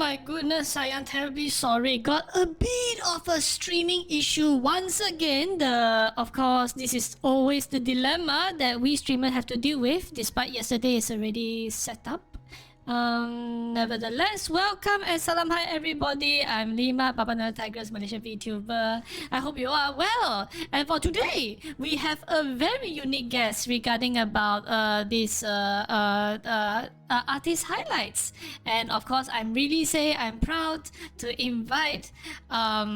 my goodness, I am terribly sorry. Got a bit of a streaming issue once again. Of course, this is always the dilemma that we streamers have to deal with, despite yesterday is already set up. Nevertheless, welcome and salam hi everybody. I'm LeeMar, Papa Nana Tiger's Malaysian VTuber. I hope you are well. And for today, we have a very unique guest regarding about this artist highlights. And of course, I'm proud to invite our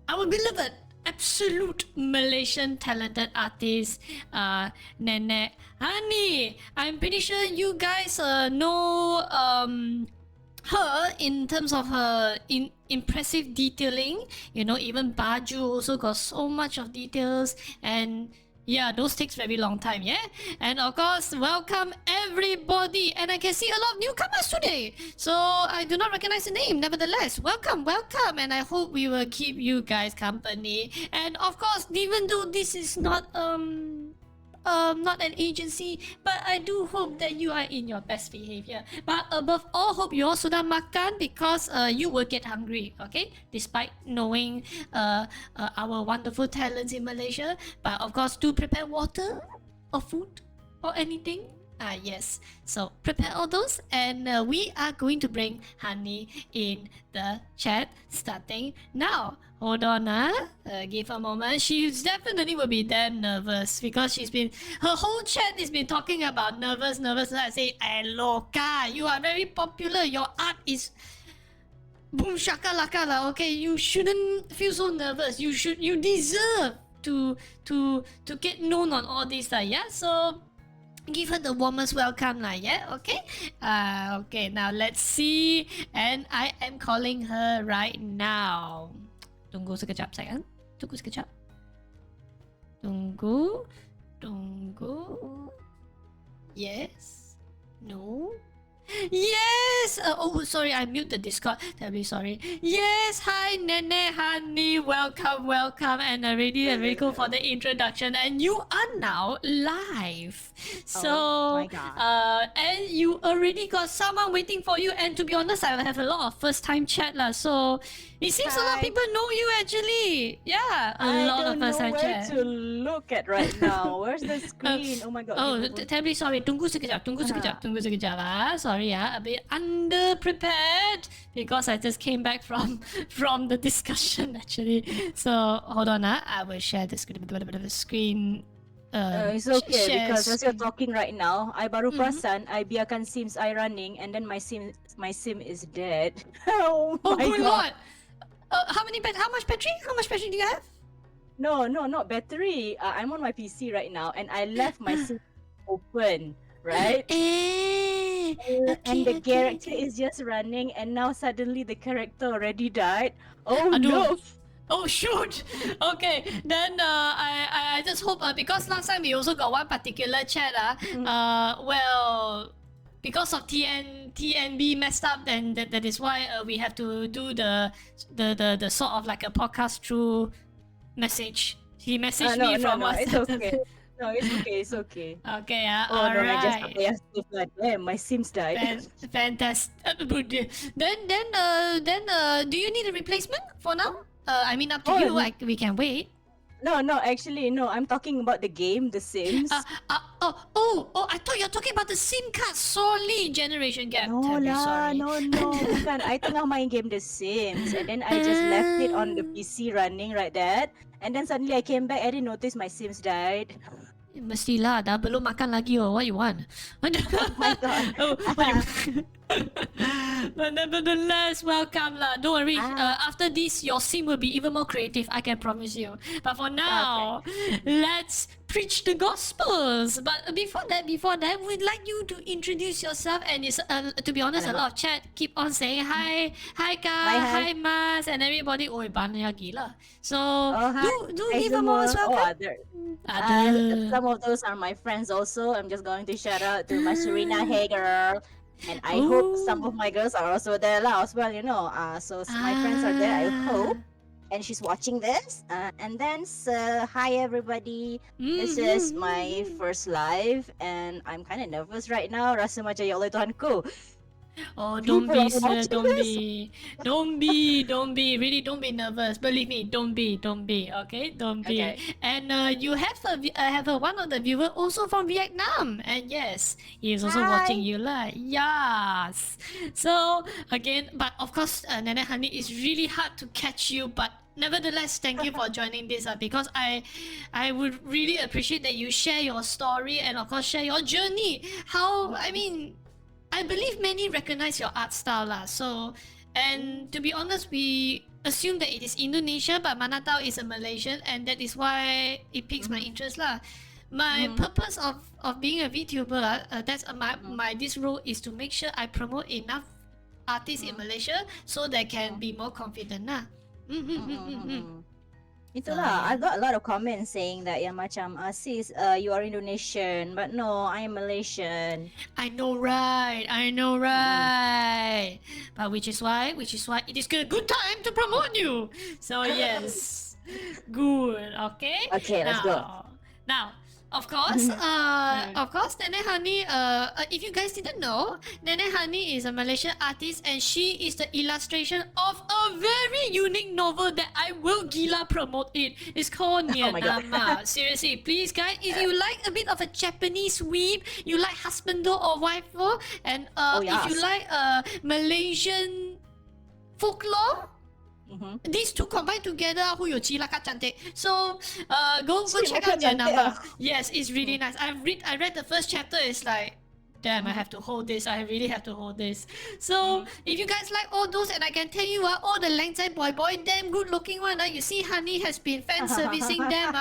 beloved absolute Malaysian talented artist, Nenek, Hani. I'm pretty sure you guys know her in terms of her impressive detailing. You know, even baju also got so much of details, and yeah, those takes very long time, yeah? And of course, welcome everybody. And I can see a lot of newcomers today. So I do not recognize the name. Nevertheless, welcome. And I hope we will keep you guys company. And of course, even though this is not not an agency, but I do hope that you are in your best behavior. But above all, hope you all sudah makan because you will get hungry, okay? Despite knowing our wonderful talents in Malaysia. But of course, do prepare water or food or anything. Yes, so prepare all those, and we are going to bring Hani in the chat starting now. Hold on, give her a moment. She definitely will be damn nervous because her whole chat has been talking about nervous. I say, loka, you are very popular. Your art is boom shakalaka lah. Okay, you shouldn't feel so nervous. You deserve to get known on all this, yeah. So give her the warmest welcome lah, yeah? Okay? Okay, now let's see. And I am calling her right now. Tunggu sekejap, sayang. Tunggu sekejap. Tunggu. Yes. No. Yes! Oh, sorry, I mute the Discord. Terribly sorry. Yes, hi, Nenek, Hani. Welcome. And really cool for the introduction. And you are now live. So, oh my God. And you already got someone waiting for you. And to be honest, I have a lot of first-time chat lah. So, it seems a lot of people know you actually. Yeah, a lot of first-time chat. I don't know where to look at right now. Where's the screen? Oh my God. Oh, terribly sorry. Tunggu sekejap lah. Sorry, a bit underprepared because I just came back from the discussion actually. So hold on, I will share the screen. It's okay because as you're talking right now, I baru perasan I biarkan Sims I running and then my sim is dead. Oh my good God. Lord. How much battery do you have? No, not battery. I'm on my PC right now and I left my sim open, right? And the character is just running and now suddenly the character already died. Oh no. Oh shoot! Okay, then I just hope because last time we also got one particular chat well, because of TNB messed up, then that is why we have to do the sort of like a podcast through message. He messaged me from WhatsApp. It's okay. No, it's okay. Okay, oh no, alright. I just damn, my Sims died. Fantastic. Then, do you need a replacement for now? I mean, up to you. We can wait. No, actually, no. I'm talking about the game, The Sims. I thought you're talking about the SIM card. Sorry, generation gap. No lah, sorry. no. Bukan. I tengah main game The Sims, and then I just left it on the PC running like that. And then suddenly I came back, I didn't notice my Sims died. Mestilah, dah belum makan lagi what you want? Oh my God. But nevertheless, welcome lah. Don't worry. After this, your sim will be even more creative. I can promise you. But for now, let's preach the gospels. But before that, we'd like you to introduce yourself. And it's to be honest, a lot of chat keep on saying hi Ka, hi Mas, and everybody. Oh, banyak gila. So do give a more welcome. Some of those are my friends also. I'm just going to shout out to my Serena. Hey girl. And I hope some of my girls are also there as well, you know. So my friends are there, I hope. And she's watching this. And then, hi everybody. This is my first live. And I'm kind of nervous right now. Rasa macam ya Allah Tuhanku. Oh, don't People be, are sir. watching Don't this. be. Don't be. Really, don't be nervous. Believe me, don't be. Don't be. Okay, don't be. Okay. And you have one of the viewer also from Vietnam, and yes, he is also watching Hi. you lah. Yes. So again, but of course, Nenek Hani, it's really hard to catch you, but nevertheless, thank you for joining this because I would really appreciate that you share your story and of course share your journey. How I mean, I believe many recognize your art style lah. So, and to be honest, we assume that it is Indonesia, but Manatau is a Malaysian, and that is why it piques my interest lah. My purpose of being a VTuber, that's my this role is to make sure I promote enough artists in Malaysia so they can be more confident lah. Itulah, I yeah. got a lot of comments saying that yang macam sis, you are Indonesian, but no, I am Malaysian. I know right, I know right. But which is why it is a good time to promote you. So yes, good. Okay. Okay, let's go. Now, of course, Nenek Hani. If you guys didn't know, Nenek Hani is a Malaysian artist, and she is the illustration of a very unique novel that I will gila promote it. It's called Oh my God. Nianama. Seriously, please, guys, if you like a bit of a Japanese weeb, you like husbando or waifu, and if you yes. like Malaysian folklore. These two combined together, who you cantik. So, go check out their number. Yes, it's really nice. I read the first chapter. It's like, damn, I have to hold this. I really have to hold this. So, if you guys like all those, and I can tell you, all the Langsai boy, damn good looking one. You see, Hani has been fan servicing them.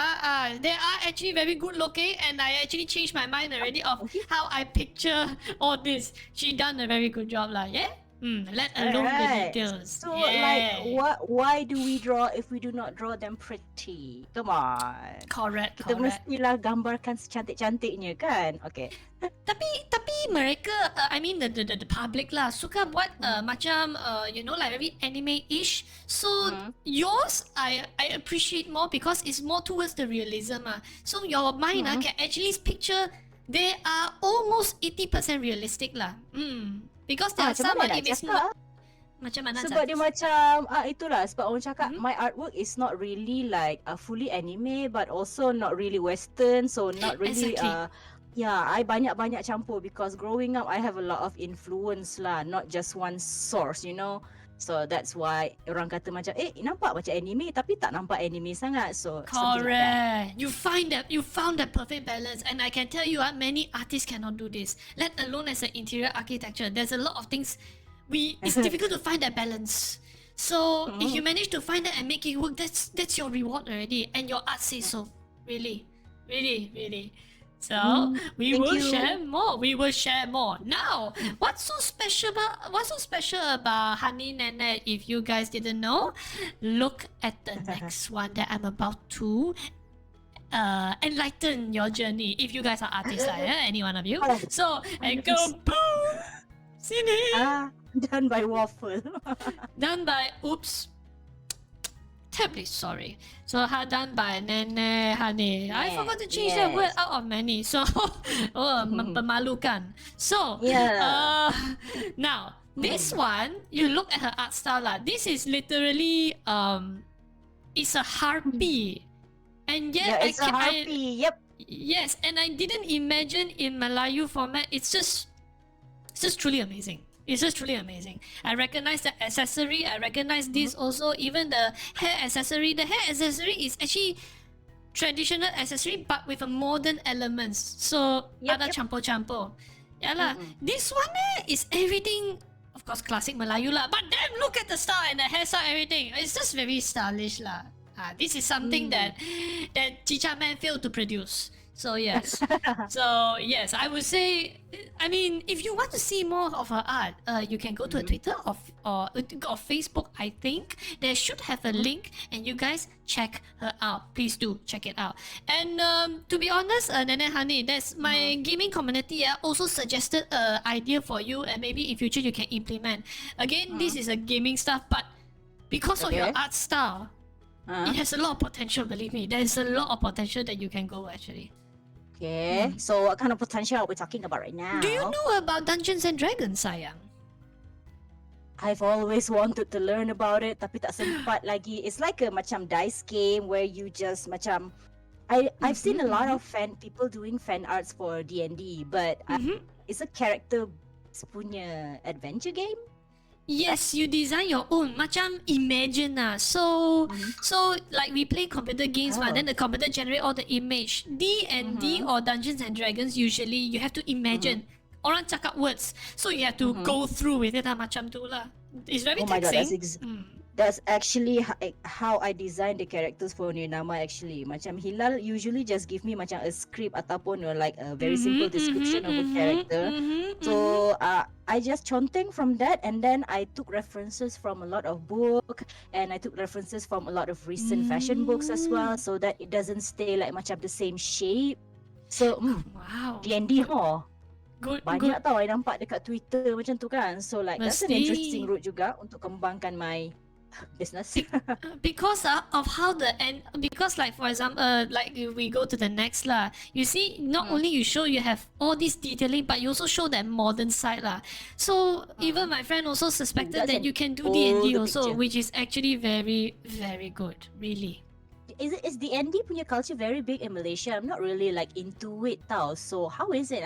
They are actually very good looking, and I actually changed my mind already of how I picture all this. She done a very good job, lah. Yeah. Let alone the details. So, yeah. like, why do we draw if we do not draw them pretty? Come on. Correct. Kita mestilah gambarkan secantik-cantiknya kan? Okay. Tapi mereka, I mean the public lah, suka buat macam like very anime-ish. So yours, I appreciate more because it's more towards the realism. So your mind can actually picture they are almost 80% realistic lah. Because there are some it is not. Macam mana? Sebab dia macam itulah sebab orang cakap my artwork is not really like fully anime but also not really western, so not really I banyak campur because growing up I have a lot of influence lah, not just one source, you know. So that's why orang kata macam nampak macam anime tapi tak nampak anime sangat. So correct. You found that perfect balance, and I can tell you many artists cannot do this. Let alone as an interior architecture. There's a lot of things it's difficult to find that balance. So if you manage to find that and make it work, that's your reward already, and your art says so. Really. So we will share more. Now, what's so special about Hani Nenek? If you guys didn't know, look at the next one that I'm about to enlighten your journey. If you guys are artists, any one of you. So and go boom. Sini. Done by Waffle. Done by terribly sorry. So done by Nenek Hani. I forgot to change that word out of many. So pemalukan. So now this one, you look at her art style lah. This is literally it's a harpy. And yet it's a harpy. Yep. Yes, and I didn't imagine in Malayu format. It's just truly amazing. It's just truly amazing. I recognize the accessory. I recognize this also. Even the hair accessory. The hair accessory is actually traditional accessory, but with a modern elements. So ada campur-campur. Yeah lah. This one is everything. Of course, classic Melayu lah. But then look at the style and the hairstyle, everything. It's just very stylish lah. This is something that Chicha Man failed to produce. So yes. I would say, I mean, if you want to see more of her art, you can go to her Twitter or Facebook. I think they should have a link, and you guys check her out. Please do check it out. And to be honest, Nenek Hani, that's my gaming community also suggested an idea for you, and maybe in future you can implement. Again, this is a gaming stuff, but because of your art style, it has a lot of potential. Believe me, there's a lot of potential that you can go actually. Okay, so what kind of potential are we talking about right now? Do you know about Dungeons and Dragons, sayang? I've always wanted to learn about it, tapi tak sempat lagi. It's like a macam dice game where you just macam I've seen a lot of people doing fan arts for D&D, but it's a character punya adventure game. Yes, you design your own. Macam imagine So like we play computer games, but then the computer generate all the image. D&D or Dungeons and Dragons, usually you have to imagine. Orang cakap words, so you have to go through with it macam tu lah. It's very taxing. That's actually how I design the characters for New Nama actually. Macam Hilal usually just give me macam a script ataupun like a very simple description of a character. So I just conteng from that, and then I took references from a lot of book, and I took references from a lot of recent fashion books as well, so that it doesn't stay like macam the same shape. So wow. D&D Good. banyak tau I nampak dekat Twitter macam tu kan. So like that's an interesting route juga untuk kembangkan my business. Because of how because like for example like if we go to the next lah, you see not only you show you have all this detailing, but you also show that modern side lah. So even my friend also suspected that you can do D&D also, which is actually very, very good, really. Is D&D punya culture very big in Malaysia? I'm not really like into it tau. So how is it?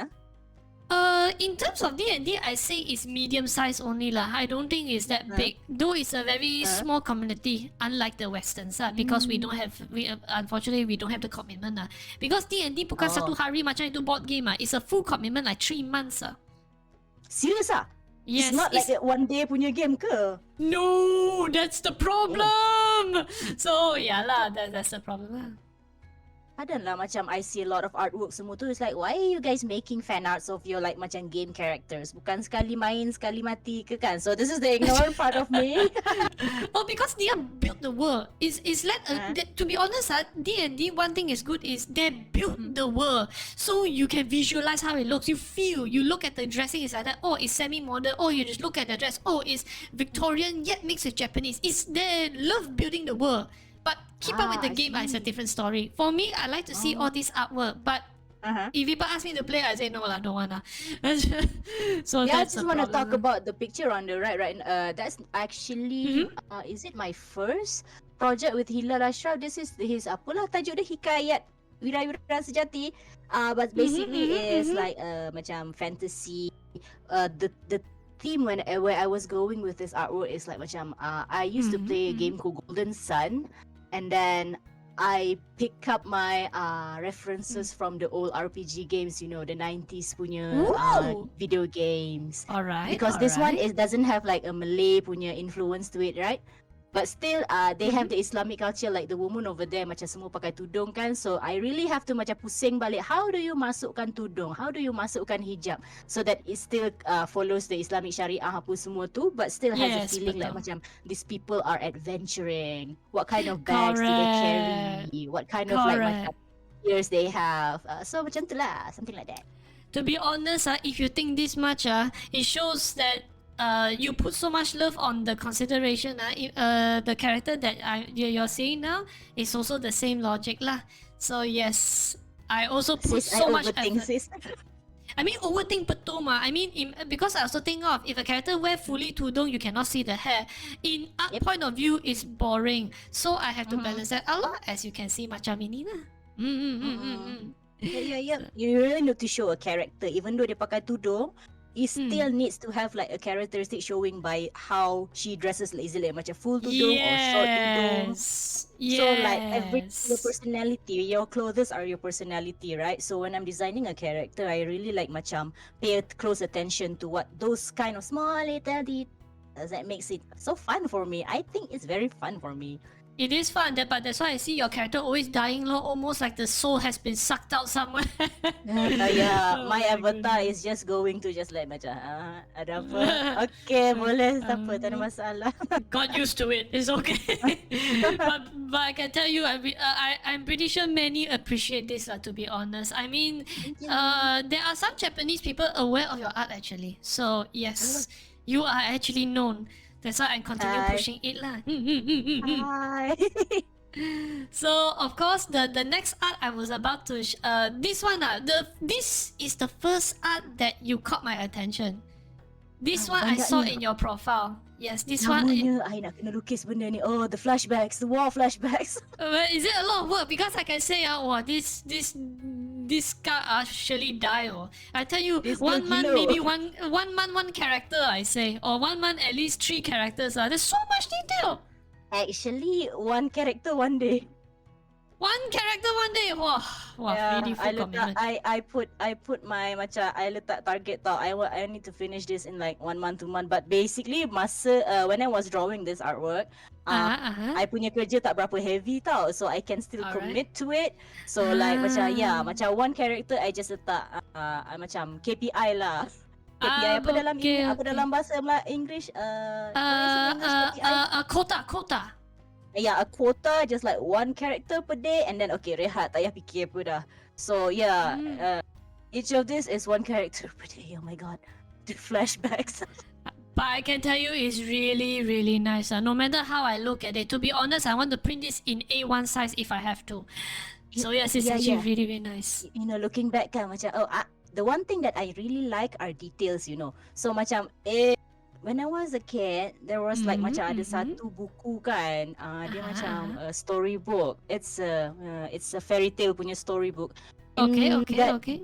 In terms of D&D, I say it's medium size only lah. I don't think it's that big. Though it's a very small community, unlike the Westerns because unfortunately we don't have the commitment Because D&D bukan satu hari macam itu board game It's a full commitment like 3 months Serious Yes, it's not like a one day punya game ke? No, that's the problem. So yeah lah, that's the problem lah. Adalah macam I see a lot of artwork semua tu. It's like, why are you guys making fan arts of your like macam game characters? Bukan sekali main, sekali mati ke kan? So this is the ignorant part of me. Oh, because they have built the world. It's like to be honest, D&D one thing is good is they built the world, so you can visualize how it looks. You feel. You look at the dressing. It's like that. Oh, it's semi-modern. Oh, you just look at the dress. Oh, it's Victorian yet mixed with Japanese. It's they love building the world. But keep up with the game is a different story. For me, I like to see all this artwork. But if people ask me to play, I say no lah, don't wanna. So yeah, I that's just want to talk about the picture on the right. That's actually is it my first project with Hilal Ashraf? This is his apalah tajuk dia, Hikayat Wira-Wira Sejati. But basically it's like macam fantasy. The theme where I was going with this artwork is like macam I used to play a game called Golden Sun, and then I pick up my references from the old RPG games, you know, the 90s punya video games. Alright. Because this one doesn't have like a Malay punya influence to it, right? But still, they have the Islamic culture, like the woman over there macam semua pakai tudung kan. So I really have to macam pusing balik, how do you masukkan tudung? How do you masukkan hijab? So that it still follows the Islamic Syariah apa semua tu, but still has a feeling like macam these people are adventuring. What kind of bags do they carry? What kind of like macam gears they have? So macam tu lah, something like that. To be honest, if you think this much, it shows that you put so much love on the consideration. The character that you're seeing now is also the same logic lah. So yes, I also put so much effort. I mean, overthink betul mah. I mean, because I also think of if a character wear fully tudung, you cannot see the hair. In art point of view, it's boring. So I have to balance that a lot, as you can see macam ini lah. Yeah. You really need to show a character, even though dia pakai tudung. It still needs to have like a characteristic showing by how she dresses, like, is it like macam full tudung or short tudung? So like your personality, your clothes are your personality, right? So when I'm designing a character, I really like macam pay close attention to what those kind of small little details that makes it so fun for me. I think it's very fun for me. It is fun, but that's why I see your character always dying low, almost like the soul has been sucked out somewhere. My avatar is just going to just like macam ada apa? Okay, boleh, tak apa, tak ada masalah. Got used to it. It's okay. but I can tell you, I'm pretty sure many appreciate this. To be honest, I mean, there are some Japanese people aware of your art actually. So yes, you are actually known. That's why I continue pushing it lah. Hi. So of course the next art I was about to this one this is the first art that you caught my attention. This one I saw in your profile. Yes, this one. Namanya, I nak kena lukis benda ni. Oh, the flashbacks, the war flashbacks. But is it a lot of work? Because I can say, wow, this guy actually die. Or I tell you, This 1 month gila. maybe one month one character. I say, or 1 month at least 3 characters. There's so much detail. Actually, one character one day. One character one day. Wow, really full commitment. I put my macam I letak target tau. I need to finish this in like 1 month, 2 month. But basically masa when I was drawing this artwork, I punya kerja tak berapa heavy tau, so I can still commit to it. So like macam one character I just letak macam KPI lah. KPI apa dalam apa dalam bahasa English? Quota. Yeah, a quota, just like one character per day, and then okay, rehat, tak payah fikir apa dah. So yeah, each of this is one character per day. Oh my god, the flashbacks. But I can tell you it's really, really nice. No matter how I look at it, to be honest, I want to print this in A1 size if I have to. So yes, it's actually really, really nice. You know, looking back kan, macam the one thing that I really like are details, you know. So macam when I was a kid, there was like macam ada satu buku kan, dia macam a storybook. It's a fairy tale punya storybook. Okay.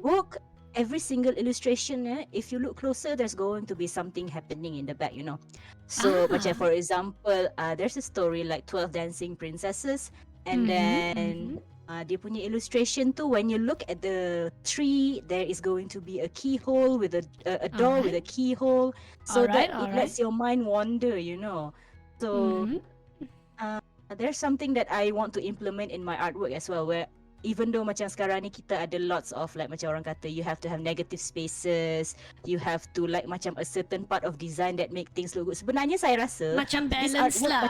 Book, every single illustration, if you look closer, there's going to be something happening in the back, you know. So macam for example, there's a story like 12 Dancing Princesses, and then dia punya illustration tu, when you look at the tree, there is going to be a keyhole with a door with a keyhole, so that it lets your mind wander, you know. So there's something that I want to implement in my artwork as well, where even though macam sekarang ni kita ada lots of like macam orang kata you have to have negative spaces, you have to like macam a certain part of design that make things look good. Sebenarnya saya rasa macam balance lah.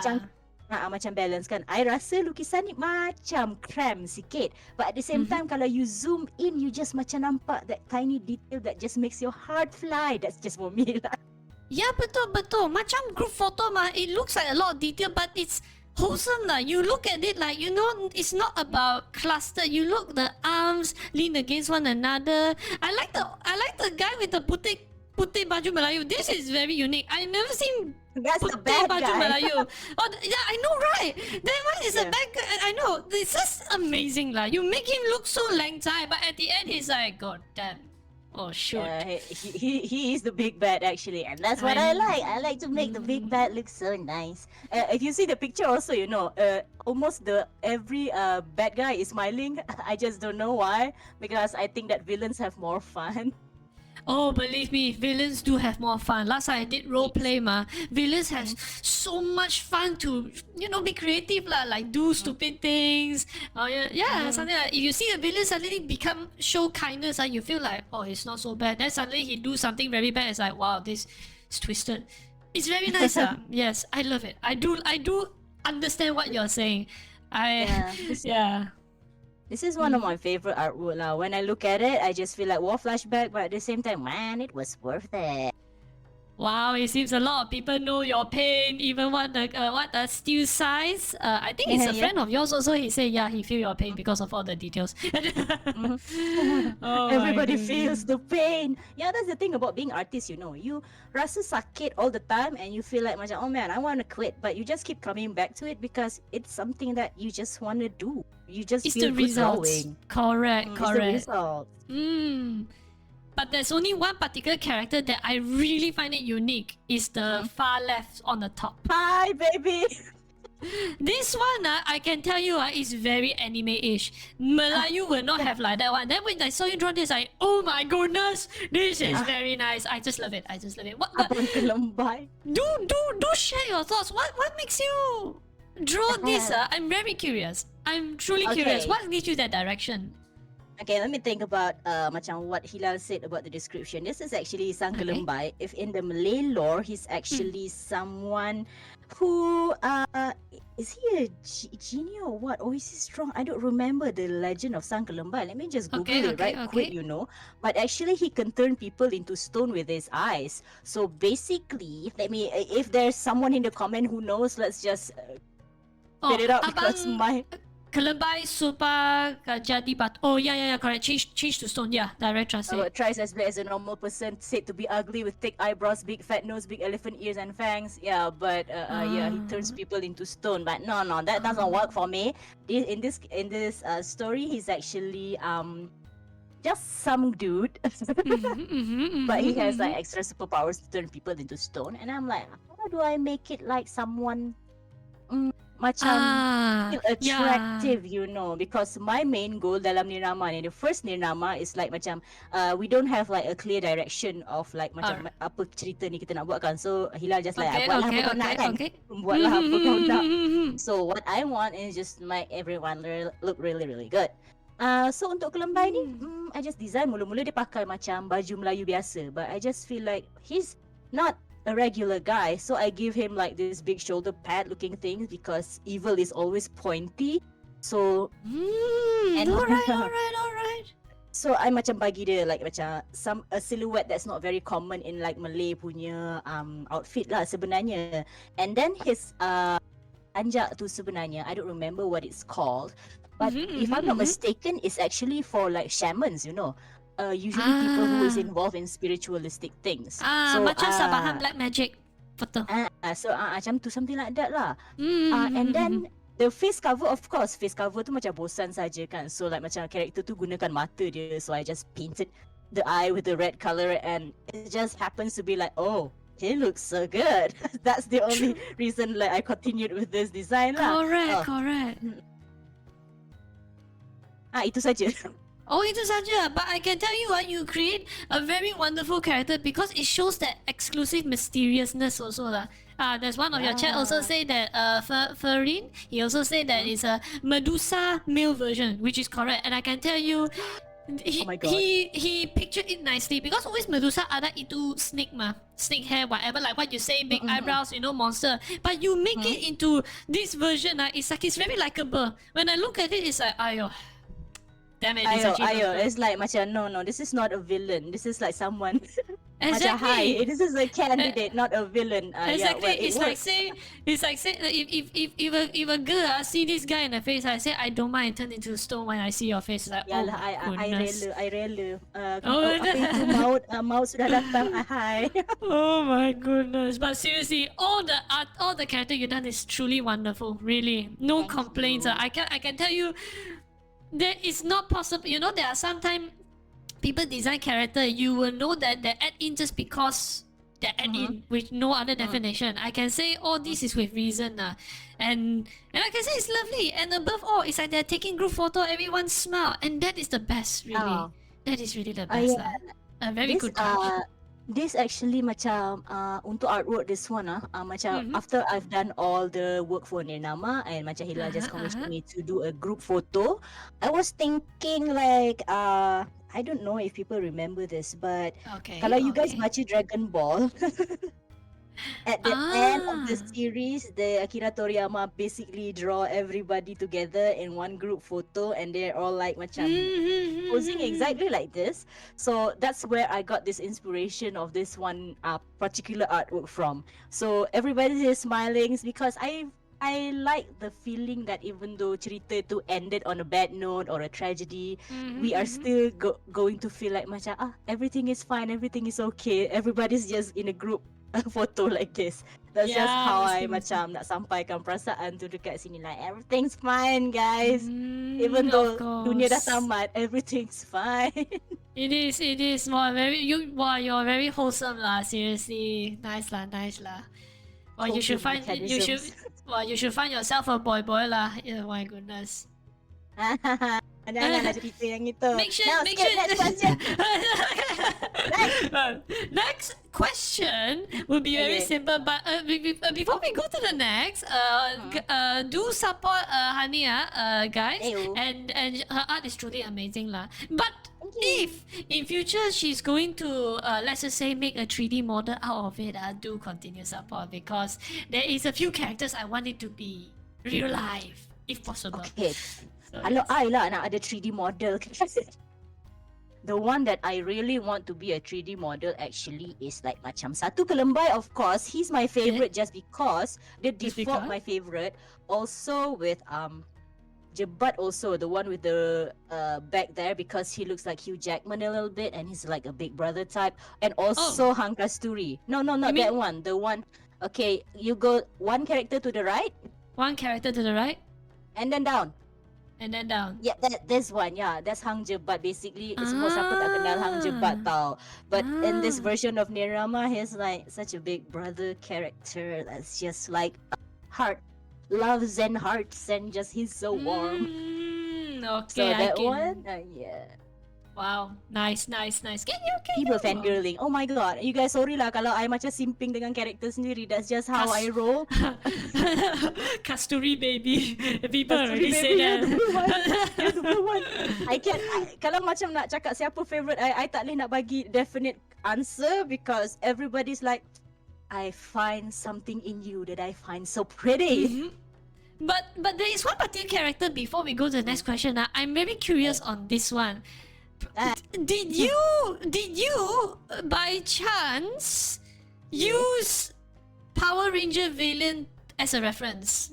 Macam balance kan. I rasa lukisan ni macam cram sikit, but at the same time kalau you zoom in, you just macam nampak that tiny detail that just makes your heart fly. That's just for me lah. Yeah, betul. Macam group photo mah, it looks like a lot of detail, but it's wholesome lah. You look at it like, you know, it's not about cluster. You look, the arms lean against one another. I like the guy with the putih baju Melayu. This is very unique. I never seen putih baju Melayu. Oh yeah, I know, right? That one is a bad guy. I know. This is amazing lah. You make him look so langtai, but at the end he's like, god damn. Oh shoot. He is the big bad actually, and that's what I like. I like to make the big bad look so nice. If you see the picture also, you know, almost every bad guy is smiling. I just don't know why, because I think that villains have more fun. Oh, believe me, villains do have more fun. Last time I did role play, villains have so much fun to, you know, be creative lah, like do stupid things. Something like if you see a villain suddenly show kindness, you feel like, oh, it's not so bad. Then suddenly he do something very bad. It's like, wow, this is twisted. It's very nice. Yes, I love it. I do understand what you're saying. This is one of my favorite artwork lah. When I look at it, I just feel like war flashback, but at the same time, man, it was worth it. Wow, it seems a lot of people know your pain, even what the steel size. I think it's a friend of yours also. He said, yeah, he feel your pain because of all the details. Everybody feels the pain. Yeah, that's the thing about being artist, you know. You rasa sakit all the time and you feel like, oh man, I want to quit. But you just keep coming back to it because it's something that you just want to do. You just feel good drawing. Correct. It's the results. But there's only one particular character that I really find it unique. Is the far left on the top. Hi, baby. This one, I can tell you, is very anime-ish. Melayu will not have like that one. Then when I saw you draw this, oh my goodness, this is very nice. I just love it. What? Do share your thoughts. What makes you draw this? I'm very curious. I'm truly curious. What gives you that direction? Okay, let me think about macam what Hilal said about the description. This is actually Sang Kelembai. If in the Malay lore, he's actually someone who is he a genie or what? Or is he strong? I don't remember the legend of Sang Kelembai. Let me just Google it quick, you know. But actually, he can turn people into stone with his eyes. So basically, if there's someone in the comment who knows, let's just spit it out because Kelembai super jadi bat. Oh yeah, correct. Change to stone. Yeah, direct translate. Tries as bad as a normal person, said to be ugly with thick eyebrows, big fat nose, big elephant ears and fangs. Yeah, but yeah, he turns people into stone. But no, that doesn't work for me. In this story, he's actually just some dude, but he has like extra superpowers to turn people into stone. And I'm like, how do I make it like someone macam feel attractive, you know? Because my main goal dalam nirama ni, the first nirama is like macam we don't have like a clear direction of like macam apa cerita ni kita nak buat kan. So Hila just like buatlah apa kau nak kan. Buatlah apa kau nak. So what I want is just make everyone look really really good. So untuk Kelembai ni, I just design mula-mula dia pakai macam baju Melayu biasa, but I just feel like he's not a regular guy, so I give him like this big shoulder pad looking thing because evil is always pointy. So alright. So I macam bagi dia like macam a silhouette that's not very common in like Malay punya outfit lah sebenarnya. And then his anjak tu sebenarnya, I don't remember what it's called, but if I'm not mistaken, it's actually for like shamans, you know. Usually people who is involved in spiritualistic things. So macam Sabahan Black Magic. Betul. So macam tu, something like that lah. And then the face cover, of course, face cover tu macam bosan saja kan. So like macam karakter tu gunakan mata dia, so I just painted the eye with the red color, and it just happens to be like, oh, he looks so good. That's the only reason like I continued with this design lah. Correct. Itu saja. Oh, itu saja. But I can tell you, you create a very wonderful character because it shows that exclusive mysteriousness also lah. There's one of your chat also say that Farin, he also say that it's a Medusa male version, which is correct. And I can tell you, he pictured it nicely because always Medusa ada itu snake hair, whatever, like what you say, big eyebrows, you know, monster. But you make it into this version, it's like it's very likable. When I look at it, it's like ayo. Damn it, it's like macam no, this is not a villain. This is like someone exactly. Macam hi, this is a candidate, not a villain. Exactly. It's like say if a girl see this guy in the face, I say I don't mind turn into stone when I see your face. Like, yalah, I rela. Apa itu maut sudah datang. Hi. Oh my goodness. But seriously, all the character you done is truly wonderful. Really, no complaints. I can tell you. There is not possible. You know, there are sometimes people design character. You will know that they add in just because they add in with no other definition. I can say all this is with reason, and I can say it's lovely. And above all, it's like they're taking group photo. Everyone smile, and that is the best. Really, that is really the best. A very good touch. This actually macam untuk artwork this one macam after I've done all the work for Nirnama and macam Hila just commissioned me to do a group photo, I was thinking like I don't know if people remember this, but kalau you guys baca Dragon Ball at the end of the series, the Akira Toriyama basically draw everybody together in one group photo, and they're all like macam posing exactly like this. So that's where I got this inspiration of this one particular artwork from. So everybody is smiling because I like the feeling that even though cerita tu ended on a bad note or a tragedy, we are still going to feel like macam everything is fine, everything is okay, everybody's just in a group photo like this. That's just how I macam nak sampaikan perasaan tu dekat sini, like everything's fine guys, even though dunia dah tamat, everything's fine. It is. You're very wholesome lah. Seriously, nice lah. Well, you should find yourself a boy lah. Oh my goodness. Janganlah cerita yang itu. Make sure. Next question will be very simple. But before we go to the next, do support Hani, guys. And her art is truly amazing lah. But if in future she's going to let's just say make a 3D model out of it, do continue support because there is a few characters I want it to be real life if possible. Okay. Kalau I lah nak ada 3D model. The one that I really want to be a 3D model actually is like macam satu Kelembai, of course. He's my favorite just because the default my favorite. Also with Jebat also, the one with the back there, because he looks like Hugh Jackman a little bit, and he's like a big brother type. And Oh, also Hank Kasturi. No, you not that mean one. The one. Okay, you go one character to the right, one character to the right and then down. and then down? Yeah, this one. Yeah, that's Hang Jebat. Basically, semua siapa tak kenal Hang Jebat Ah, tau. But in this ah. version of Nirama, he's like such a big brother character. That's just like heart, loves and hearts, and just he's so warm. Okay, So I that can. one, yeah. Wow, nice. Can People you? fangirling. Oh my god. You guys sorry lah kalau I macam simping dengan karakter sendiri. That's just how I roll. Kasturi baby. People Kasturi already say baby, that. you're the one. Kalau macam nak cakap siapa favourite I tak boleh nak bagi definite answer because everybody's like, I find something in you that I find so pretty. But there is one particular character before we go to the next question. I'm very curious on this one. Ah. Did you by chance use Power Ranger villain as a reference?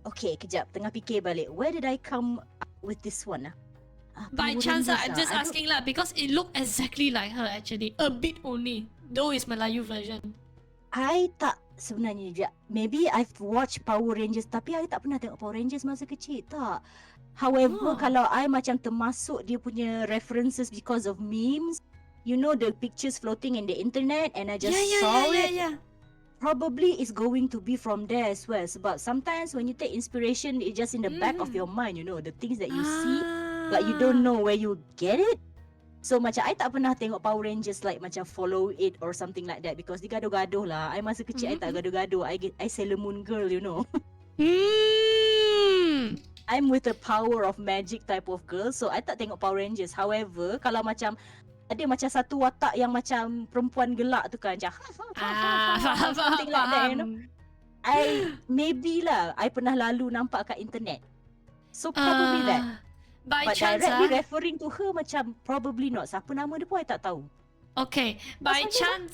Okay, kejap. Tengah fikir balik. Where did I come up with this one? By Power chance, Rangers I'm just I don't- asking lah because it looked exactly like her actually, a bit only, though it's Melayu version. I tak sebenarnya je. Maybe I've watched Power Rangers tapi I tak pernah tengok Power Rangers masa kecil tak. However, Oh. kalau I macam termasuk dia punya references because of memes, you know the pictures floating in the internet and I just saw it. Yeah. Probably is going to be from there as well. Sebab sometimes when you take inspiration, it's just in the back of your mind, you know, the things that you see, but you don't know where you get it. So macam I tak pernah tengok Power Rangers like macam follow it or something like that because dia gaduh-gaduh lah. I masa kecil I tak gaduh-gaduh. I Sailor Moon girl, you know. I'm with the power of magic type of girl, so I tak tengok Power Rangers. However, kalau macam ada macam satu watak yang macam perempuan gelak tu kan, macam something like that, you know. I maybe lah, I pernah lalu nampak kat internet. So probably that. By But chance, directly referring to her macam probably not. Siapa nama dia pun I tak tahu. okay. By Pasal chance,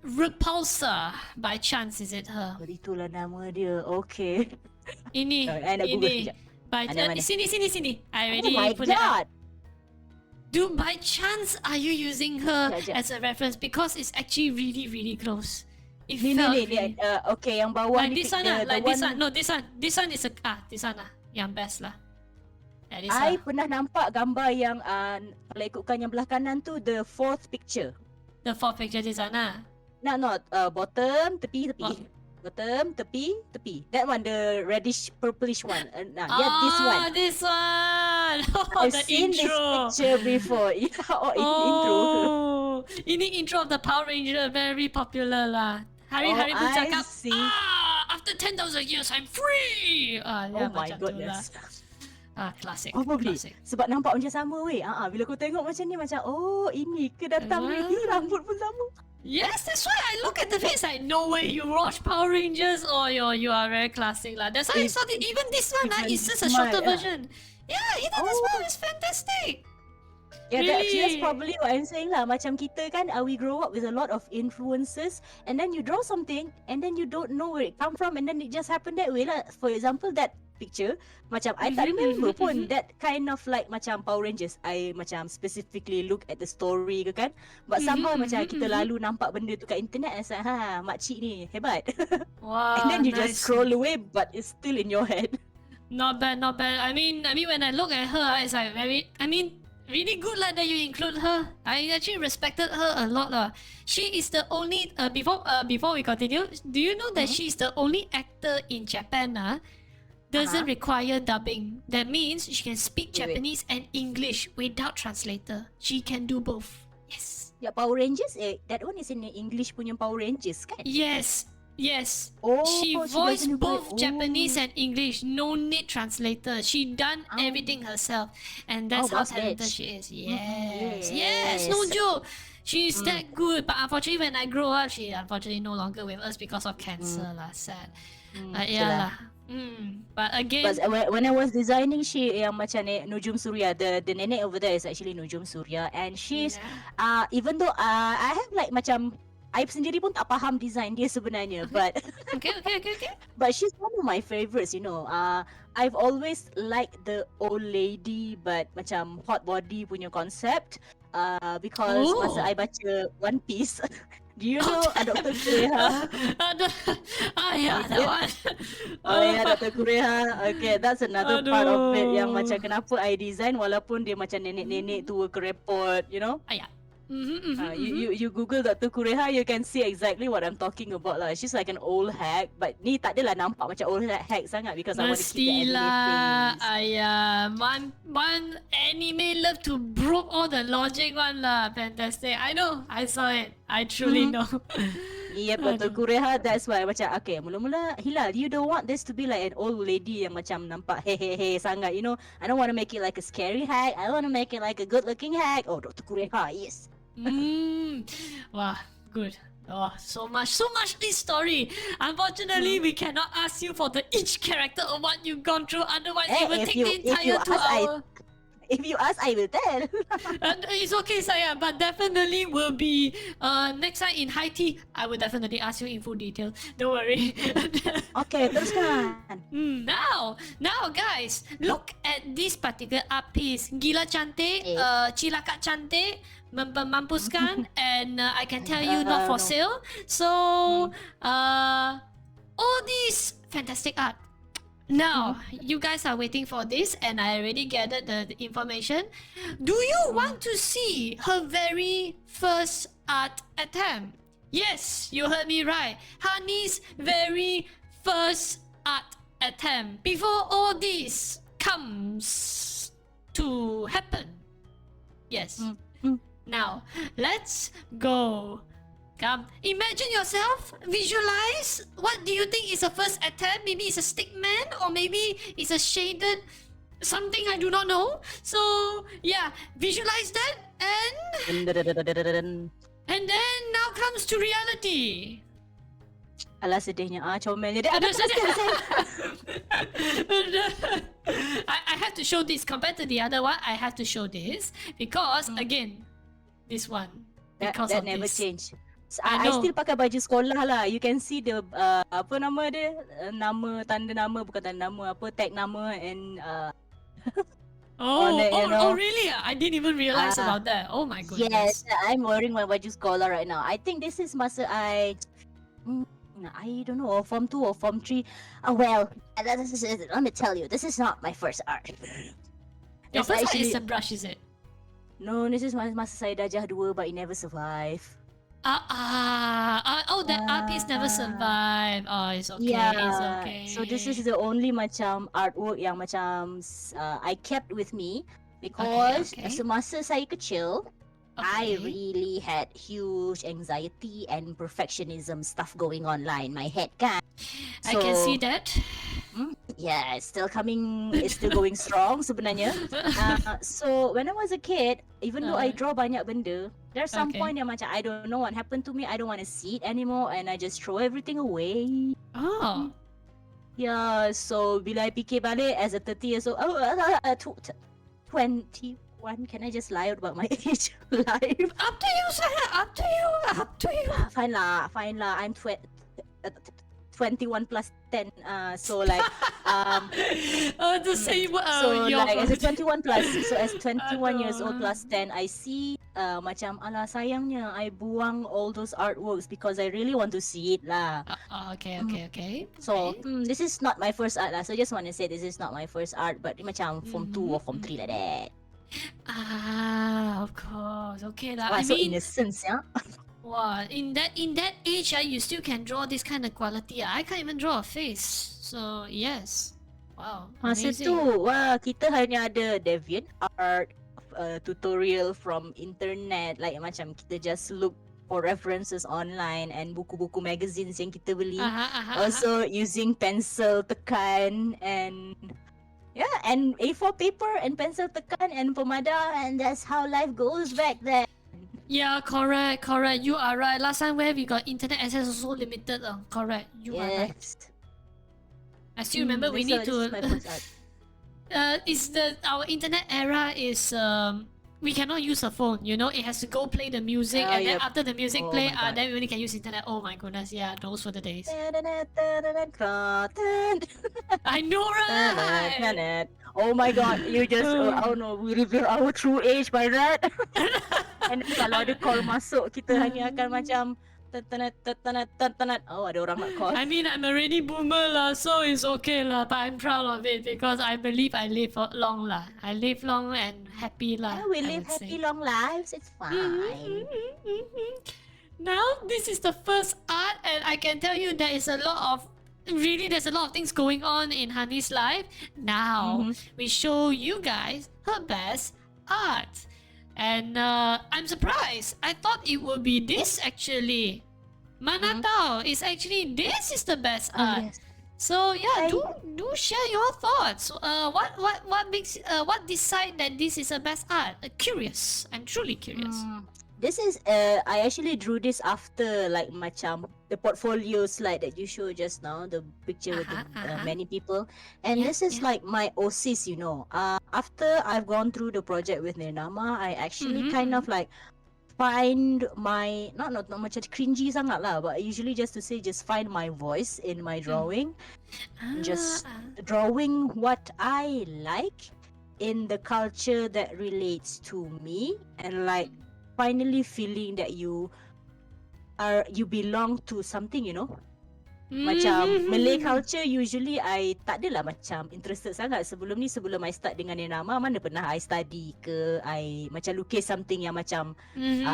Repulsor. By chance, is it her? Itulah nama dia. Okay. Ini. I nak Google sekejap. By Mana? sini. I Oh already my put it up. god. Dude, by chance are you using her Sekejap. as a reference? Because it's actually really close. It Ni felt ni really... okay, yang bawah like ni this one the like one this one. No, this one. This one is this one lah. Yang best lah. Yeah, this I one. pernah nampak gambar yang kalau ikutkan yang belah kanan tu the fourth picture. The fourth picture this one lah. Not bottom, tepi. Oh. Bottom, tepi. That one, the reddish purplish one. Yeah, this one. This one. I've The seen intro. this picture before. Yeah, intro. Ini intro of the Power Ranger very popular lah. Hari Oh, pun I cakap, see. after 10,000 years I'm free. Oh my goodness. Classic. Probably. Classic. Sebab nampak macam sama weh. Bila aku tengok macam ni macam, oh ini ke datang ni. Rambut pun sama. Yes, that's why I look at the face like, no way you watch Power Rangers or you are very classic lah. That's why I saw that even this one is just a shorter version. Yeah, even this one is fantastic. Yeah, that's Really? probably what I'm saying lah. Macam kita kan, we grow up with a lot of influences, and then you draw something, and then you don't know where it come from, and then it just happened that way lah. For example, that picture, macam I tak remember pun that kind of like macam Power Rangers. I macam specifically look at the story ke kan, but somehow macam kita lalu nampak benda tu kat internet, and say, makcik ni hebat. Wow. And then you nice. just scroll away, but it's still in your head. Not bad. I mean when I look at her, it's like really good lah that you include her. I actually respected her a lot lah. She is the only before we continue, do you know that she is the only actor in Japan doesn't require dubbing. That means she can speak Japanese and English without translator. She can do both. Yes. Yeah, Power Rangers, that one is in the English punya Power Rangers kan? Yes. Oh, She she voiced doesn't both voice- Japanese and English. No need translator. She done everything herself, and that's how boss talented bitch. she is. Yes. Yes. No joke. She's that good. But unfortunately, when I grow up, she unfortunately no longer with us because of cancer. Sad. Yeah lah. But again, But when I was designing, she yang macam Nujum Surya, the Nenek over there is actually Nujum Surya, and she's even though I have like macam I sendiri pun tak faham design dia sebenarnya, but okay. but she's one of my favorites, I've always liked the old lady but macam hot body punya concept. Because masa I baca One Piece, do you know Dr. Kureha? Yeah, that Yeah. one. Oh yeah, Dr. Kureha. Okay, that's another part of it yang macam kenapa I design walaupun dia macam nenek-nenek tua kerepot, Yeah. You Google Dr. Kureha, you can see exactly what I'm talking about lah. She's like an old hack, but ni tak adalah nampak macam old hack sangat because I want to keep the anime face. One anime love to broke all the logic one lah. Fantastic. I know. I saw it. I truly know. Yep, Dr. Kureha, that's why macam okay, mula-mula Hilal, you don't want this to be like an old lady yang macam nampak hehehe sangat, I don't want to make it like a scary hack. I want to make it like a good-looking hack. Oh, Dr. Kureha, yes. Wow, good. Oh, so much this story. Unfortunately, we cannot ask you for each character of what you've gone through. Otherwise, it will take the entire 2 hours. If you ask, I will tell. It's okay, Saya, but definitely will be next time in high tea. I will definitely ask you in full detail. Don't worry. Okay, teruskan. Now, guys, look at this particular art piece. Gila cantik, cilaka cantik, memampuskan, and I can tell you not for sale. So, all these fantastic art. Now, you guys are waiting for this, and I already gathered the information. Do you want to see her very first art attempt? Yes, you heard me right. Hani's very first art attempt before all this comes to happen. Yes. Now, let's go. Come, imagine yourself, visualize. What do you think is a first attempt? Maybe it's a stick man, or maybe it's a shaded something I do not know. So yeah, visualize that, and then now comes to reality. Alah sedihnya comelnya dia. I have to show this compared to the other one. I have to show this because again, this one because that of never this. change. I still pakai baju sekolah lah. You can see the apa nama dia? Tanda nama, bukan tanda nama, tag nama and really? I didn't even realize about that. Oh my goodness. Yes, I'm wearing my baju sekolah right now. I think this is masa I don't know, Form 2 or Form 3. Well, let me tell you, this is not my first art. Your first art is a brush, is it? No, this is masa saya darjah 2 but it never survived. That art piece never survived. Oh, it's okay. Yeah, it's okay. So this is the only macam artwork yang macam I kept with me because semasa saya kecil, I really had huge anxiety and perfectionism stuff going on in my head, kan? I can see that. Yeah, it's still going strong sebenarnya. So when I was a kid, even though I draw banyak benda, there's some point yang macam I don't know what happened to me. I don't want to see it anymore, and I just throw everything away. Oh. Yeah, so bila I fikir balik as a 30 years old, 21. Can I just lie about my age? Life. Up to you, Sarah. Up to you. Fine lah. I'm 21 plus 10. So like the same. So like as a 21 plus, so as 21 years old plus 10, I see macam alah sayangnya I buang all those artworks because I really want to see it lah. Okay. So this is not my first art lah. So just want to say this is not my first art, but macam Form 2 or Form 3 like that. Of course. Okay lah. Wah, so innocence, yeah. Wow, in that age, you still can draw this kind of quality. I can't even draw a face. So yes, wow, masa amazing. tu, wah, kita hanya ada DeviantArt tutorial from internet, like macam kita just look for references online and buku-buku magazines yang kita beli. Also using pencil tekan and and A4 paper and pencil tekan and pemada, and that's how life goes back then. Yeah, correct. You are right. Last time where we got internet access was so limited. Correct. You are right. I still remember we need to. Our internet era is we cannot use a phone. You know, it has to go play the music, Oh, and then yep. after the music Oh play, my god. then we only can use internet. Oh my goodness, yeah, those were the days. I know, right? Oh my god, you just, I don't know, we reveal our true age by that. And then kalau ada call masuk, kita hanya akan macam oh, ada orang nak call. I mean, I'm already boomer lah, so it's okay lah. But I'm proud of it because I believe I live long lah. I live long and happy lah. We I live would happy say. long lives, it's fine. Now this is the first art, and I can tell you there is a lot of there's a lot of things going on in Hani's life. Now we show you guys her best art, and I'm surprised. I thought it would be this actually. Mana tahu, it's actually this is the best art. Yes. So yeah, do share your thoughts. What makes what decide that this is the best art? Curious. I'm truly curious. This is I actually drew this after like macam the portfolio slide that you showed just now, the picture with the many people, and this is like my OCs, you know. After I've gone through the project with Nirnama, I actually kind of like find my not macam cringy sangat lah, but usually just to say just find my voice in my drawing, just drawing what I like in the culture that relates to me, and like finally feeling that you belong to something, you know. Macam Malay culture usually I tak adalah macam interested sangat sebelum I start dengan Nirnama. Mana pernah I study ke I macam lukis something yang macam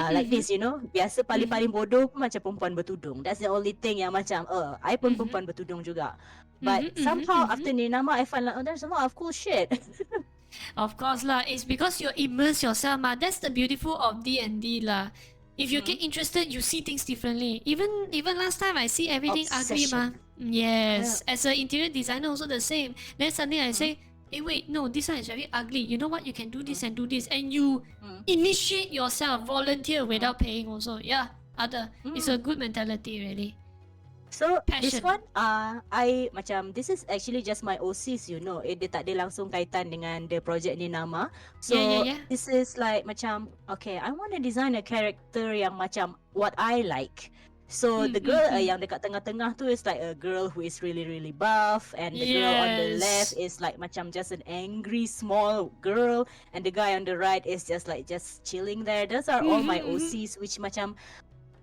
like this, you know. Biasa paling bodoh pun macam perempuan bertudung. That's the only thing yang macam I pun perempuan bertudung juga. But somehow after Nirnama I find like there's a lot of cool shit. Of course lah, it's because you immerse yourself ma. That's the beautiful of D&D lah. If you get interested, you see things differently. Even last time I see everything ugly ma. Yes, as an interior designer also the same. Then suddenly I say, hey wait, no, this one is very ugly. You know what? You can do this and do this, and you initiate yourself, volunteer without paying also. Yeah, it's a good mentality really. So this one I macam this is actually just my OCs, you know. Dia tak ada langsung kaitan dengan the project Nirnama. So this is like macam okay, I want to design a character yang macam what I like. So the girl yang dekat tengah-tengah tu is like a girl who is really really buff, and the girl on the left is like macam just an angry small girl, and the guy on the right is just chilling there. Those are all my OCs, which macam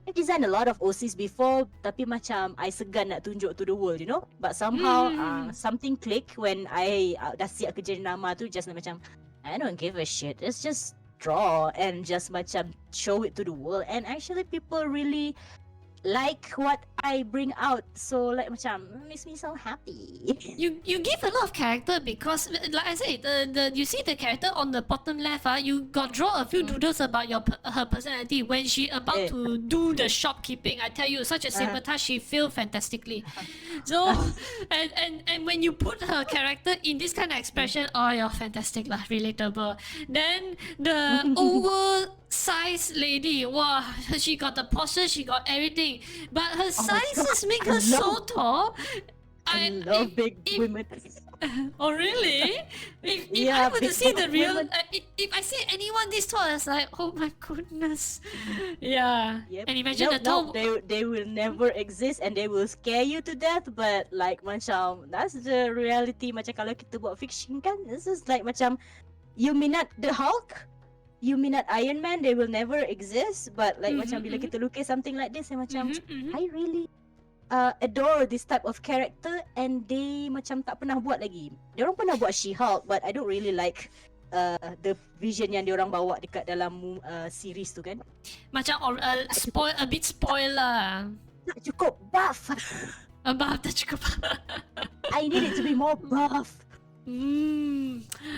I designed a lot of OCs before, tapi macam I segan nak tunjuk to the world, you know. But somehow something click when I dah siap kerja nama tu, just macam I don't give a shit. Let's just draw and just macam show it to the world, and actually people really like what I bring out. So like macam makes me so happy. You give a lot of character because like I said, the you see the character on the bottom left, you got draw a few doodles about her personality when she about to do the shopkeeping. I tell you, such a simple task, she failed fantastically. So and when you put her character in this kind of expression, oh you're fantastic lah, relatable. Then the oversized lady, wow, she got the posture, she got everything, but her sizes make her so tall. I love big women. Oh really? If I were to see the real, if I see anyone this tall, it's like, oh my goodness. Yeah. Yep. And imagine the tall. They will never exist, and they will scare you to death. But like macam that's the reality. Macam kalau kita buat fiction kan, this is like macam you minat the Hulk, you minat Iron Man, they will never exist. But like macam bila kita lukis something like this, macam I really adore this type of character, and they macam tak pernah buat lagi. Diorang pernah buat She-Hulk, but I don't really like the vision yang diorang bawa dekat dalam series tu kan. Macam a bit spoiler. Tak cukup buff. Buff tak cukup. I need it to be more buff.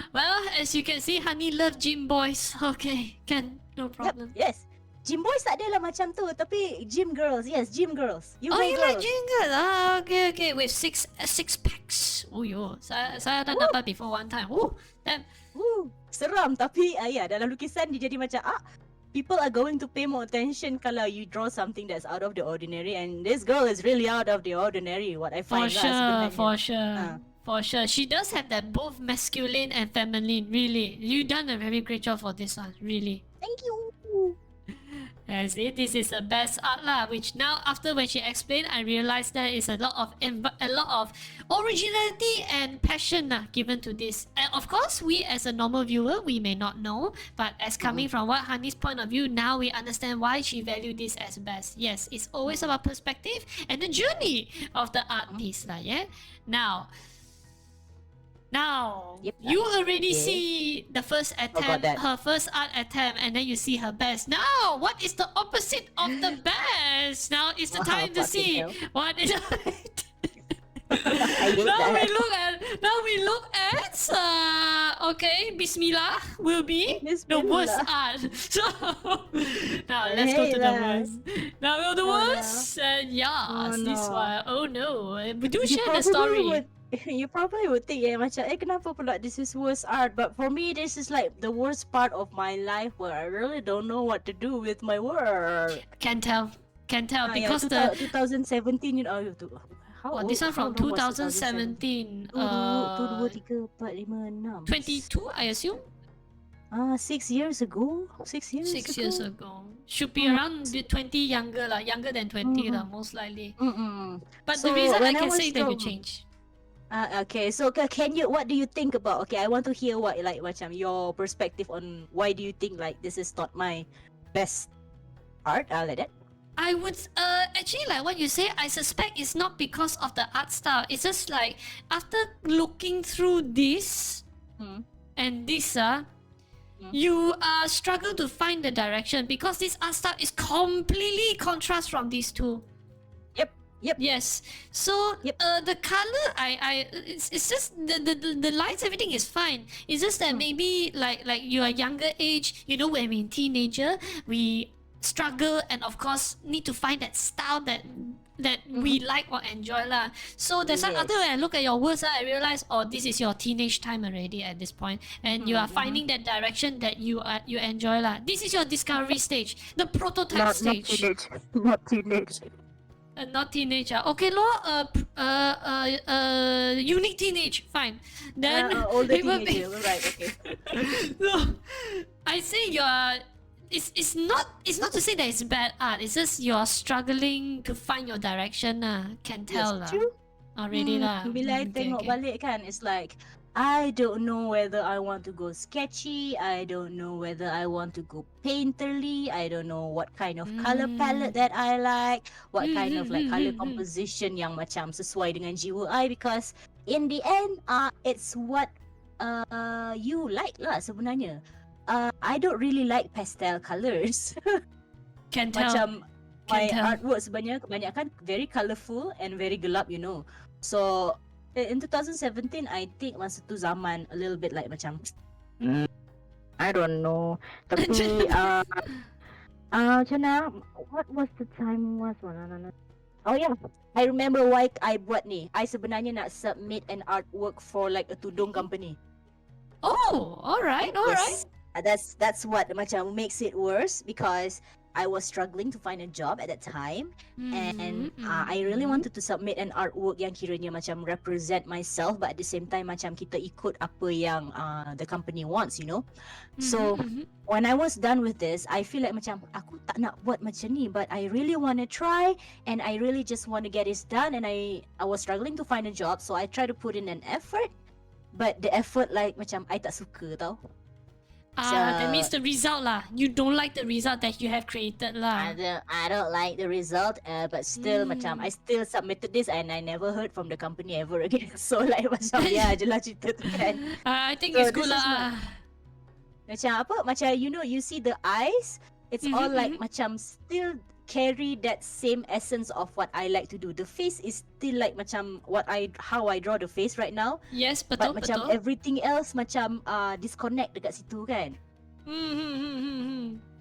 Well, as you can see, Hani love gym boys. Okay, can, no problem. Yep, yes. Gym boys tak adalah macam tu, tapi gym girls, yes, gym girls. You girls. like gym girls? Okay. With six packs. Oh yo, saya dah dapat before one time. Damn. Seram, tapi dalam lukisan dia jadi macam people are going to pay more attention kalau you draw something that's out of the ordinary, and this girl is really out of the ordinary. What I find for sure. For sure. She does have that both masculine and feminine, really. You done a very great job for this one, really. Thank you. As it, this is the best art lah. Which now, after when she explained, I realized there is a lot of originality and passion given to this. And of course, we as a normal viewer, we may not know, but as coming from what Hani's point of view, now we understand why she valued this as best. Yes, it's always about perspective and the journey of the artist lah. Yeah. Now, Yep. you already Okay. see the first got attempt, that. her first art attempt, and then you see her best. Now, what is the opposite of the best? Now is the Wow, time to fucking see hell. what is. I hate now we that. look at okay, Bismillah will be the worst Bismillah. art. So now let's go to the Hey, worst. Now the Oh, no. worst, yes, Oh, this no. one. Oh no, we do You share the probably story. would you probably would think macam kenapa pula this is worst art, but for me this is like the worst part of my life where I really don't know what to do with my work. Can tell because yeah, the 2017 how oh, this one from how long was 2017. 2, 3, 4, 5, 6 22, I assume. 6 years ago. 6 years 6 ago. years ago. Should be around 20 younger lah, younger than 20 lah, most likely. But the So, reason I when I can was say that you young- change. Okay, so can you, what do you think about, okay, I want to hear what, like, macam your perspective on why do you think like this is not my best art, like that? I would actually, like what you say, I suspect it's not because of the art style. It's just like after looking through this and this you struggle to find the direction because this art style is completely contrast from these two. Yep. Yes. So Yep. the color, it's just the lights, everything is fine. It's just that maybe like you are younger age, you know, when we're teenager, we struggle and of course need to find that style that we like or enjoy lah. So that's why Yes. after when I look at your words, I realize, oh, this is your teenage time already at this point, and you are finding that direction that you enjoy lah. This is your discovery stage, the prototype stage. Not teenage. Not teenager. Okay, law. Unique teenage. Fine. Then Older it will be- teenager, right, okay. So, I say you're. It's not to say that it's bad art. It's just you're struggling to find your direction. Can tell lah. Yes, true. Already lah. Bila I Okay, tengok okay. balik kan, it's like I don't know whether I want to go sketchy, I don't know whether I want to go painterly, I don't know what kind of color palette that I like, what kind of like color composition yang macam sesuai dengan jiwa I, because in the end it's what you like lah sebenarnya. I don't really like pastel colors. Can tell. Macam Can my tell. artwork sebenarnya kebanyakan very colourful and very gelap, you know. So in 2017, I think masa tu zaman a little bit like macam I don't know. Tapi macam mana? What was the time was? Oh yeah, I remember why I buat ni. I sebenarnya nak submit an artwork for like a tudung company. Oh, alright. Yes. That's what macam makes it worse, because I was struggling to find a job at that time, and I really wanted to submit an artwork yang kiranya macam represent myself, but at the same time macam kita ikut apa yang the company wants, you know. So when I was done with this, I feel like macam aku tak nak buat macam ni, but I really want to try, and I really just want to get this done, and I was struggling to find a job, so I try to put in an effort, but the effort like macam I tak suka tau. That means the result lah. You don't like the result that you have created lah. I don't like the result, but still macam I still submitted this and I never heard from the company ever again. So like macam ya je lah cerita tu kan. I think So it's good this is lah. Macam apa? Macam you know, you see the eyes, it's all like macam still carry that same essence of what I like to do. The face is still like macam how I draw the face right now. Yes, But betul, macam betul. everything else macam disconnect dekat situ kan.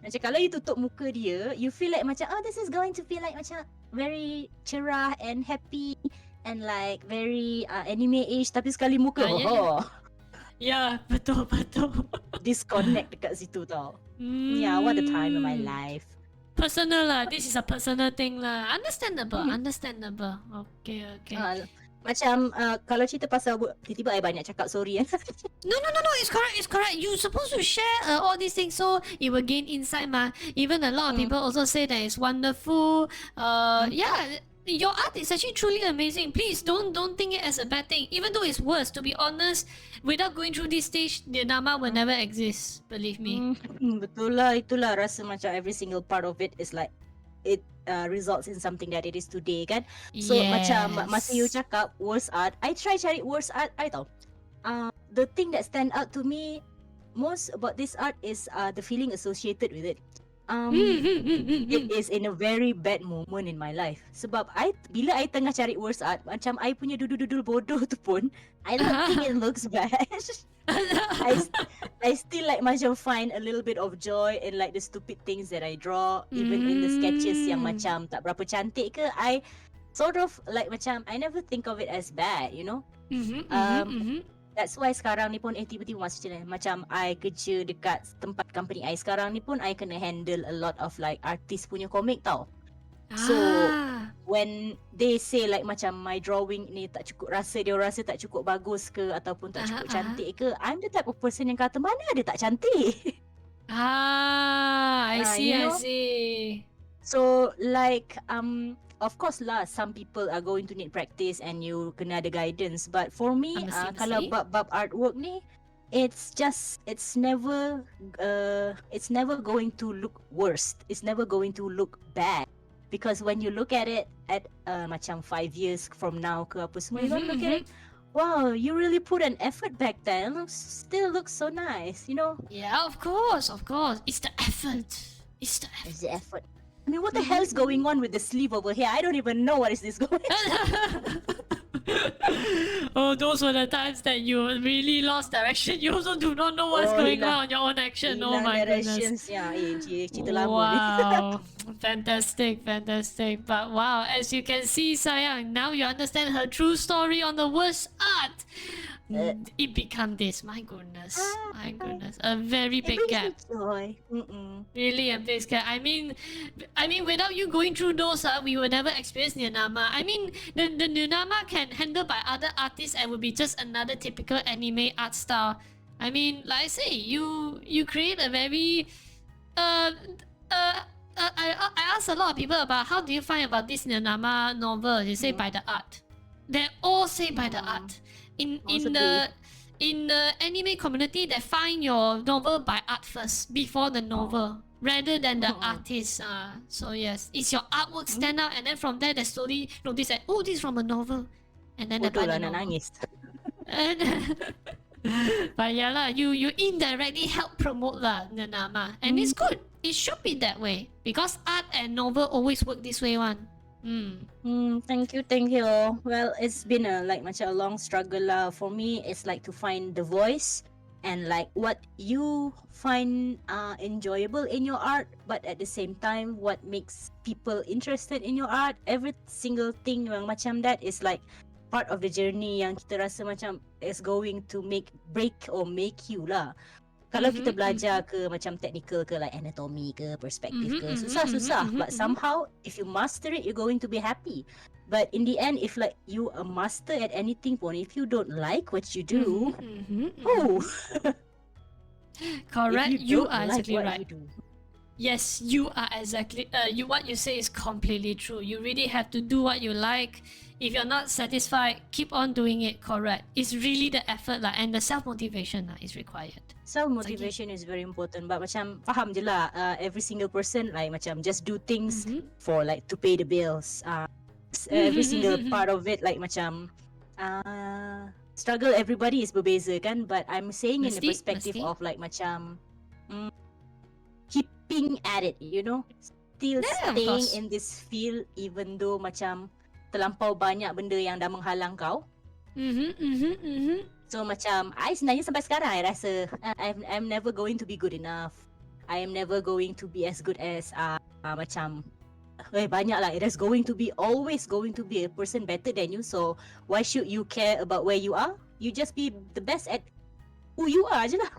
Macam kalau you tutup muka dia, you feel like macam this is going to feel like macam very cerah and happy and like very anime-ish, tapi sekali muka Ya, betul, betul. disconnect dekat situ tau. Yeah, what a time in my life. Personal lah. This is a personal thing lah. Understandable, understandable. Okay, okay. Macam kalau cerita pasal tiba-tiba I banyak cakap, sorry ya. No, no, no, no. It's correct. It's correct. You're supposed to share all these things so it will gain insight, ma. Even a lot of Hmm. people also say that it's wonderful. Hmm. Yeah, your art is actually truly amazing. Please don't think it as a bad thing. Even though it's worse, to be honest, without going through this stage, the Nama will never exist. Believe me. Betul lah, itulah rasa macam every single part of it is like it results in something that it is today kan. So macam masa you Yes. cakap worst art, I try cari worst art I tahu. The thing that stand out to me most about this art is the feeling associated with it. It is in a very bad moment in my life. Sebab bila I tengah cari worst art, macam I punya dudul-dudul bodoh tu pun, I don't think it looks bad. I I still like macam find a little bit of joy in like the stupid things that I draw, even in the sketches yang macam tak berapa cantik ke, I sort of like macam I never think of it as bad, you know. That's why sekarang ni pun tiba-tiba macam I kerja dekat tempat company I sekarang ni pun I kena handle a lot of like artist punya komik tau. So when they say like macam my drawing ni tak cukup, dia rasa tak cukup bagus ke ataupun tak cukup cantik ke, I'm the type of person yang kata mana ada tak cantik. I see, you I know? see. So like of course lah, some people are going to need practice and you kena ada guidance. But for me, kalau bab artwork ni, it's never going to look worse. It's never going to look bad. Because when you look at it at macam 5 years from now ke apa semua, you're gonna look at it, wow, you really put an effort back then. Still looks so nice, you know? Yeah, of course, of course. It's the effort. It's the effort. It's the effort. I mean, what the hell is going on with the sleeve over here? I don't even know what is this going on. Oh, those were the times that you really lost direction. You also do not know what's going on your own action. Oh my goodness. Ya, cerita lama ni. Wow. Fantastic, fantastic. But wow, as you can see, Sayang, now you understand her true story on the worst art. It become this. My goodness. My goodness. A very big gap. Joy. Really a big gap. I mean, without you going through those, we will never experience Nyanama. I mean, the Nyanama can handle by other artists and will be just another typical anime art style. I mean, like I say, you create a very I asked a lot of people about how do you find about this Nyanama novel. They say by the art. They all say by the art. In the anime community, they find your novel by art first before the novel, rather than the artist. So yes, it's your artwork stand out, and then from there they slowly notice that this is from a novel, and then they buy the nak novel. nangis. But yeah lah, you indirectly help promote the Nama, and it's good. It should be that way because art and novel always work this way one. Thank you. Well, it's been macam a long struggle lah. For me, it's like to find the voice and like what you find enjoyable in your art, but at the same time, what makes people interested in your art. Every single thing yang macam that is like part of the journey yang kita rasa macam is going to break or make you lah. Kalau kita belajar ke macam technical ke like anatomy ke perspektif ke susah but somehow if you master it you're going to be happy. But in the end if like you a master at anything pun if you don't like what you do correct, you are like exactly what right. you do. Yes, you are exactly what you say is completely true. You really have to do what you like. If you're not satisfied, keep on doing it. Correct. It's really the effort lah, and the self-motivation is required. Self-motivation is very important. But macam faham je lah every single person like macam just do things for like to pay the bills. Every single part of it like macam struggle everybody is berbeza kan. But I'm saying in the perspective of like macam keeping at it, you know, still staying in this field even though macam terlampau banyak benda yang dah menghalang kau. So macam I sebenarnya sampai sekarang I rasa I'm never going to be good enough. I am never going to be as good as macam banyak lah. There's always going to be a person better than you. So why should you care about where you are? You just be the best at who you are je lah.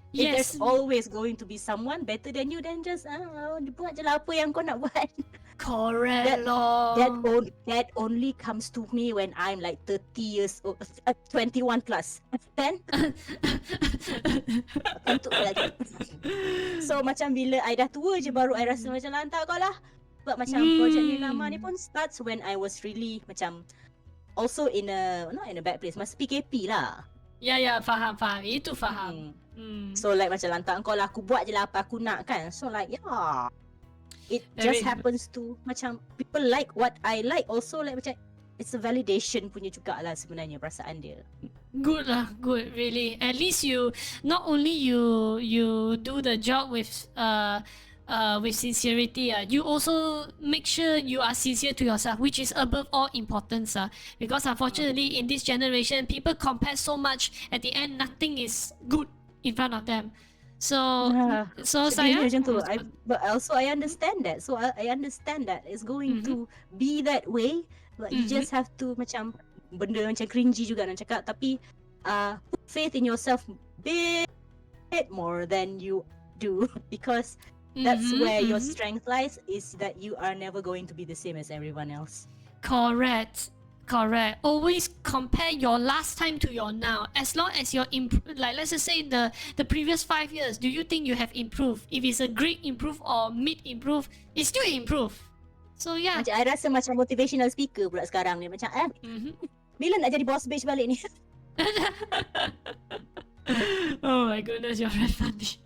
Yes. If there's always going to be someone better than you, then just buat je lah apa yang kau nak buat. Correct, That lor. that only comes to me when I'm like 30 years old, 21 plus. Then untuk like so macam bila I dah tua je baru I rasa macam lantak kau lah. Sebab macam projek LeeMar ni pun starts when I was really macam also in a not in a bad place. Masa PKP lah. Ya, faham. Itu faham. So like macam lantak kau lah, aku buat je lah apa aku nak kan. So like yeah. It just happens to macam people like what I like also like macam it's a validation punya jugalah sebenarnya perasaan dia. Good lah, good really. At least you not only you do the job with sincerity. You also make sure you are sincere to yourself, which is above all importance. Because unfortunately in this generation, people compare so much. At the end, nothing is good in front of them. So saya macam tu. But also I understand that. So I understand that it's going to be that way. But you just have to macam benda macam cringy juga nak cakap, tapi put faith in yourself bit more than you do because that's where your strength lies, is that you are never going to be the same as everyone else. Correct. Always compare your last time to your now. As long as you're like let's just say the previous 5 years, do you think you have improved? If it's a great improve or mid improve, it's still improve. So yeah. Macam I rasa macam motivational speaker pula sekarang ni macam bila nak jadi boss bitch balik ni? Oh my goodness, you're very funny.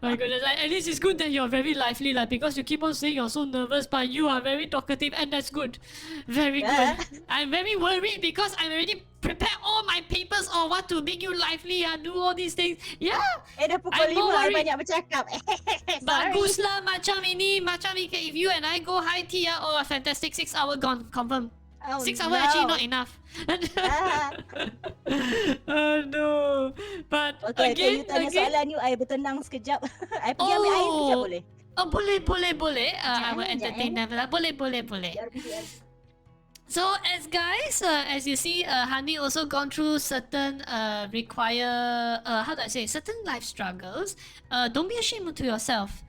My goodness, at least it's good that you're very lively because you keep on saying you're so nervous, but you are very talkative and that's good. Very good. I'm very worried because I'm already prepared all my papers on what to make you lively and do all these things. Yeah. Dah pukul 5 I banyak bercakap. Baguslah macam ini, if you and I go high tea, fantastic, 6 hour gone, confirm. 6 hours actually not enough. Oh no. But okay, you tanya soalan you, I bertenang sekejap. I pergi ambil air sekejap boleh? Oh boleh. I will entertain them. Boleh. So as you see, Hani also gone through certain certain life struggles. Don't be ashamed to yourself,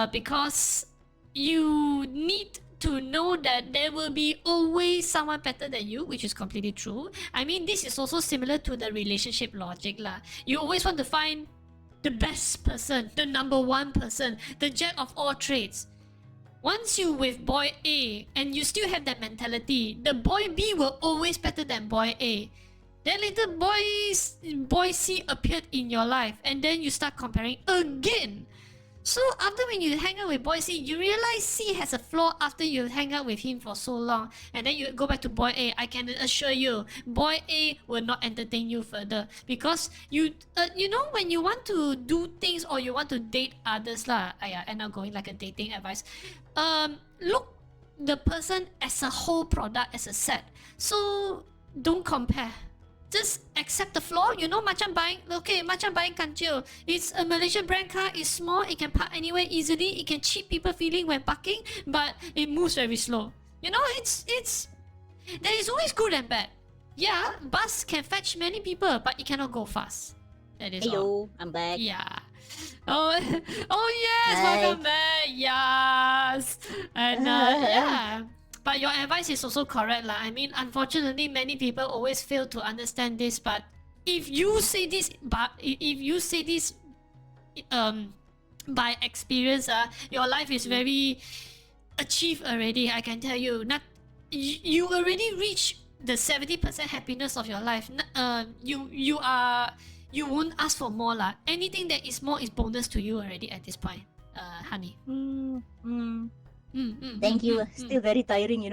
because you need to know that there will be always someone better than you, which is completely true. I mean, this is also similar to the relationship logic lah. You always want to find the best person, the number one person, the jack of all trades. Once you with boy A and you still have that mentality, the boy B will always better than boy A. Then later boy C appeared in your life and then you start comparing again. So after when you hang out with boy C, you realize C has a flaw after you hang out with him for so long, and then you go back to boy A. I can assure you, boy A will not entertain you further because you know when you want to do things or you want to date others lah. And now going like a dating advice. Look the person as a whole product, as a set. So don't compare. Just accept the flaw, macam buying kancil. It's a Malaysian brand car, it's small, it can park anywhere easily, it can cheat people feeling when parking, but it moves very slow. It's there is always good and bad. Yeah, bus can fetch many people, but it cannot go fast. That is all. I'm back. Yeah. Oh yes, welcome back. Yes. And yeah. But your advice is also correct lah. I mean, unfortunately, many people always fail to understand this. But if you say this, by experience, your life is very achieved already. I can tell you, you already reach the 70% happiness of your life. You won't ask for more lah. Anything that is more is bonus to you already at this point, Hani. Thank you. Still very tiring,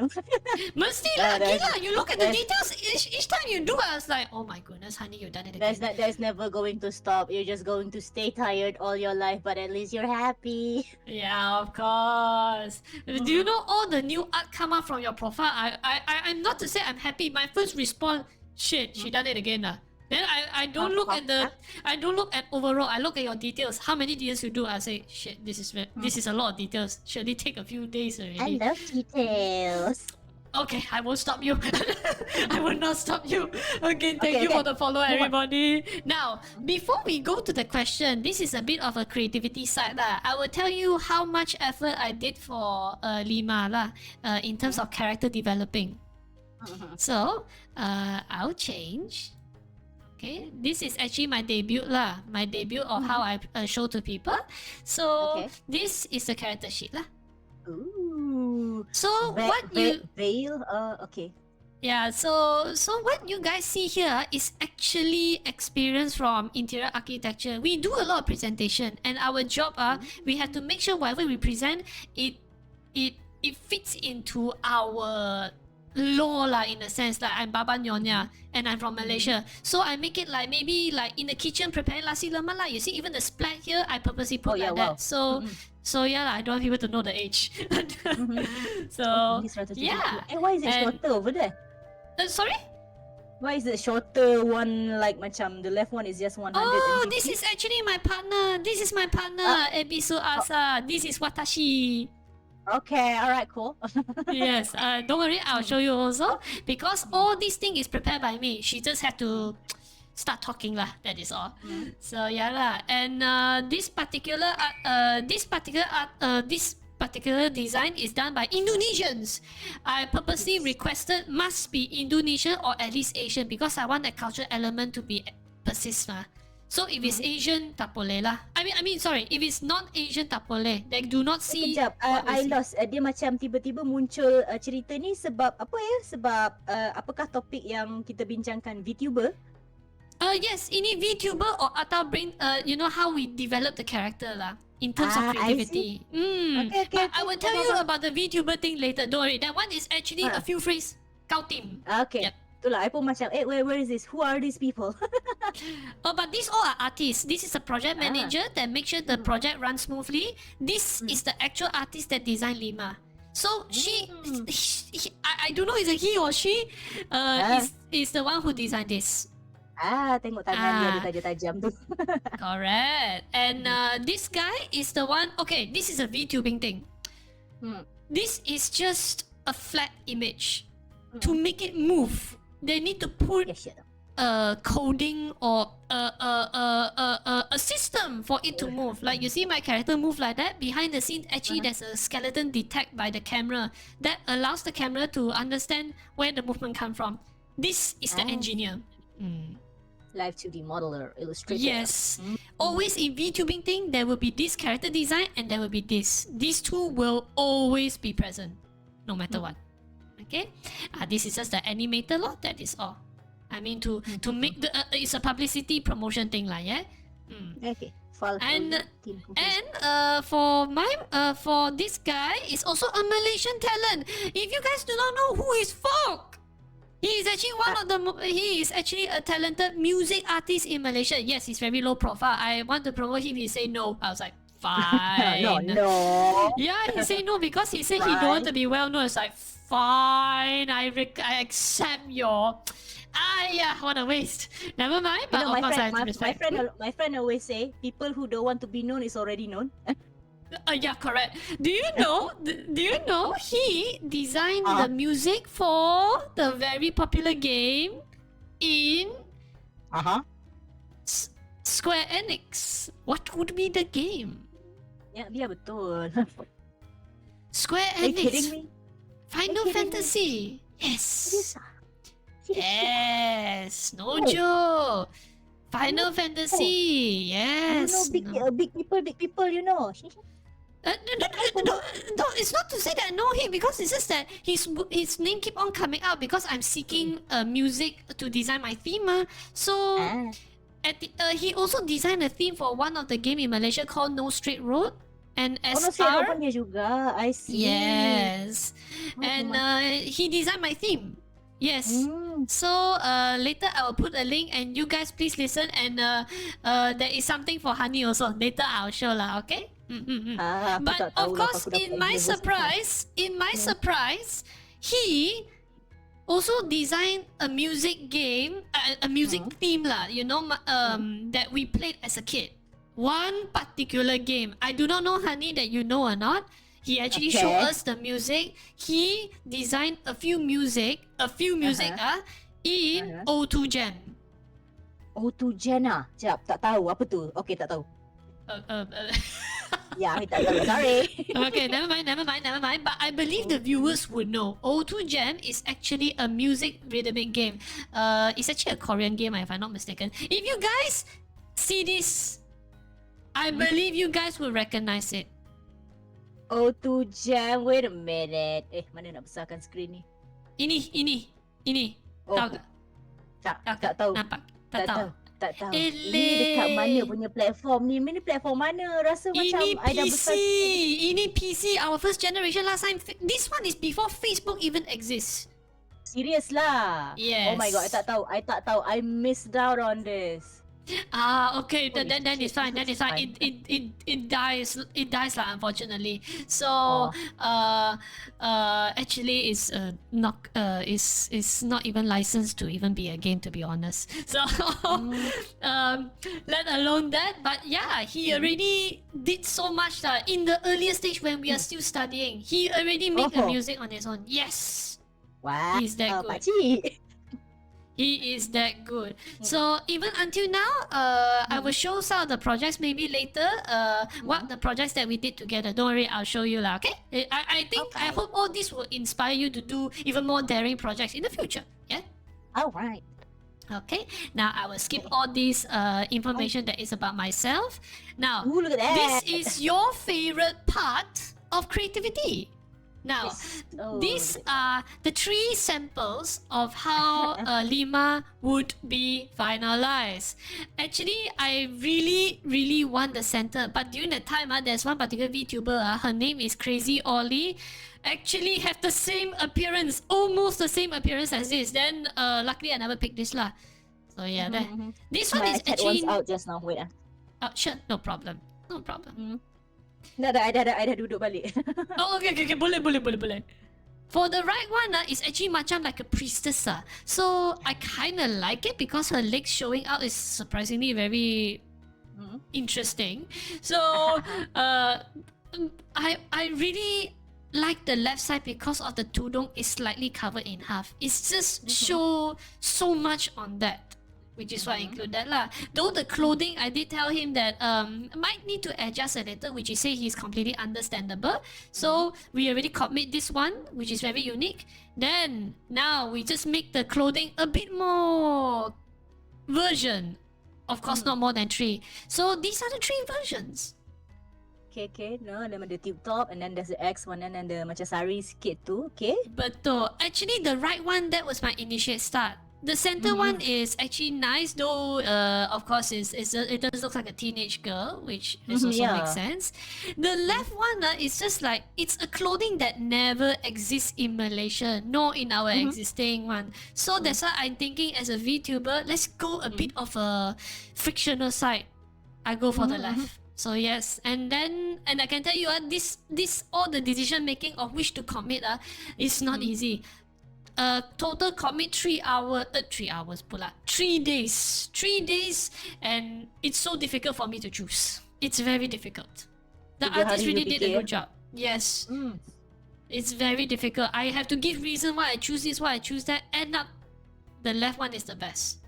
Mesti lah, gila. You look at the details each time you do. I was like, oh my goodness, honey, you've done it again. There's never going to stop. You're just going to stay tired all your life, but at least you're happy. Yeah, of course. Do you know all the new art come out from your profile? I'm not to say I'm happy. My first response, shit, she done it again lah. Then I don't look at overall. I look at your details. How many details you do? I say, shit, this is a lot of details. Surely take a few days already. I love details. Okay, I won't stop you. I will not stop you. Okay, thank Okay, you for okay. the follow, Move on. everybody. Now, before we go to the question, this is a bit of a creativity side lah. I will tell you how much effort I did for LeeMar lah, in terms of character developing. So, I'll change. Okay, this is actually my debut lah. My debut of how I show to people. So, Okay. this is the character sheet lah. Ooh. So, what you... Veil? Okay. Yeah, so what you guys see here is actually experience from interior architecture. We do a lot of presentation, and our job we have to make sure whatever we present, it fits into our law lah, in a sense. Like I'm Baba Nyonya and I'm from Malaysia, so I make it like maybe like in the kitchen preparing nasi lemak lah. You see, even the splat here, I purposely put like that. So yeah, I don't want people to know the age. So yeah. And why is it shorter over there? Sorry? Why is it shorter one, like macam the left one is just 100? Oh, this is actually my partner. This is my partner, Ebisu Asa. This is Watashi. Okay, alright, cool. Yes, don't worry, I'll show you also. Because all this thing is prepared by me. She just had to start talking lah, that is all. So yeah lah. And this particular design is done by Indonesians. I purposely requested must be Indonesian or at least Asian because I want that cultural element to be persist lah. So if it's Asian, tak boleh lah. I mean sorry, if it's non-Asian, tak boleh. They do not see. Sekejap, I lost. Dia macam tiba-tiba muncul cerita ni sebab apa ya? Sebab apakah topik yang kita bincangkan? VTuber? Yes, ini VTuber or atau brain. You know how we develop the character lah. In terms of creativity. Okay, but I will tell you about the VTuber thing later. Don't worry. That one is actually a few phrases. Kau team. Okay. Yep. Itulah, I pun macam, where is this? Who are these people? Oh, but these all are artists. This is a project manager that makes sure the project runs smoothly. This is the actual artist that designed LeeMar. So I don't know, is it he or she? Is the one who designed this. Tengok tangan dia ada tajam-tajam tu. Correct. And this guy is the one. Okay, this is a VTubing thing. This is just a flat image. To make it move, they need to put coding or a system for it to move. Like you see my character move like that. Behind the scene, actually there's a skeleton detect by the camera that allows the camera to understand where the movement come from. This is the engineer. Live 2D modeler, illustrator. Yes. Always in VTubing thing, there will be this character design and there will be this. These two will always be present, no matter what. Okay? This is just the animator law, that is all. I mean to make the it's a publicity promotion thing lah, yeah? Okay. And for this guy is also a Malaysian talent. If you guys do not know who is Folk, he is actually a talented music artist in Malaysia. Yes, he's very low profile. I want to promote him. He say no. I was like, fine. No. Yeah, he say no because he said he don't want to be well known. It's like, fine. I accept your. Yeah, what a waste. Never mind. But you know, of course I have to respect. my friend always say, people who don't want to be known is already known. Yeah, correct. Do you know? He designed the music for the very popular game in Square Enix. What would be the game? Ya, dia betul. Square Are you kidding Enix. me? Final Fantasy. Yes. Yes. No Oh. joke. Final Fantasy. Yes. You know, big people, you know. No, it's not to say that I know him because it's just that his name keep on coming out because I'm seeking music to design my theme. So he also designed a theme for one of the game in Malaysia called No Straight Road. And SR. pun dia juga. I see. Yes. And he designed my theme. Yes. So later I will put a link and you guys please listen and there is something for Hani also. Later I'll show lah, okay? But of course in my surprise, he also designed a music game, a music theme lah, you know, that we played as a kid. One particular game. I do not know, Hani, that you know or not. He actually showed us the music. He designed a few music in O2 Jam. O2 Jam. Sekejap, tak tahu apa tu. Okay, tak tahu. Yeah, I tak tahu. Sorry. Okay, never mind. But I believe the viewers would know. O2 Jam is actually a music rhythmic game. It's actually a Korean game, if I'm not mistaken. If you guys see this, I believe you guys will recognize it. O2 Jam. Wait a minute. Mana nak besarkan skrin ni? Ini. Oh. Tahu tak? Tak tahu. Nampak? Tak tahu. Tak tahu. Eleh. Ini dekat mana punya platform ni? Ini platform mana? Rasa macam Ini I dah besar. Ini PC, our first generation last time. This one is before Facebook even exists. Serious lah. Yes. Oh my god, I tak tahu. I missed out on this. Okay. Then it's fine. Then it's fine. It dies lah, unfortunately. So actually it's not even licensed to even be a game, to be honest. So let alone that. But yeah, he already did so much in the earlier stage when we are still studying. He already made the music on his own. Yes. Wow. He's that good. Pakcik. He is that good. So even until now, I will show some of the projects maybe later. What the projects that we did together. Don't worry, I'll show you lah. Okay? I think I hope all this will inspire you to do even more daring projects in the future. Yeah. Alright. Okay. Now I will skip all this information that is about myself. Now, Ooh, look at that. this is your favorite part of creativity. Now, these are the 3 samples of how LeeMar would be finalized. Actually, I really want the center, but during the time, there's one particular VTuber, her name is Crazy Ollie, actually have the same appearance, almost the same appearance as this. Then, luckily, I never picked this lah. So yeah, this one is actually out just now. Wait sure, no problem. Dah duduk balik. Oh, okay. Boleh. For the right one, it's actually macam like a priestess. So I kind of like it because her legs showing out is surprisingly very interesting. So I really like the left side because of the tudung is slightly covered in half. It's just show so much on that, which is why I include that lah. Though the clothing, I did tell him that might need to adjust a little, which is say he's completely understandable. So we already commit this one, which is very unique. Then now we just make the clothing a bit more version. Of course, not more than 3. So these are the 3 versions. Okay. No, ada tube top and then there's the X one and then the macam sari sikit tu. Okay. Betul. Actually, the right one, that was my initiate start. The center one is actually nice, though. Of course, it does look like a teenage girl, which also makes sense. The left one is just like it's a clothing that never exists in Malaysia, nor in our existing one. So that's why I'm thinking, as a VTuber, let's go a bit of a fictional side. I go for the left. So yes, and I can tell you, this all the decision making of which to commit is not easy. Total commit 3 days, and it's so difficult for me to choose. It's very difficult. The artist really did a good job. Yes. It's very difficult. I have to give reason why I choose this, why I choose that. End up, the left one is the best.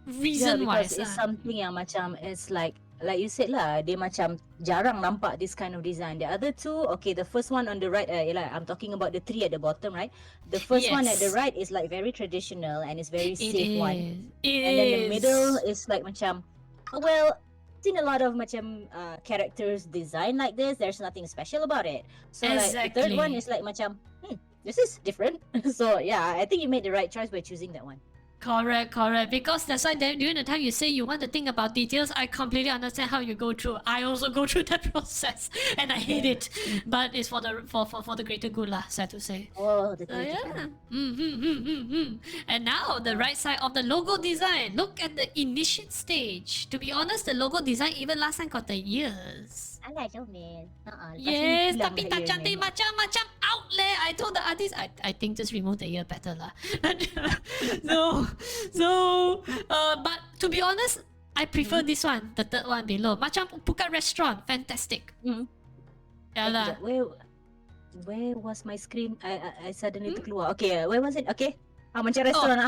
Reason wise, it's something yang macam it's like you said lah, dia macam jarang nampak this kind of design. The other 2, okay, the first one on the right, I'm talking about the 3 at the bottom, right? The first one at the right is like very traditional and it's very safe one. And then the middle is like macam, well, seen a lot of macam characters design like this. There's nothing special about it. So like the third one is like macam, this is different. So yeah, I think you made the right choice by choosing that one. Correct. Because that's why during the time you say you want to think about details, I completely understand how you go through. I also go through that process, and I hate it. But it's for the greater good lah, sad to say. Oh, the greater good. And now the right side of the logo design. Look at the initiate stage. To be honest, the logo design even last time got the ears. Alah, comel. Yes, tapi tak cantik macam out leh. I told the artist, I think just remove the ear better lah. But to be honest, I prefer this one, the third one below. Macam bukan restaurant, fantastic. Yeah lah. Where was my screen? I suddenly terkeluar. Okay, where was it? Okay. Macam Oh, restoran.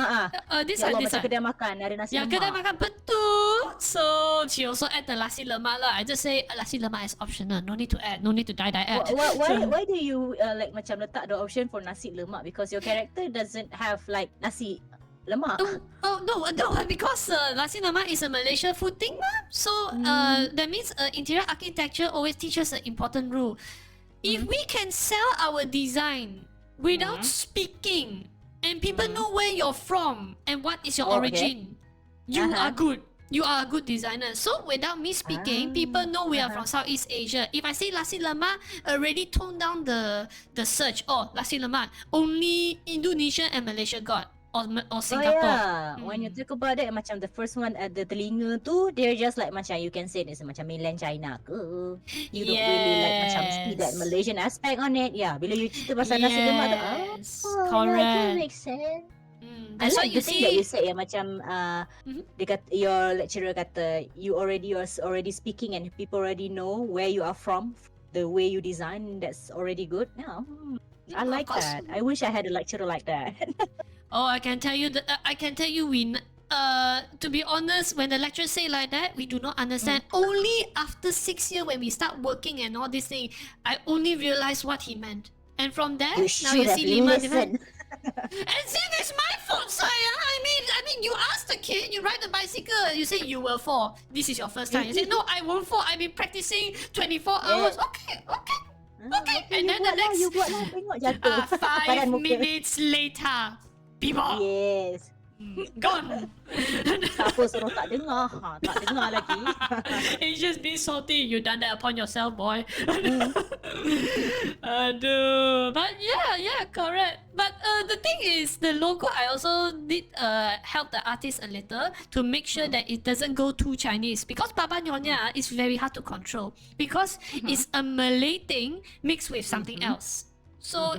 this Ya one, Allah, this macam one. kedai makan ada nasi Yeah, kedai lemak. makan betul. So she also add the nasi lemak lah. I just say nasi lemak is optional. No need to add. No need to die add. So, Why do you like macam letak the option for nasi lemak? Because your character doesn't have like nasi lemak. no, because nasi lemak is a Malaysia food thing, mah. So that means interior architecture always teaches an important rule. If we can sell our design without speaking, and people know where you're from and what is your origin, you are good. You are a good designer. So without me speaking, people know we are from Southeast Asia. If I say nasi lemak, already tone down the search. Oh, nasi lemak only Indonesia and Malaysia got, or Singapore. Oh yeah, when you talk about it, macam the first one at the telinga tu, they're just like macam you can say it's macam mainland China ke. You don't really like macam see that Malaysian aspect on it. Yeah, bila you cerita pasal nasi lemak tu, correct. yeah, it kind of makes sense. I like the thing that you said, macam dia kata, your lecturer kata you're already speaking and people already know where you are from, the way you design. That's already good. Yeah, I like that. I wish I had a lecturer like that. Oh, I can tell you to be honest, when the lecturer say like that, we do not understand. Only after 6 years when we start working and all this thing, I only realized what he meant. And from there, now you see LeeMar different. And see, that's my fault, saya. I mean, you ask the kid, you ride the bicycle, you say you will fall. This is your first time. You say, no, I won't fall. I've been practicing 24 hours. Okay. And then the next, you buat lah, tengok jatuh. 5 minutes later, people. Yes. Gone. Siapa suruh tak dengar? Tak dengar lagi. It's just being salty. You done that upon yourself, boy. Aduh. But yeah, correct. But the thing is, the logo, I also did help the artist a little to make sure that it doesn't go too Chinese, because Baba Nyonya is very hard to control because it's a Malay thing mixed with something else. So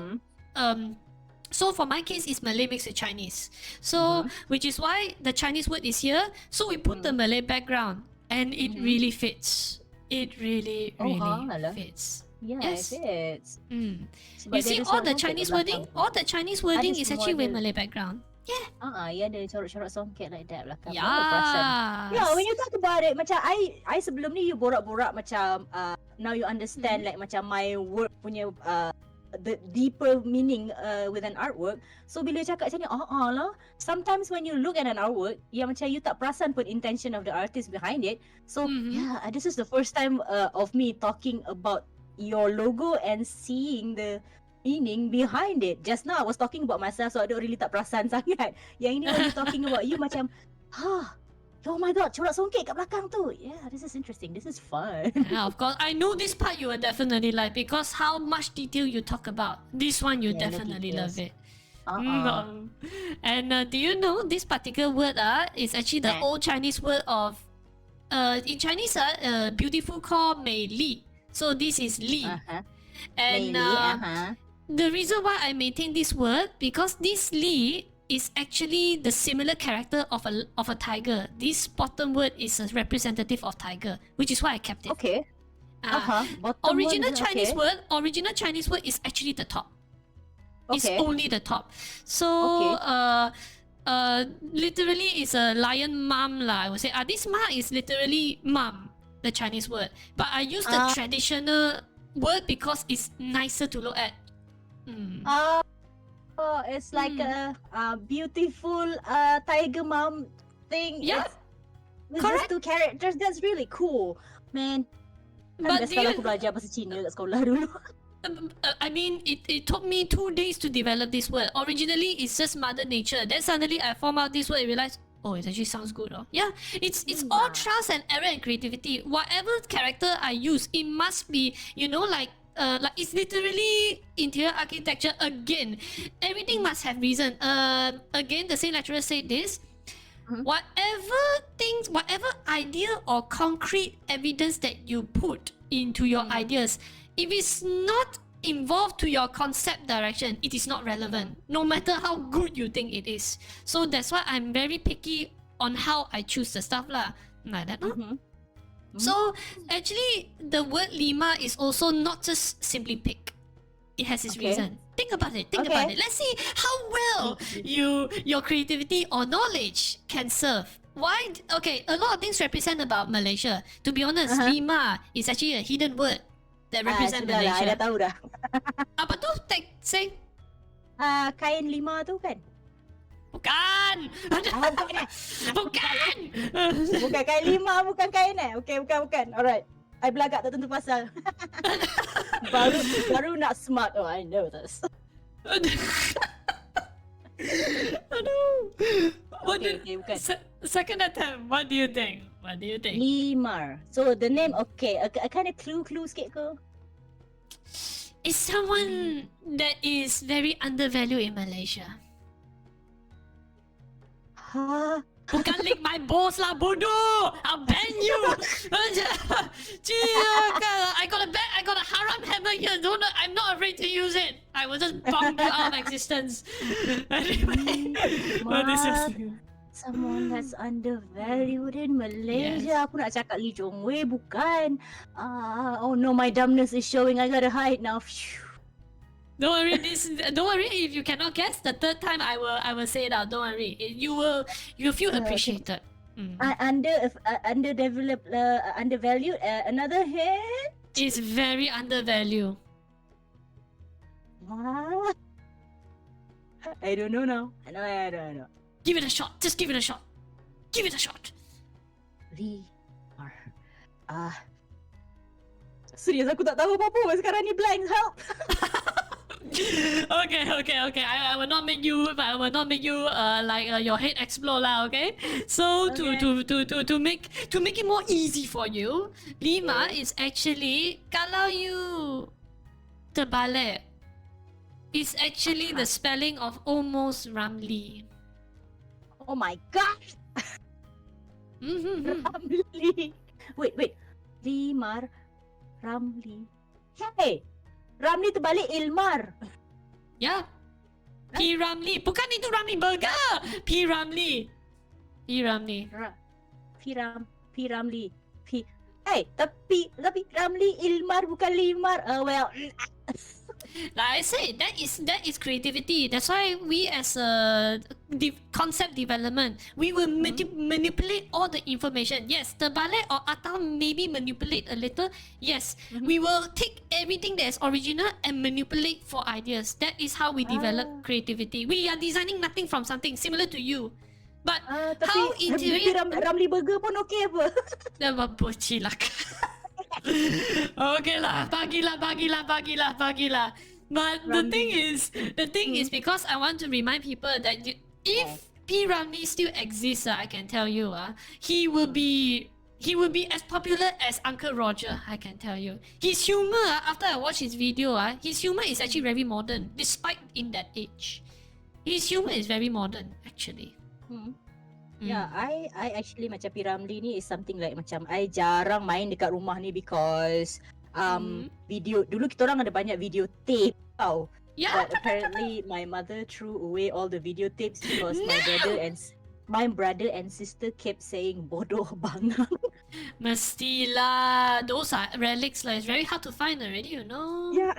so for my case, it's Malay mixed with Chinese. So which is why the Chinese word is here. So we put the Malay background, and it really fits. It really fits. Yeah, Yes. it fits. You see all the Chinese wording? All the Chinese wording is actually with Malay background. Yeah. Ya ada corak-corak songket like that belakang. Yeah. Yeah, when you talk about it, macam I sebelum ni you borak-borak macam now you understand like macam my work punya the deeper meaning with an artwork. So bila cakap macam ni, lah. Sometimes when you look at an artwork, yang macam you tak perasan pun intention of the artist behind it. So yeah, this is the first time of me talking about your logo and seeing the meaning behind it. Just now I was talking about myself, so I don't really tak perasan sangat. Yang ini when you talking about you macam, oh my god, corak songket kat belakang tu. Yeah, this is interesting. This is fun. Yeah, of course. I know this part you will definitely like because how much detail you talk about. This one you definitely love it. And do you know this particular word is actually the old Chinese word of in Chinese beautiful called Mei Li. So this is Li. And the reason why I maintain this word because this Li is actually the similar character of a tiger. This bottom word is a representative of tiger, which is why I kept it. Okay. Original Chinese word is actually the top. It's only the top. So literally is a lion mom lah. I would say this ma is literally mom, the Chinese word. But I use the traditional word because it's nicer to look at. Oh, it's like a beautiful tiger mom thing. Yeah, with those two characters. That's really cool, man. But best kalau aku belajar bahasa Cina kat sekolah dulu. I mean, it took me 2 days to develop this word. Originally, it's just Mother Nature. Then suddenly, I formed out this word and realized, oh, it actually sounds good. Yeah, it's all trust and error and creativity. Whatever character I use, it must be, like it's literally interior architecture again. Everything must have reason. Again, the same lecturer said this. Whatever idea or concrete evidence that you put into your ideas, if it's not involved to your concept direction, it is not relevant, no matter how good you think it is. So that's why I'm very picky on how I choose the stuff lah. Like that, no? So actually, the word LeeMar is also not just simply pick. it has its Okay. reason. Think about it. Think about Okay. it. Let's see how well your creativity or knowledge can serve. Why? Okay, a lot of things represent about Malaysia. To be honest, Uh-huh. LeeMar is actually a hidden word that represent Sudah lah, I dah Malaysia. tahu dah. Apa tu? Say. Kain lima tu kan? Bukan. Bukan eh? Bukan. Bukan kain lima, bukan kain eh? Okay, bukan. Alright. I belagak tak tentu pasal. baru nak smart. Oh, I know this. Aduh. Okay, bukan. Second attempt. What do you think? LeeMar. So the name, okay. A kind of clue sikit ke? It's someone that is very undervalued in Malaysia. Ha? Bukan lick my balls lah, bodoh! I'll ban you! I got a haram hammer here. I'm not afraid to use it. I will just bomb you out of existence. Anyway, this is... Someone that's undervalued in Malaysia. Yes. Aku nak cakap Lee Jong Wei, bukan. Oh no, my dumbness is showing. I gotta hide now. Phew. Don't worry if you cannot guess. The third time I will say it out. Don't worry. You feel appreciated. Underdeveloped, undervalued. Another hint. It's very undervalued. What? I don't know now. I don't know. Give it a shot. Just give it a shot. Give it a shot. LeeMar. Serius aku tak tahu apa-apa. Sekarang ni blank. Help. Okay. I will not make you your head explode lah. Okay. So to make it more easy for you, LeeMar is actually kalau you terbalik, is actually the spelling of almost Ramli. Oh my god. Ramli. Wait. LeeMar. Ramli. Hey. Ramli terbalik Ilmar. Ya. P Ramli. Bukan itu Ramli Burger. P Ramli. Ramli. Hey, tapi Ramli Ilmar bukan LeeMar. Well. Like I say, that is creativity. That's why we as a concept development, we will manipulate all the information. Yes, terbalik or atau maybe manipulate a little. Yes, we will take everything that is original and manipulate for ideas. That is how we develop creativity. We are designing nothing from something similar to you. But how interior... Ramli Burger pun okey apa? Dah bercilak. Okay lah, bagilah. But the thing is because I want to remind people that if P Ramli still exists, I can tell you, he will be as popular as Uncle Roger. I can tell you. His humor, after I watch his video, his humor is actually very modern, despite in that age. His humor is very modern, actually. Yeah, I actually macam P Ramli ni is something like macam I jarang main dekat rumah ni because video dulu kita orang ada banyak video tape tau. Yeah. But apparently my mother threw away all the video tapes because my brother and sister kept saying bodoh bangang. Mestilah. Those are relics lah. It's very hard to find already, you know. Yeah.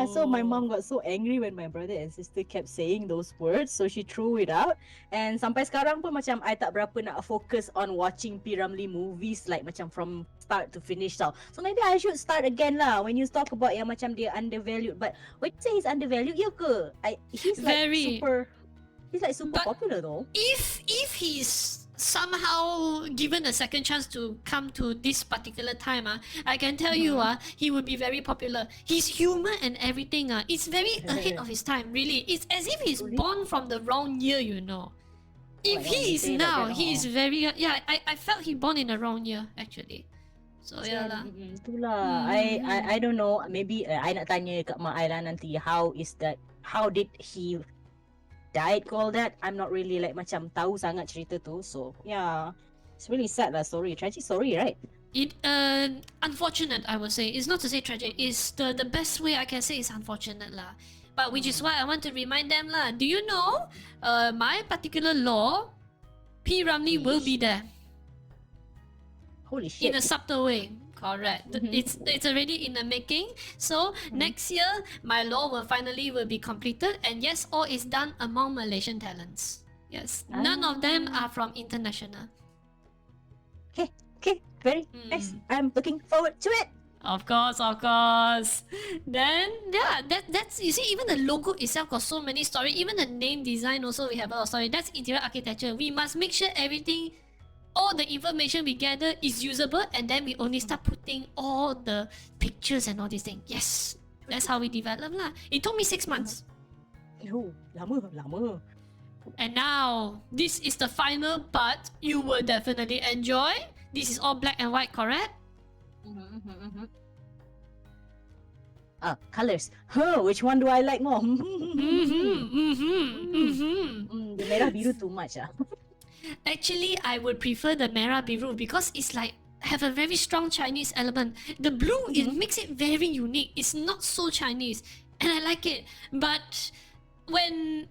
So my mom got so angry when my brother and sister kept saying those words, so she threw it out. And sampai sekarang pun macam I tak berapa nak focus on watching P Ramli movies like macam from start to finish tau. So maybe I should start again lah when you talk about yang macam dia undervalued. But when you say he's undervalued, ya ke? He's like super popular though. If he's somehow given a second chance to come to this particular time, I can tell you, he will be very popular. His humor and everything, it's very ahead of his time. Really, it's as if he's born from the wrong year, you know. If he is now, he is very I felt he born in the wrong year actually. So yeah lah. Itulah. I don't know. Maybe I nak tanya kat mak I lah nanti. How did he died all that? I'm not really like macam tahu sangat cerita tu. So yeah, it's really sad lah story. Tragic story, right? It unfortunate, I would say. It's not to say tragic. It's the best way I can say is unfortunate lah. But which is why I want to remind them lah. Do you know, my particular law, P Ramli will be there. Holy shit. In a subtle way. Correct. Mhm. It's already in the making. So next year, my law will be completed, and yes, all is done among Malaysian talents. Yes, none of them Ah. are from international. Okay, okay, very nice. I'm looking forward to it. Of course, of course. Then yeah, that's you see, even the logo itself got so many story. Even the name design also we have a lot of story. That's interior architecture. We must make sure everything, all the information we gather is usable, and then we only start putting all the pictures and all these things. Yes, that's how we develop lah. It took me 6 months. Oh, lama. And now this is the final part. You will definitely enjoy. This is all black and white, correct? Colors. Which one do I like more? The merah biru too much. Actually, I would prefer the merah biru because it's like have a very strong Chinese element. The blue it makes it very unique. It's not so Chinese, and I like it. But when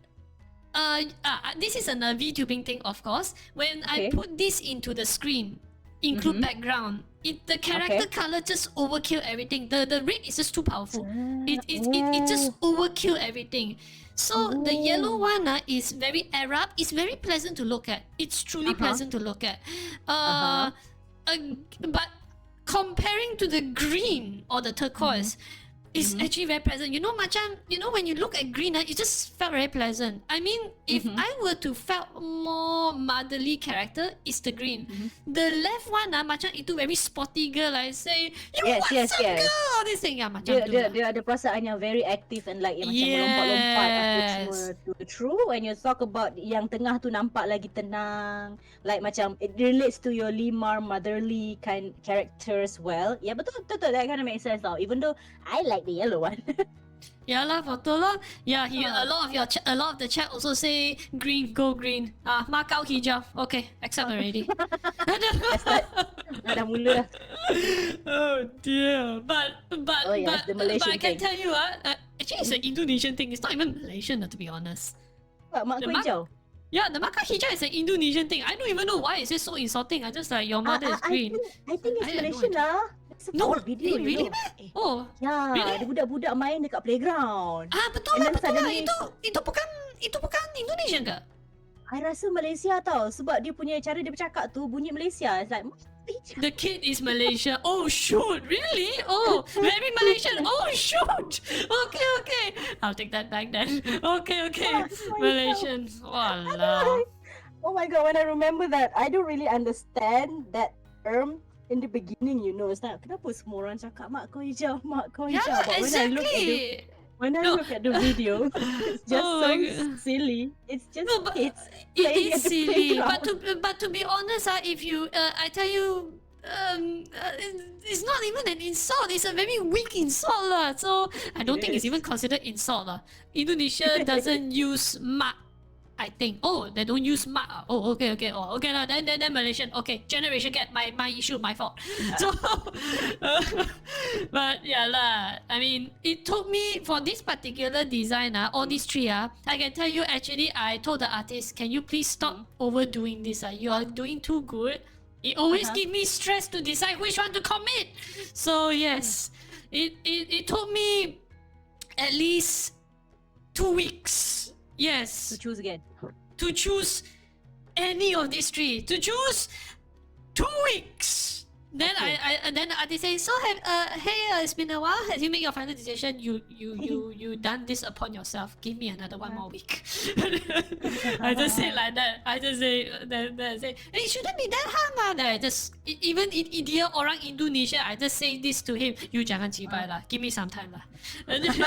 this is a VTubing thing, of course. When I Okay. put this into the screen, include background, the character color just overkill everything. The red is just too powerful. It just overkill everything. So the yellow one is very Arab. It's very pleasant to look at. It's truly pleasant to look at. But comparing to the green or the turquoise, it's actually very pleasant. You know, macam, you know, when you look at green, it just felt very pleasant. I mean, if I were to felt more motherly character, it's the green. The left one, macam itu very sporty girl, I say, you Yes. girl, all this thing, macam tu lah. Dia ada perasaan yang very active and like macam melompat-lompat apa semua tu. True, when you talk about yang tengah tu nampak lagi tenang, like macam it relates to your LeeMar motherly kind character as well. Yeah, betul, that kind of makes sense tau. Even though I like the yellow one. Yeah lah, betul lah. Yeah, a lot of the chat also say green, go green. Mark out hijau. Okay, accept already. Dah mula dah. Oh dear. But Oh, yeah, it's the Malaysian but I can thing. tell you actually it's an Indonesian thing. It's not even Malaysian to be honest. Mak The kau hijau. Yeah, the mark out hijau is an Indonesian thing. I don't even know why it's just so insulting. I just like your mother is green. I think it's I had no Malaysian idea. lah. It's a No, video, you really? know. Oh, Ya, Really? ada budak-budak main dekat playground. betul And lah, then betul lah. suddenly- Itu bukan Indonesia ke? I rasa Malaysia tau. Sebab dia punya cara dia bercakap tu bunyi Malaysia. It's like, The kid is Malaysia. Oh shoot, really? Oh, very Malaysian. Oh shoot. Okay. I'll take that back then. Okay. Malaysian. Wallah. oh my god, when I remember that, I don't really understand that term in the beginning, you know. It's like, kenapa semua orang cakap mak kau hijau, mak kau hijau. Yeah, But exactly. when I look at the video, it's just Oh so my God. silly. It's just No, but kids It playing is at the silly, playground. but to be honest, if you, I tell you, it's not even an insult. It's a very weak insult lah. So I don't It think it's is. even considered insult lah. Indonesia doesn't use mak. I think. Oh, they don't use mak. Oh, okay. Oh, okay lah. Then Malaysian. Okay, generation gap. My issue. My fault. So, but yeah lah. I mean, it took me for this particular design. All these three. I can tell you. Actually, I told the artist, can you please stop overdoing this? You are doing too good. It always give me stress to decide which one to commit. So yes, it took me at least 2 weeks. Yes, To choose again. to choose any of these three. To choose 2 weeks. Then Okay. then the artist say, so hey, it's been a while. Have you made your final decision? You done this upon yourself. Give me another 1 more week. I just say like that. I just say then I say, it shouldn't be that hard lah. Then I just even in India orang Indonesia, I just say this to him. You jangan cibai lah. Give me some time lah. And then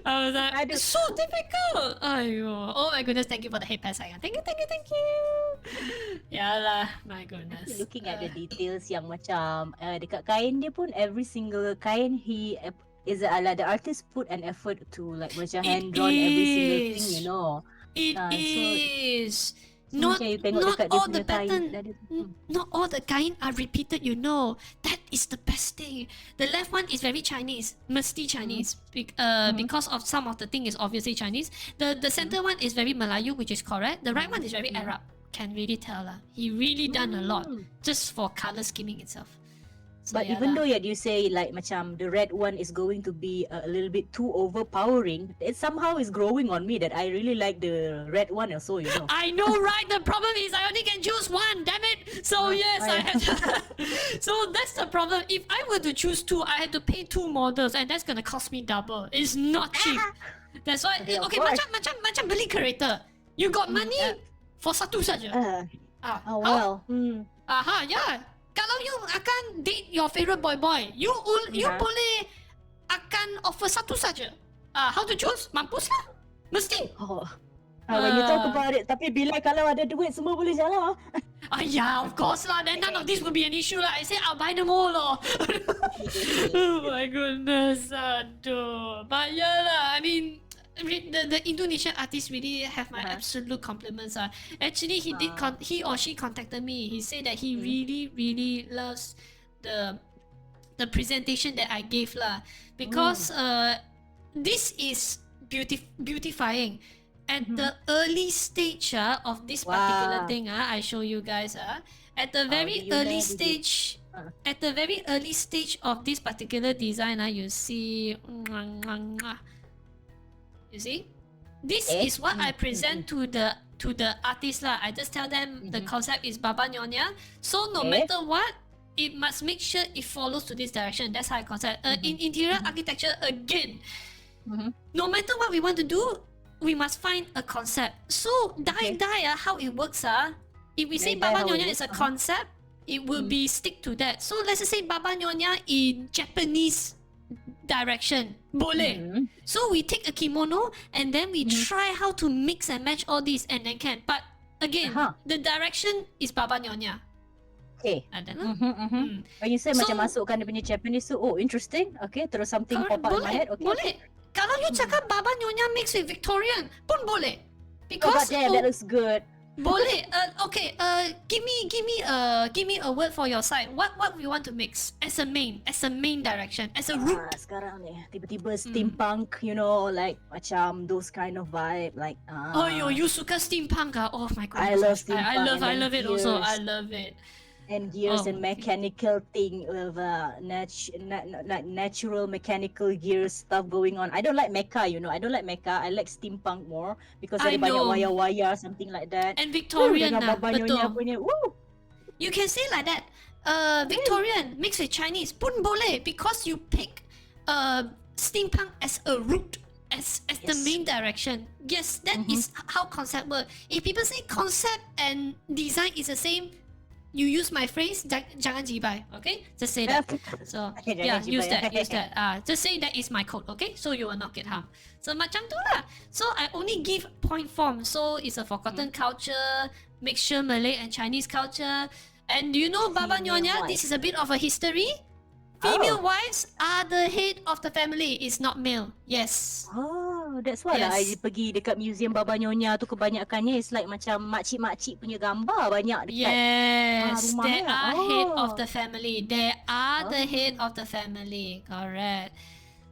I was like, Aduh. it's so difficult. Ayo. Oh my goodness, thank you for the hate pass sayang. Thank you. Ya lah, my goodness. Looking at the details yang macam dekat kain dia pun every single kain the artist put an effort to like macam hand drawn every single thing, is. you know. It so- is. So Not, macam you tengok not dekat dia all punya the pattern. kain, dia- Not all the kain are repeated, you know. That is the best thing. The left one is very Chinese, mesti Chinese, because of some of the thing is obviously Chinese. The center one is very Melayu, which is correct. The right one is very Arab. Can really tell lah. He really done a lot just for color scheming itself. So, But yeah even lah. though yet you say like macam the red one is going to be a little bit too overpowering, it somehow is growing on me that I really like the red one also, you know. I know, right? The problem is I only can choose one. Damn it! So yes, I had. So that's the problem. If I were to choose two, I had to pay two models, and that's gonna cost me double. It's not cheap. That's why. Okay, of Okay, course. macam beli kereta. You got money for satu saja. Oh How? well. Aha, yeah. Kalau you akan date your favorite boy, you boleh akan offer satu saja. How to choose? Mampus lah. Mesti. Oh. When you talk about it, tapi bila kalau ada duit semua boleh jalan. Yeah, of course lah. Then none of this will be an issue lah. I say I'll buy them all lah. Oh my goodness, aduh. But yeah lah. I mean, the Indonesian artists really have my absolute compliments. Actually, he or she contacted me. He said that he really loves the presentation that I gave lah, because this is beautifying. At the early stage of this particular thing, I show you guys. At the very early stage, at the very early stage of this particular design, you see, you see, this is what I present to the artist lah. I just tell them the concept is Baba Nyonya. So no matter what, it must make sure it follows to this direction. That's how I concept. In interior architecture, again, no matter what we want to do, we must find a concept. So how it works if we say Baba Nyonya is a concept, it will be stick to that. So let's just say Baba Nyonya in Japanese direction. Boleh. So we take a kimono and then we try how to mix and match all these and then can. But again, the direction is Baba Nyonya. Okay. When you say macam masukkan dia punya Japanese tu, oh interesting. Okay, terus something pop up in my head. Okay. Boleh. Kalau you cakap Baba Nyonya mix with Victorian pun boleh. Because damn, that looks good. Boleh. Okay. Give me a word for your side. What we want to mix as a main direction, as a root. Sekarang ni tiba-tiba steampunk, you know, like macam those kind of vibe, like. Oh, you suka steampunk? Oh my goodness. I love steampunk. I love it also. I love it. And gears and mechanical thing with natural mechanical gears stuff going on. I don't like mecha, you know. I don't like mecha. I like steampunk more because ada banyak wire-wire, something like that. And Victorian betul. Punya, woo. You can say like that. Victorian mixed with Chinese pun boleh because you pick steampunk as a root. As the main direction. Yes, that is how concept work. If people say concept and design is the same, you use my phrase, jangan jibai, okay? Just say that. So, yeah, use that. Just say that is my code, okay? So you will not get harmed. So, macam tu lah. So, I only give point form. So, it's a forgotten culture, mixture Malay and Chinese culture. And do you know Baba Nyonya? This is a bit of a history. Female wives are the head of the family. It's not male. Yes. Oh, that's why lah I pergi dekat museum Baba Nyonya tu kebanyakannya it's like macam makcik-makcik punya gambar banyak dekat rumah. They are head of the family. They are the head of the family. Correct.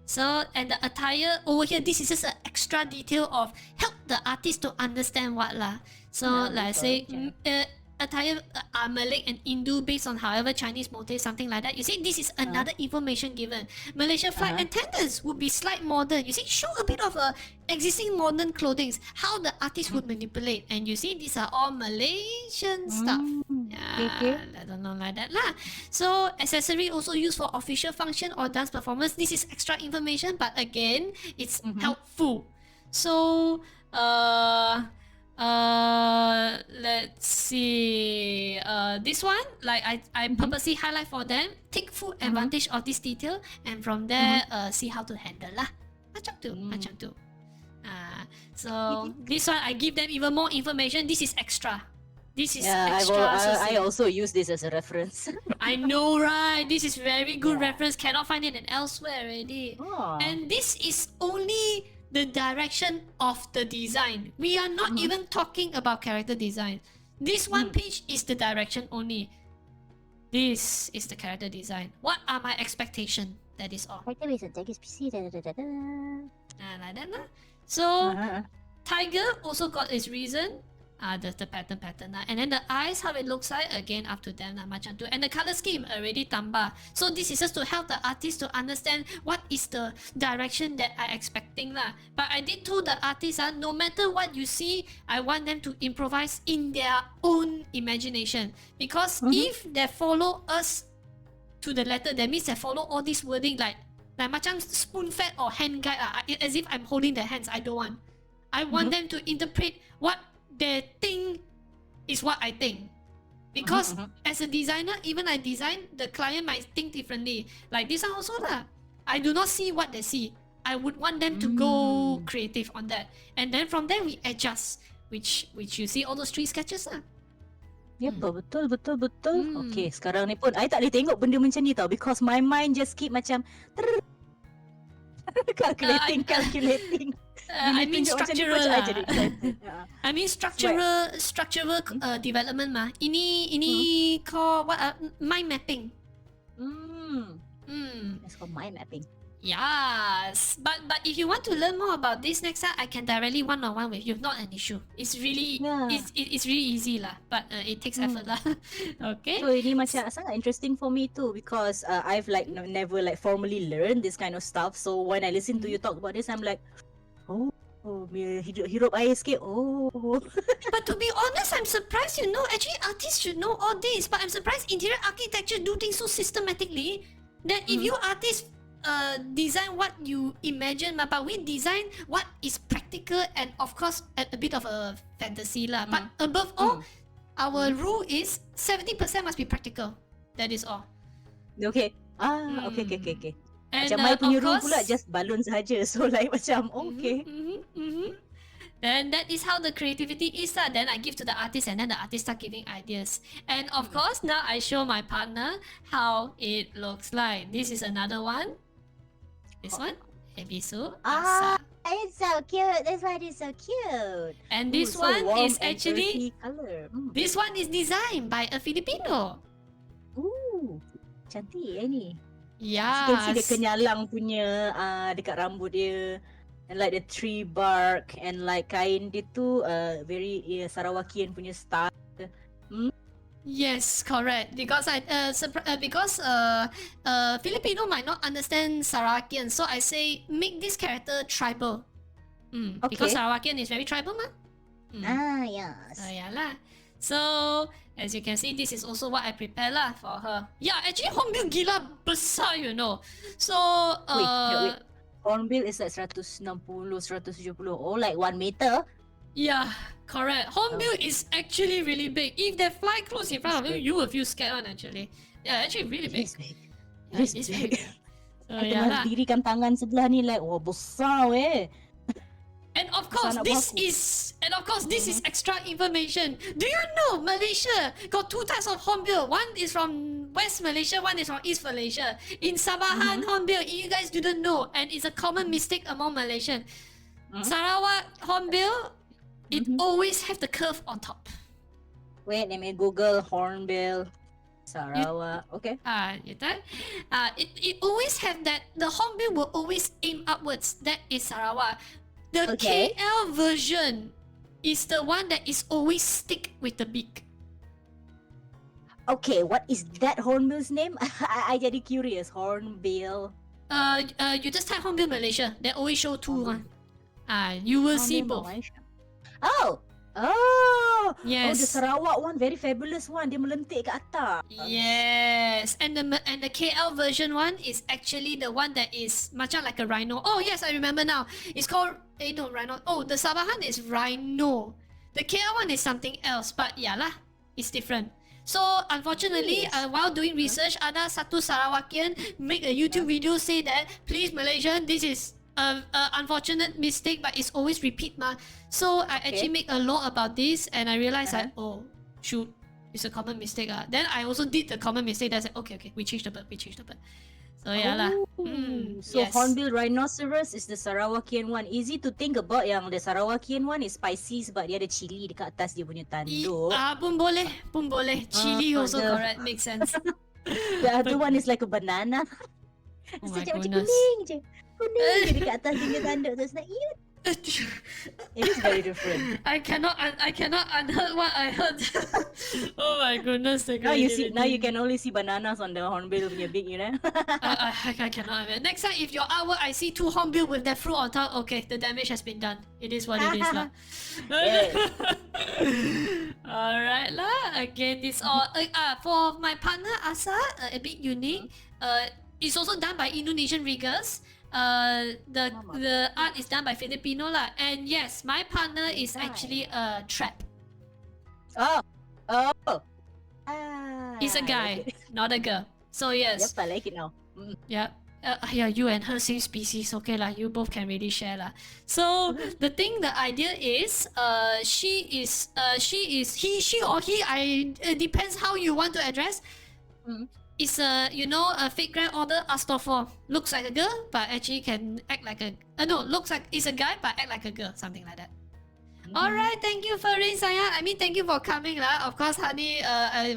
So, and the attire over here, this is just an extra detail of help the artist to understand what lah. So, like I say, attire are Malay and Hindu based on however Chinese motif, something like that. You see, this is another information given. Malaysia flight attendants would be slight modern. You see, show a bit of existing modern clothing, how the artist would manipulate. And you see, these are all Malaysian stuff. I don't know like that lah. So, accessory also used for official function or dance performance. This is extra information, but again, it's helpful. So, let's see. This one, like I purposely highlight for them. Take full advantage of this detail, and from there, see how to handle lah. Macam tu. So this one, I give them even more information. This is extra. This is extra. I also use this as a reference. I know, right? This is very good reference. Cannot find it elsewhere already. And this is only the direction of the design. We are not even talking about character design. This one page is the direction only. This is the character design. What are my expectations? That is all. Like that lah. So, Tiger also got its reason. The pattern lah. And then the eyes, how it looks like, again up to them lah, macam tu. And the color scheme already tambah. So this is just to help the artist to understand what is the direction that I expecting lah. But I did told the artist no matter what you see, I want them to improvise in their own imagination. Because if they follow us to the letter, that means they follow all this wording like macam spoon fed or hand guide as if I'm holding their hands. I don't want. I want them to interpret what they think is what I think. Because as a designer, even I design, the client might think differently. Like this one also lah. I do not see what they see. I would want them to go creative on that. And then from there we adjust. Which you see all those 3 sketches lah. Ya, betul. Okay, sekarang ni pun I tak boleh tengok benda macam ni tau, because my mind just keep macam calculating. I mean structural lah. I mean structural development mah. Ini called what? Mind mapping. It's called mind mapping. Yes, but if you want to learn more about this next time, I can directly one-on-one with you. Not an issue. It's really it's really easy lah. But it takes effort lah. Okay. So ini macam sangat interesting for me too, because I've like never like formally learned this kind of stuff. So when I listen to you talk about this, I'm like, oh, hidup air sikit. Oh. But to be honest, I'm surprised. Actually artists should know all this. But I'm surprised interior architecture do things so systematically that if you artists design what you imagine, but we design what is practical and of course a bit of a fantasy lah. But above all, our rule is 70% must be practical. That is all. Okay. Okay. And macam my punya rule pula just balloon sahaja. So like macam okay. Then that is how the creativity is lah. Then I give to the artist and then the artist start giving ideas. And of course now I show my partner how it looks like. This is another one. This one, Ebisu. It's so cute. This one is so cute. And this one is actually this one is designed by a Filipino. Ooh, cantik ni. Yeah. You can see dia kenyalang punya dekat rambut dia, and like the tree bark, and like kain dia tu very Sarawakian punya style. Yes, correct. Because Filipino might not understand Sarawakian, so I say make this character tribal. Okay. Because Sarawakian is very tribal, ma. Yes. Yeah lah. So as you can see, this is also what I prepare lah for her. Yeah, actually hornbill gila besar, So wait. Hornbill is like 160, 170. Oh, like 1 meter. Yeah, correct. Hornbill is actually really big. If they fly close in front of you, you will feel scared one actually. Yeah, actually really big. It's big. So I tengah dirikan tangan sebelah ni like, wah besar weh. And of course, this is extra information. Do you know Malaysia got 2 types of hornbill? One is from West Malaysia, one is from East Malaysia. In Sabahan, hornbill, you guys didn't know, and it's a common mistake among Malaysian. Sarawak hornbill, it always have the curve on top. Wait, let me Google hornbill Sarawak. Okay. It always have that. The hornbill will always aim upwards. That is Sarawak. The KL version is the one that is always stick with the beak. Okay, what is that hornbill's name? I jadi curious. Hornbill. You just type hornbill Malaysia. They always show 2 one. You will see both. Malaysia. Yes. The Sarawak one, very fabulous one. Dia melentik ke atas. Yes. And the KL version one is actually the one that is macam like a rhino. Oh yes, I remember now. It's called rhino. Oh, the Sabahan is rhino. The KL one is something else, but yeah lah, it's different. So unfortunately, while doing research, ada satu Sarawakian make a YouTube video say that please Malaysian, this is unfortunate mistake, but it's always repeat ma. So I actually make a law about this, and I realized that shoot, it's a common mistake Then I also did the common mistake. That I said okay, we changed the bird. So yeah lah. So hornbill rhinoceros is the Sarawakian one. Easy to think about. Yang the Sarawakian one is spicy sebab dia ada chili dekat atas dia punya tanduk. Pun boleh. Chili also correct, makes sense. The other one is like a banana. Oh my macam goodness. kuning je dekat atas dia punya tanduk tu. It's like, It is very different. I cannot unheard what I heard. Oh my goodness, the Now you creativity. can only see bananas on the hornbill punya beak, you know. I cannot have it. Next time, if your artwork I see two hornbill with that fruit on top, okay, the damage has been done. It is what it is lah. Yes. Alright lah. Again, this all. For my partner Asa, a bit unique. It's also done by Indonesian riggers. The art is done by Filipino lah. And yes, my partner is actually a trap. Oh. He's a guy, not a girl. So yes. Yep, I like it now. Yeah. Yeah, you and her same species, okay lah. You both can really share lah. So the idea is, she or he. It depends how you want to address. It's a fake grand order asked for. Looks like a girl, but actually can act like a. Looks like it's a guy, but act like a girl, something like that. Alright, thank you for raising sayang. I mean, thank you for coming lah. Of course, Hani,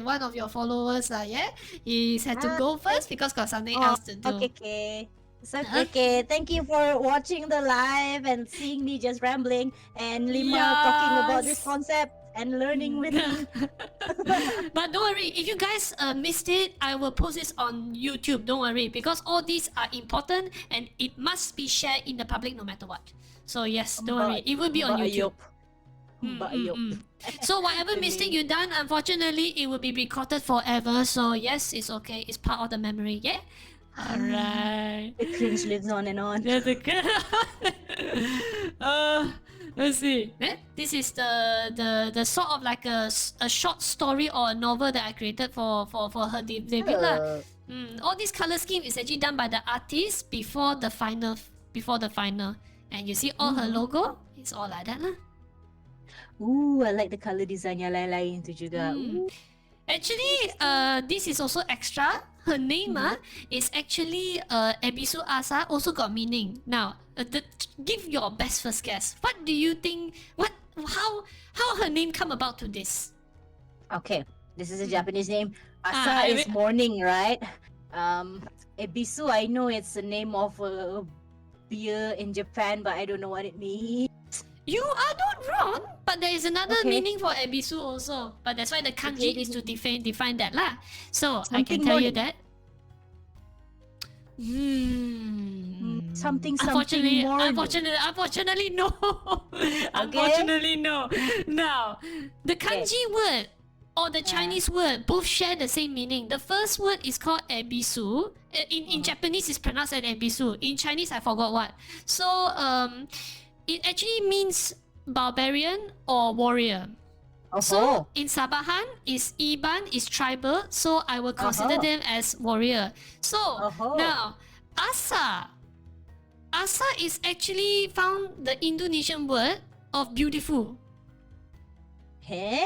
one of your followers lah, yeah. He had to go first because got something else to do. Okay. So, okay, thank you for watching the live and seeing me just rambling and LeeMar talking about this concept and learning with me. But don't worry, if you guys missed it, I will post this on YouTube. Don't worry, because all these are important and it must be shared in the public no matter what. So yes, don't worry, it will be on YouTube. So whatever mistake you done, unfortunately, it will be recorded forever. So yes, it's okay. It's part of the memory. Yeah. Alright. The cringe lives on and on. Yeah, let's see. This is the sort of like a short story or a novel that I created for her debut lah. All this color scheme is actually done by the artist before the final, and you see all her logo. It's all like that lah. Ooh, I like the color design yang lain-lain tu juga. Actually, this is also extra. Her name is actually Ebisu Asa, also got meaning. Now, give your best first guess. What do you think? How her name come about to this? Okay, this is a Japanese name. Asa is morning, right? Ebisu, I know it's the name of a beer in Japan, but I don't know what it means. You are not wrong, but there is another meaning for Ebisu also. But that's why the kanji is to define that lah. So I can tell you that. Something Unfortunately, more. unfortunately, no. Unfortunately, no. Now, the kanji word or the Chinese word both share the same meaning. The first word is called ebisu. In Japanese, it's pronounced as ebisu. In Chinese, I forgot what. So, it actually means barbarian or warrior. So in Sabahan, is Iban is tribal, so I will consider them as warrior. So now Asa is actually found the Indonesian word of beautiful. Hey?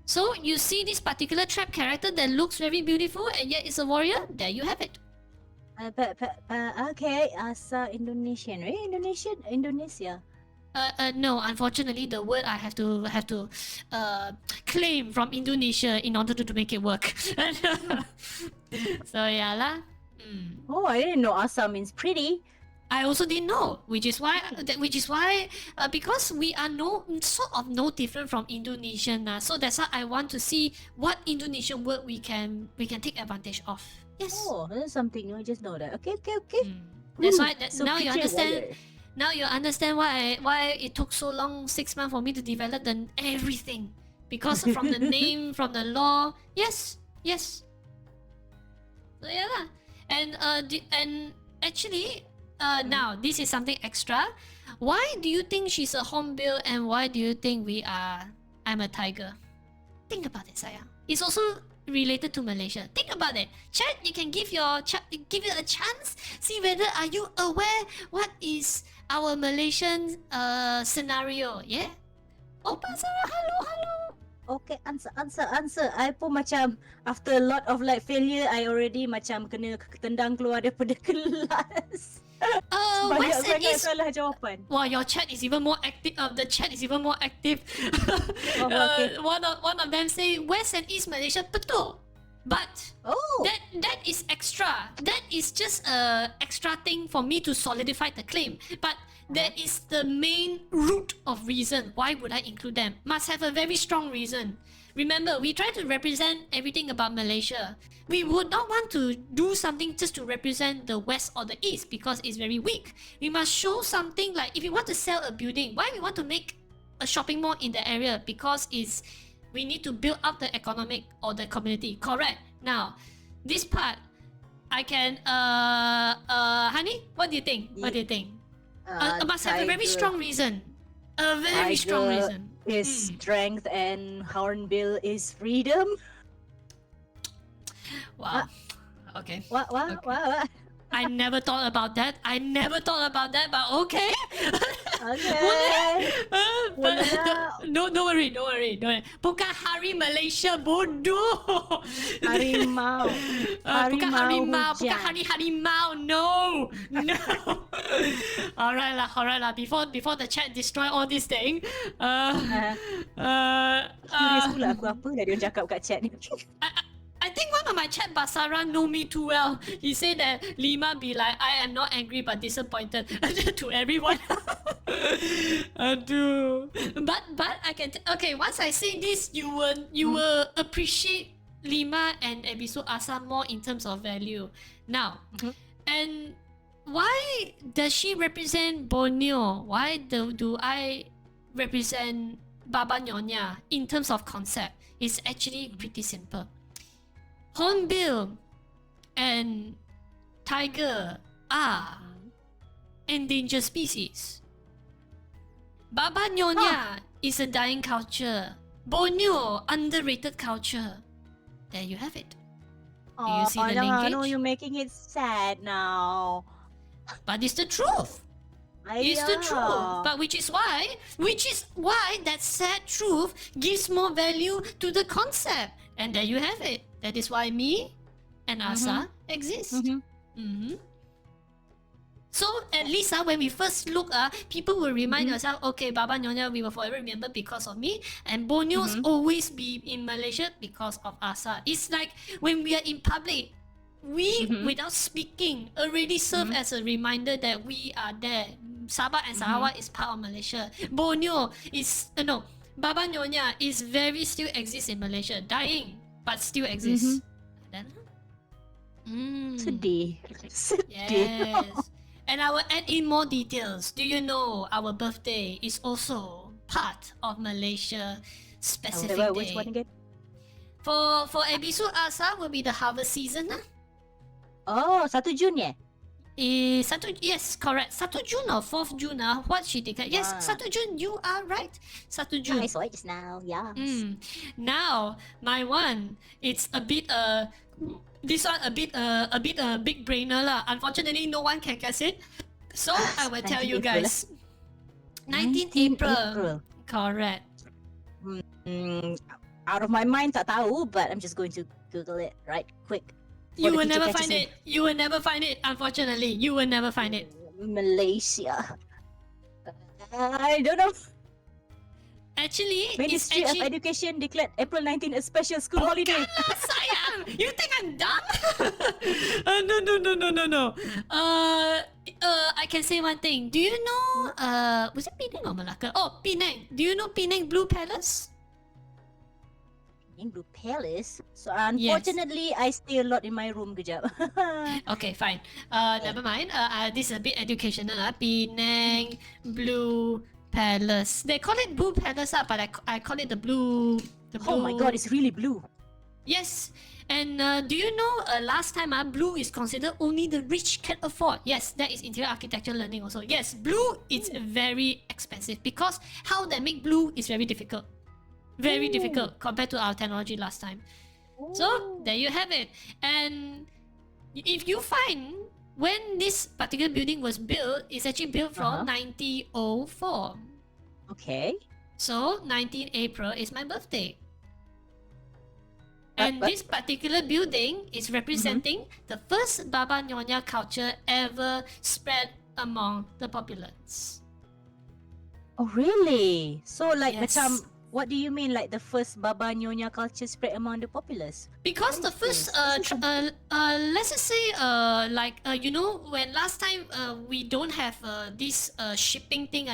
So you see this particular trap character that looks very beautiful and yet is a warrior. There you have it. Okay, Asa Indonesian, right? Indonesia. No, unfortunately, the word I have to claim from Indonesia in order to make it work. So yeah lah. Oh, I didn't know Asa means pretty. I also didn't know, which is why because we are no different from Indonesian so that's why I want to see what Indonesian word we can take advantage of. Yes. Oh, that's something new. I just know that. Okay. That's why. So now you understand. Warrior. Now you understand why it took so long, 6 months for me to develop everything, because from the name, from the law. Yes. So yeah lah. And actually, now this is something extra. Why do you think she's a hornbill, and why do you think I'm a tiger? Think about it, sayang. It's also related to Malaysia. Think about it. Chat, you can give it a chance. See whether are you aware what is our Malaysian scenario. Yeah. Open Sarah, hello. Okay, answer. I pun macam after a lot of like failure, I already macam kena tendang keluar daripada kelas. West and Banyak East. salah jawapan. Wow, your chat is even more active. The chat is even more active. Okay. One of them say West and East Malaysia betul. But Oh. that is extra. That is just a extra thing for me to solidify the claim. But that is the main root of reason. Why would I include them? Must have a very strong reason. Remember, we try to represent everything about Malaysia. We would not want to do something just to represent the West or the East because it's very weak. We must show something like if you want to sell a building, why we want to make a shopping mall in the area? Because we need to build up the economic or the community. Correct. Now, this part, I can Hani, what do you think? What do you think? Must have a very strong reason. A very strong reason. Is strength and Hornbill is freedom. Wow. Okay. What? I never thought about that. But okay. Okay. But don't worry. Bukan hari Malaysia, bodoh. Harimau. Bukan harimau. hujan. Bukan hari harimau. No. Alright lah. Before the chat destroy all this thing. Curious pula aku apa dah dia cakap kat chat ni. I think one of my chat basara know me too well. He said that LeeMar be like, I am not angry but disappointed to everyone. Aduh. But I can okay. Once I say this, you will appreciate LeeMar and episode Asa more in terms of value. Now, and why does she represent Borneo? Why do I represent Baba Nyonya in terms of concept? It's actually pretty simple. Hornbill and tiger are endangered species. Baba Nyonya is a dying culture. Borneo, underrated culture. There you have it. Do you see the I know linkage? you're making it sad now. But it's the truth. It's the truth. But which is why that sad truth gives more value to the concept. And there you have it. That is why me and Asa exist. So at least when we first look, people will remind yourself, okay, Baba Nyonya, we will forever remember because of me. And Borneo's always be in Malaysia because of Asa. It's like when we are in public, we, without speaking, already serve as a reminder that we are there. Sabah and Sarawak is part of Malaysia. Borneo is, Baba Nyonya is very still exists in Malaysia. Dying, but still exists. Sedih. Yes. And I will add in more details. Do you know our birthday is also part of Malaysia specific day? Which one again? For Ebisu Asa will be the harvest season. Oh, 1 Jun ya? Yes, correct. 1 June or 4th June. What she declared? Yes, 1 June. You are right. 1 June. I saw it just now. Yeah. Now, my one, it's a bit this one a bit big brainer lah. Unfortunately, no one can guess it. So I will tell you guys. 19 April. Correct. Out of my mind, tak tahu, but I'm just going to Google it right quick. You will never find it. You will never find it. Unfortunately, you will never find it. Malaysia. I don't know. Actually, Ministry of Education declared April 19 a special school holiday. Bukanlah, sayang. You think I'm dumb? No. I can say one thing. Do you know? Was it Penang or Malacca? Oh, Penang. Do you know Penang Blue Palace? Blue Palace. So unfortunately, I stay a lot in my room. Kejap. Okay, fine. Never mind. This is a bit educational. Penang Blue Palace. They call it Blue Palace, but I call it the blue. Oh my God, it's really blue. Yes. And do you know last time blue is considered only the rich can afford? Yes, that is interior architecture learning also. Yes, blue is very expensive because how they make blue is very difficult. Very difficult compared to our technology last time. So there you have it. And if you find when this particular building was built, it's actually built from 1904. Okay. So 19 April is my birthday. And this particular building is representing the first Baba Nyonya culture ever spread among the populace. Oh really? So like Yes. macam What do you mean, like the first Baba Nyonya culture spread among the populace? Because What the is first, this? This is a... let's just say, you know, when last time we don't have this shipping thing,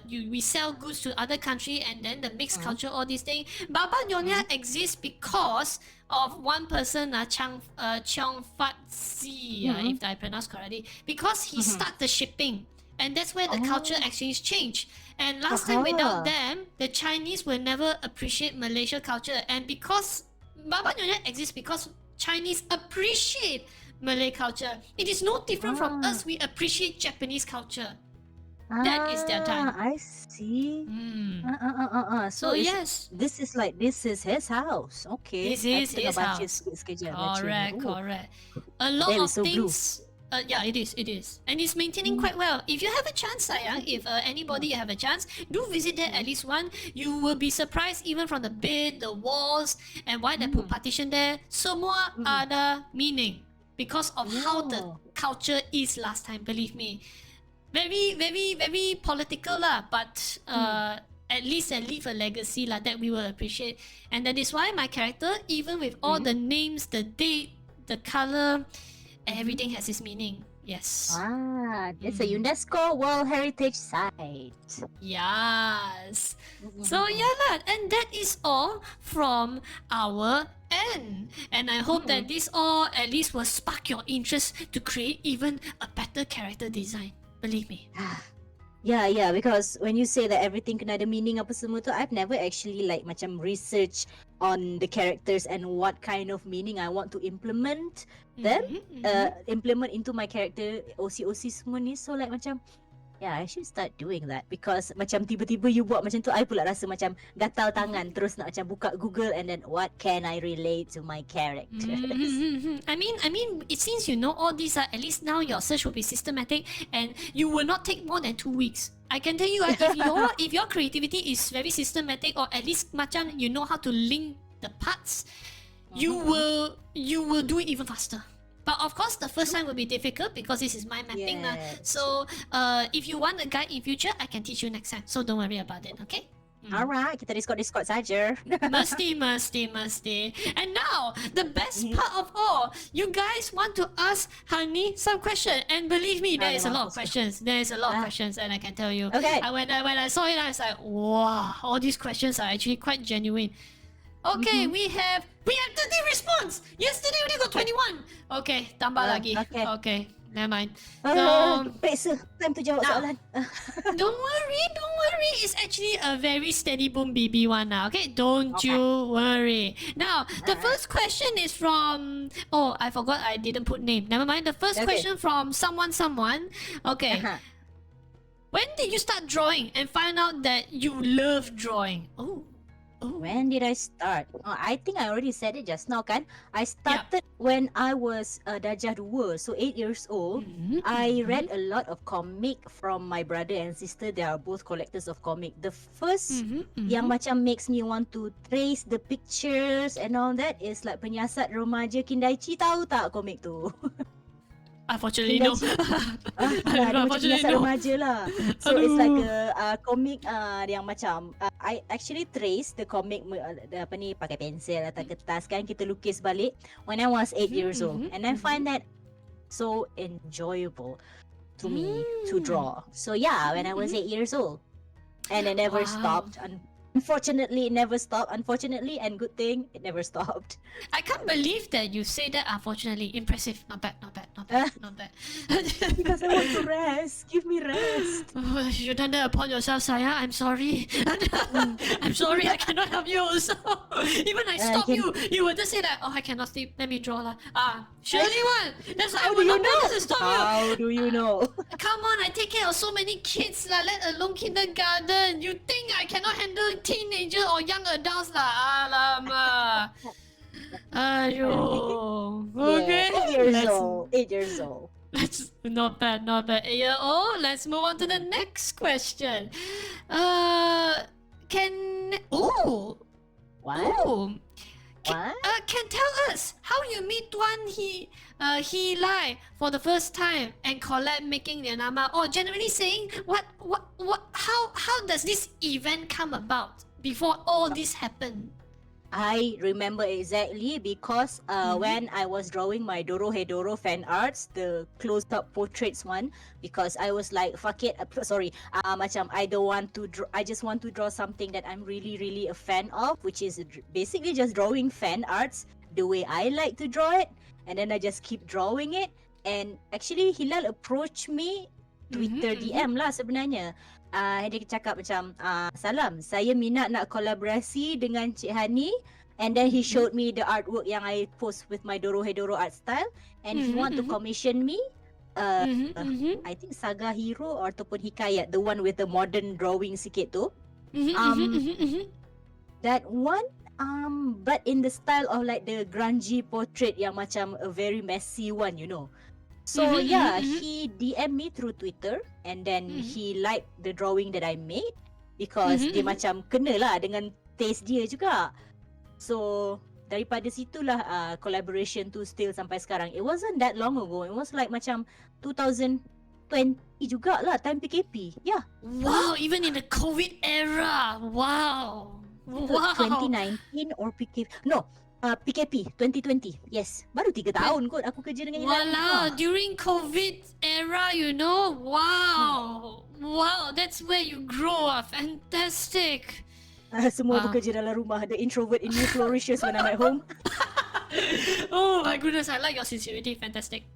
we sell goods to other country and then the mixed Mm, culture, all these things. Baba mm, Nyonya exists because of one person, Cheong Fat Si, mm, if I pronounce correctly, because he mm. started the shipping. And that's where the culture Oh, exchange changed. And last time without aha. them, the Chinese will never appreciate Malaysia culture. And because Baba Nyonya exists because Chinese appreciate Malay culture. It is no different from Ah, us. We appreciate Japanese culture. That is their ah, time. I see. Hmm. So So is yes, this is his house. Okay. this I is tengah his baca house. sikit sekejap baca ni. Correct, Oh, correct. A lot damn, of it's so blue. things. Yeah, it is, and it's maintaining Mm, quite well. If you have a chance, sayang, if mm, anybody have a chance, do visit there at mm, least one. You will be surprised even from the bed, the walls, and why they put mm, partition there. Semua mm. ada meaning because of how the Oh. culture is last time. Believe me, very, very, very political lah, but Mm, at least I leave a legacy lah that we will appreciate. And that is why my character, even with all mm, the names, the date, the color, mhm. everything has its meaning. Yes. Ah, it's a Mm. UNESCO World Heritage Site. Yes. So Mm, yeah lah, and that is all from our end. And I hope mm, that this all at least will spark your interest to create even a better character design. Believe me. yeah, because when you say that everything kena ada meaning apa semua tu, I've never actually like macam research on the characters and what kind of meaning I want to implement them, implement into my character OC semua ni. So like macam, yeah, I should start doing that because macam tiba-tiba you buat macam tu, I pula rasa macam gatal tangan terus nak macam buka Google and then what can I relate to my characters. I mean, it seems you know all these. At least now your search will be systematic, and you will not take more than 2 weeks. I can tell you, if your creativity is very systematic, or at least macam you know how to link the parts, you will do it even faster. But of course, the first time will be difficult because this is my mapping lah. Yes. So, if you want a guide in future, I can teach you next time. So don't worry about it, okay? Alright, kita Discord saja. Musty. And now, the best part of all, you guys want to ask Hani some question, and believe me, there is a lot of questions. There is a lot of questions, and I can tell you. Okay. When I saw it, I was like, wow, all these questions are actually quite genuine. Okay, we have 30 response. Yesterday we got 21. Okay, tambah lagi. Okay, never mind. Peksa, time tu jawab soalan. Don't worry. It's actually a very steady boom BB one now. Okay, don't Okay. you worry. Now, the first question is from. Oh, I forgot I didn't put name. Never mind. The first Okay. question from someone. Okay. Uh-huh. When did you start drawing and find out that you love drawing? Oh. When did I start? I think I already said it just now kan. I started when I was darjah 2, so 8 years old. I read a lot of comic from my brother and sister. They are both collectors of comic. The first yang macam makes me want to trace the pictures and all that is like Penyiasat Remaja Kindaichi, tahu tak komik tu? Unfortunately, no. Dia macam Penyiasat Remaja lah. So it's like a comic yang macam I actually trace the comic apa ni, pakai pensel atau kertas kan, kita lukis balik when I was 8 years old, and I find that so enjoyable to me to draw. So yeah, when I was 8 years old, and I never stopped. Unfortunately, it never stopped. Unfortunately, and good thing, it never stopped. I can't believe that you say that. Unfortunately, impressive. Not bad. Because I want to rest. Give me rest. Oh, you done that upon yourself, Saya. I'm sorry. I'm sorry. I cannot help you also. Even I stop you, you will just say that. Oh, I cannot sleep. Let me draw lah. Surely one. That's why I will not bother to stop you. How do you know? Come on, I take care of so many kids lah. Let alone kindergarten. You think I cannot handle teenager or young adults lah? Alamak. Ayo. Okay. Yeah, 8 years old. Let's not bad. 8-year-old. Let's move on to the next question. Can What? Can tell us how you meet Tuan HiLights for the first time and collab making their nama, or generally saying how does this event come about? before all this happened? I remember exactly because when I was drawing my Doro Hedoro fan arts, the close-up portraits one, because I was like, fuck it, macam I don't want to draw, I just want to draw something that I'm really, really a fan of, which is basically just drawing fan arts the way I like to draw it, and then I just keep drawing it, and actually Hilal approached me, Twitter DM lah sebenarnya. Dia cakap macam, Salam, saya minat nak kolaborasi dengan Cik Hani. And then he showed me the artwork yang I post with my Doro Hedoro art style. And he want to commission me. I think Saga Hero ataupun Hikayat, the one with the modern drawing sikit tu. That one, but in the style of like the grungy portrait yang macam a very messy one, you know. So he DM me through Twitter, and then he liked the drawing that I made because dia macam kena lah dengan taste dia juga. So daripada situlah collaboration tu still sampai sekarang. It wasn't that long ago. It was like macam 2020 jugalah, time PKP. Yeah. Wow, even in the COVID era. Wow. Wow. 2019 or PKP? No. PKP 2020. Yes. Baru 3 tahun kot aku kerja dengan Hilal. Wow, during COVID era, you know. Wow. Wow, that's where you grow up. Fantastic. Semua bekerja dalam rumah. The introvert in me flourishes when I'm at home. Oh my goodness, I like your sincerity. Fantastic.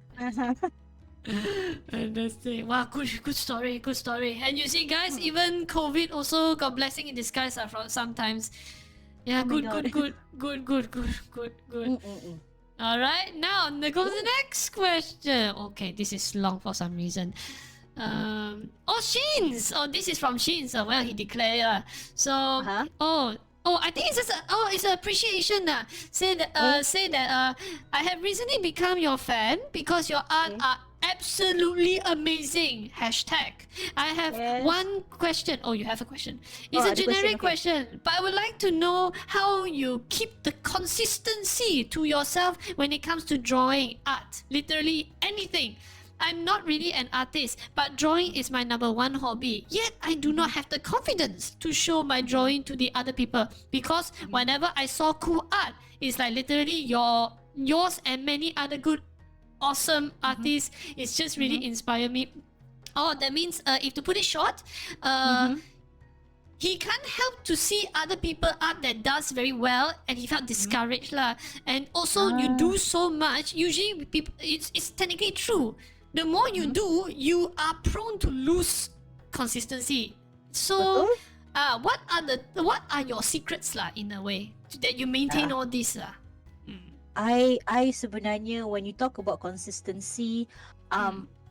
Fantastic. Wow, good story, good story. And you see, guys, even COVID also got blessing in disguise from sometimes. Yeah, good. All right, now go to the next question. Okay, this is long for some reason. Sheens. Oh, this is from Sheens. Well, he declared. So, I think it's just it's an appreciation. Say that I have recently become your fan because your art are absolutely amazing. Hashtag. I have one question. Oh, you have a question. It's a generic question, but I would like to know how you keep the consistency to yourself when it comes to drawing art. Literally anything. I'm not really an artist, but drawing is my number one hobby. Yet I do not have the confidence to show my drawing to the other people because whenever I saw cool art, it's like literally yours and many other good, awesome artists. It's just really inspire me. Oh, that means if to put it short, he can't help to see other people art that does very well, and he felt discouraged lah. And also, you do so much. Usually, people, it's technically true. The more you do, you are prone to lose consistency. So, what are your secrets lah in a way that you maintain all this lah? I sebenarnya when you talk about consistency,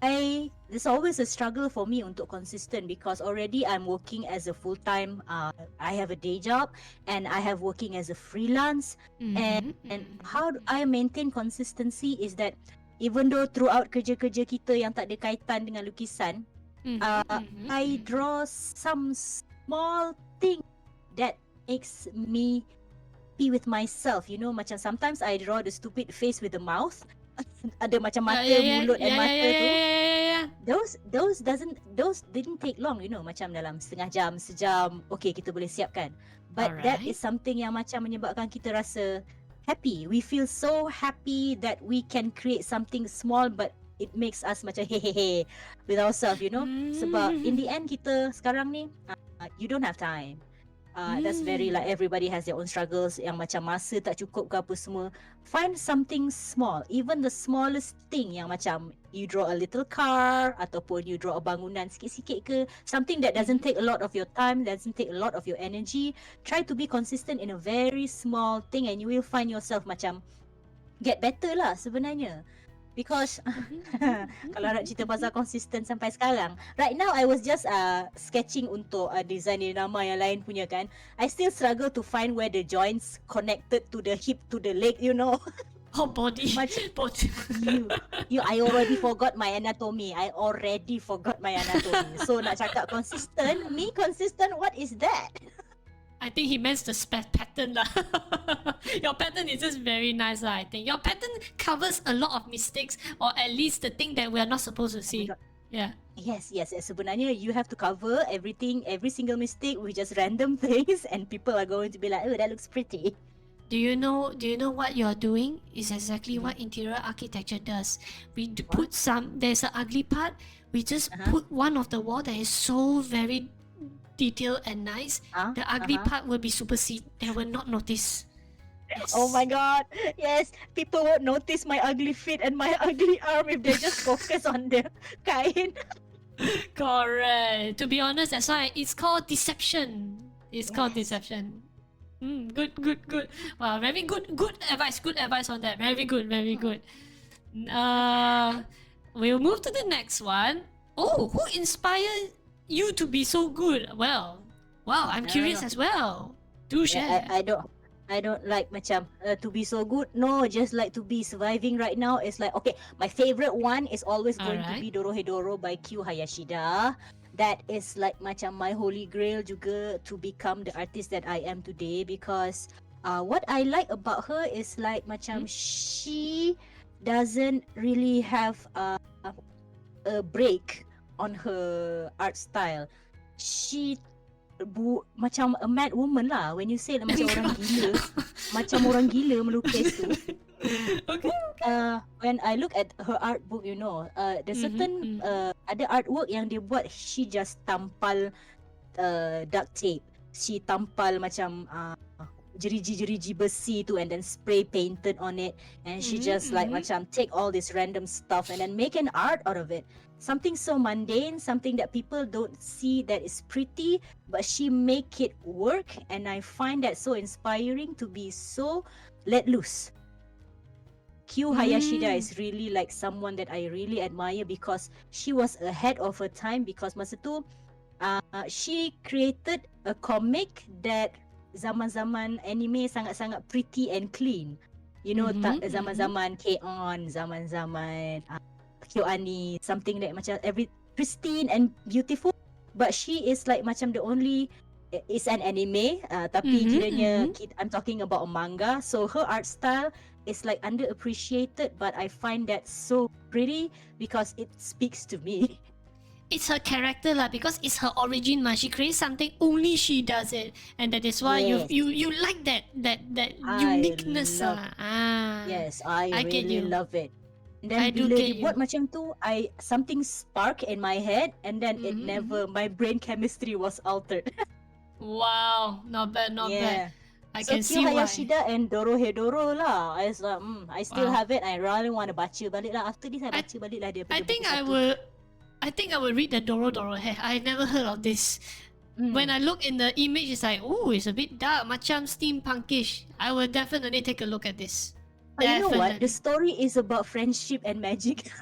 there's always a struggle for me untuk consistent because already I'm working as a full-time, I have a day job and I have working as a freelance, and how I maintain consistency is that even though throughout kerja-kerja kita yang tak ada kaitan dengan lukisan, I draw some small thing that makes me be with myself, you know, macam sometimes I draw the stupid face with the mouth. Ada macam mata, mulut and mata tu. Those didn't take long, you know, macam dalam setengah jam, sejam, okay kita boleh siapkan. But that is something yang macam menyebabkan kita rasa happy. We feel so happy that we can create something small but it makes us macam hehehe with ourselves, you know. Sebab in the end kita sekarang ni, you don't have time. That's very like everybody has their own struggles yang macam masa tak cukup ke apa semua. Find something small, even the smallest thing yang macam you draw a little car ataupun you draw a bangunan sikit-sikit ke, something that doesn't take a lot of your time, doesn't take a lot of your energy. Try to be consistent in a very small thing and you will find yourself macam get better lah sebenarnya. Because kalau nak cerita pasal konsisten sampai sekarang, right now I was just sketching untuk design nama yang lain punya kan. I still struggle to find where the joints connected to the hip to the leg, you know. Oh, body. Body. I already forgot my anatomy. So nak cakap consistent, me consistent, what is that? I think he meant the pattern lah. Your pattern is just very nice lah. I think your pattern covers a lot of mistakes, or at least the thing that we are not supposed to see. Yeah. Yes, yes, yes. Sebenarnya you have to cover everything, every single mistake with just random things, and people are going to be like, "Oh, that looks pretty." Do you know? Do you know what you're doing? Is exactly Mhm. what interior architecture does. What? Put some. There's an ugly part. We just Uh huh. put one of the wall that is so very detailed and nice. Uh The ugly huh. part will be supersede. They will not notice. Oh my Yes. god. Yes, people won't notice my ugly feet and my ugly arm if they just focus on the kain. Correct. To be honest, that's why it's called deception. It's called Yes. deception. Good, good, good. Wow, very good. Good advice. Good advice on that. Very good. Very Hmm. good. Uh, we'll move to the next one. Oh, who inspired you to be so good? Well, wow, I'm No, no, curious no. as well. Do Yeah, share. I don't like macam to be so good. No, just like to be surviving right now is like okay. My favorite one is always All going to right. be Dorohedoro by Q Hayashida. That is like macam my holy grail juga to become the artist that I am today because what I like about her is like Hmm? macam she doesn't really have a break on her art style. She macam a mad woman lah. When you say macam orang gila, macam orang gila melukis tu. Okay. When I look at her art book, the Mm-hmm, certain mm-hmm. ada artwork yang dia buat, she just tampal duct tape. She tampal macam jeriji-jeriji besi tu and then spray painted on it, and she Mm-hmm, just like mm-hmm. macam take all this random stuff and then make an art out of it. Something so mundane, something that people don't see that is pretty, but she make it work, and I find that so inspiring to be so let loose. Q Hayashida Mm. is really like someone that I really admire because she was ahead of her time because masa tu she created a comic that zaman-zaman anime sangat-sangat pretty and clean. Mm-hmm, mm-hmm. Zaman-zaman K-On, zaman-zaman KyoAni, something like macam every pristine and beautiful. But she is like macam the only is an anime tapi Mm-hmm, kiranya mm-hmm. I'm talking about a manga, so her art style is like underappreciated, but I find that so pretty because it speaks to me. It's her character lah because it's her origin ma. She creates something only she does it, and that is why you Yes, you you like that I uniqueness love. ah. Ah, Yes, I I get really you. love it. And then I do bila get dia buat you. macam tu, I something spark in my head, and then it Mm-hmm, mm-hmm. never, my brain chemistry was altered. Wow, not bad, not bad. Yeah. I So can Q see why. Hayashida and Dorohedoro lah. I was like, I still Wow. have it. I really want to baca balik lah. After this, I I baca balik lah dia I punya buku think I satu. will. I think I will read the Doro Doro hair. I never heard of this. When Hmm. I look in the image, it's like, oh, it's a bit dark, macam steampunkish. I will definitely take a look at this. But you know what? The Definitely. story is about friendship and magic.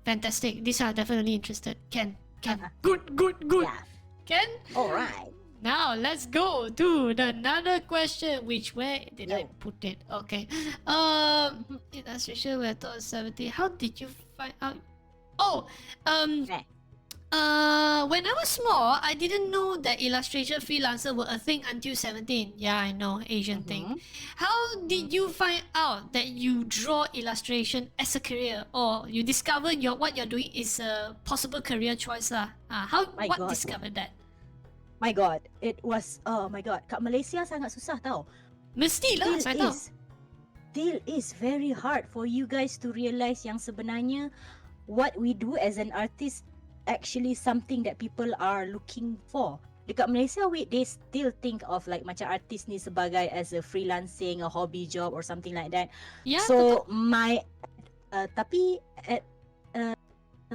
Fantastic. These are definitely interested. Can. Uh-uh. Good, good, good. Yeah. Can. All right. Now let's go to the another question. Which where did I Yo. put it? Okay. Mhm. Illustration we thought 70. How did you find out? Oh, um, Nah. when I was small, I didn't know that illustration freelancer were a thing until 17. Yeah, I know, Asian thing. Mhm. How Mhm. did you find out that you draw illustration as a career, or you discover what you're doing is a possible career choice lah? My What God. discovered that? My God. It was, oh my God. Kat Malaysia sangat susah tau. Mestilah, Still saya tahu. is. Still is very hard for you guys to realize yang sebenarnya what we do as an artist actually something that people are looking for. Dekat Malaysia, they still think of like macam artist ni sebagai as a freelancing, a hobby job or something like that. Ya, So betul. tapi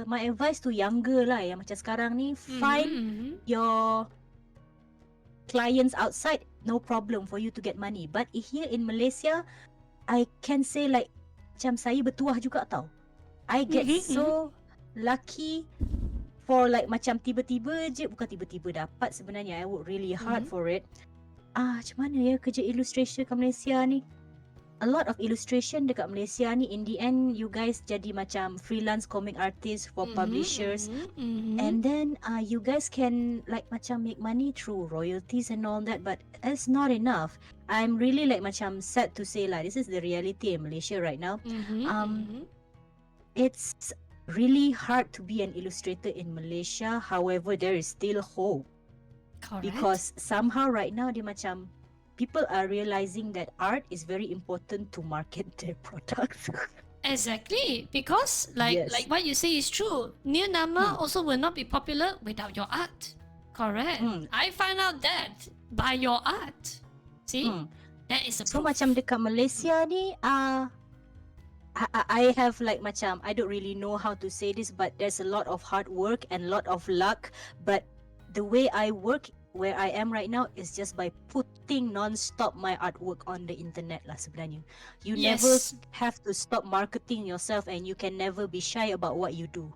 my advice to younger lah yang macam sekarang ni, find Mm-hmm. your clients outside, no problem for you to get money. But here in Malaysia, I can say like macam saya bertuah juga tau. I get so lucky for like macam tiba-tiba je, bukan tiba-tiba dapat sebenarnya. I work really hard for it. Macam mana ya kerja illustration kat Malaysia ni? A lot of illustration dekat Malaysia ni, in the end you guys jadi macam freelance comic artist for publishers, and then you guys can like macam make money through royalties and all that, but it's not enough. I'm really like macam sad to say lah, this is the reality in Malaysia right now. It's really hard to be an illustrator in Malaysia. However, there is still hope. Correct. Because somehow right now dia macam people are realizing that art is very important to market their products. Exactly, because like Yes. what you say is true. New Nama Hmm. also will not be popular without your art. Correct. Hmm. I find out that by your art. See, that is a So proof. macam dekat Malaysia ni I have like macam I don't really know how to say this, but there's a lot of hard work and a lot of luck. But the way I work where I am right now is just by putting non-stop my artwork on the internet lah sebenarnya. You never Yes. have to stop marketing yourself, and you can never be shy about what you do.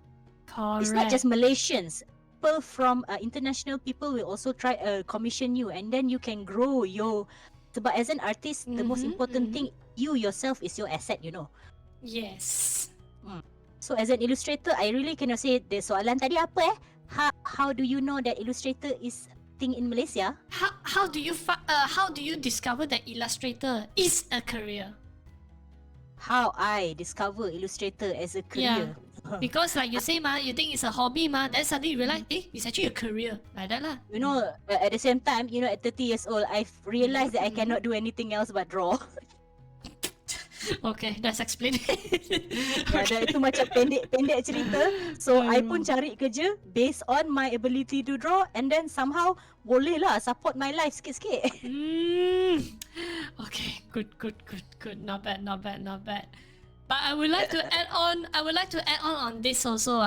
Correct. It's not just Malaysians. People from international people will also try commission you, and then you can grow your. But as an artist, the most important thing, you yourself is your asset, you know. Yes. So as an illustrator, I really cannot say the soalan tadi apa How do you know that illustrator is thing in Malaysia? How do you discover that illustrator is a career? How I discover illustrator as a career? Because like you say you think it's a hobby then suddenly you realize it's actually a career like that lah. You know, at the same time, you know, at 30 years old, I've realized that I cannot do anything else but draw. Okay, that's explained. Dan itu macam pendek cerita. So I pun cari kerja based on my ability to draw, and then somehow boleh lah support my life sikit-sikit. Okay, good. Not bad. But I would like to add on on this also.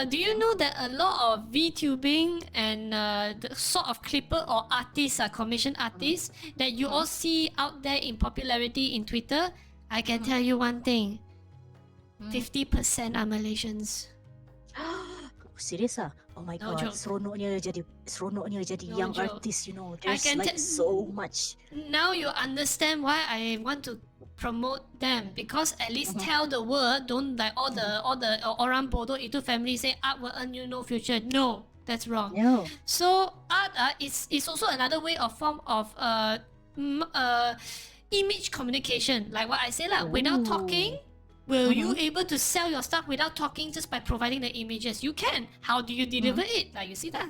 Do you know that a lot of VTubing and the sort of clipper or artists, commission artists that you all see out there in popularity in Twitter? I can tell you one thing. 50% are Malaysians. Serious ah? Oh my No god, joke. seronoknya jadi No young joke. artist, you know. There's can like so much. Now you understand why I want to promote them, because at least tell the world, don't like all the orang bodoh itu family say art will earn you no future. No, that's wrong. No. So art is also another way of form of image communication. Like what I say lah, without talking, will you able to sell your stuff without talking just by providing the images? You can. How do you deliver it? Like you see that?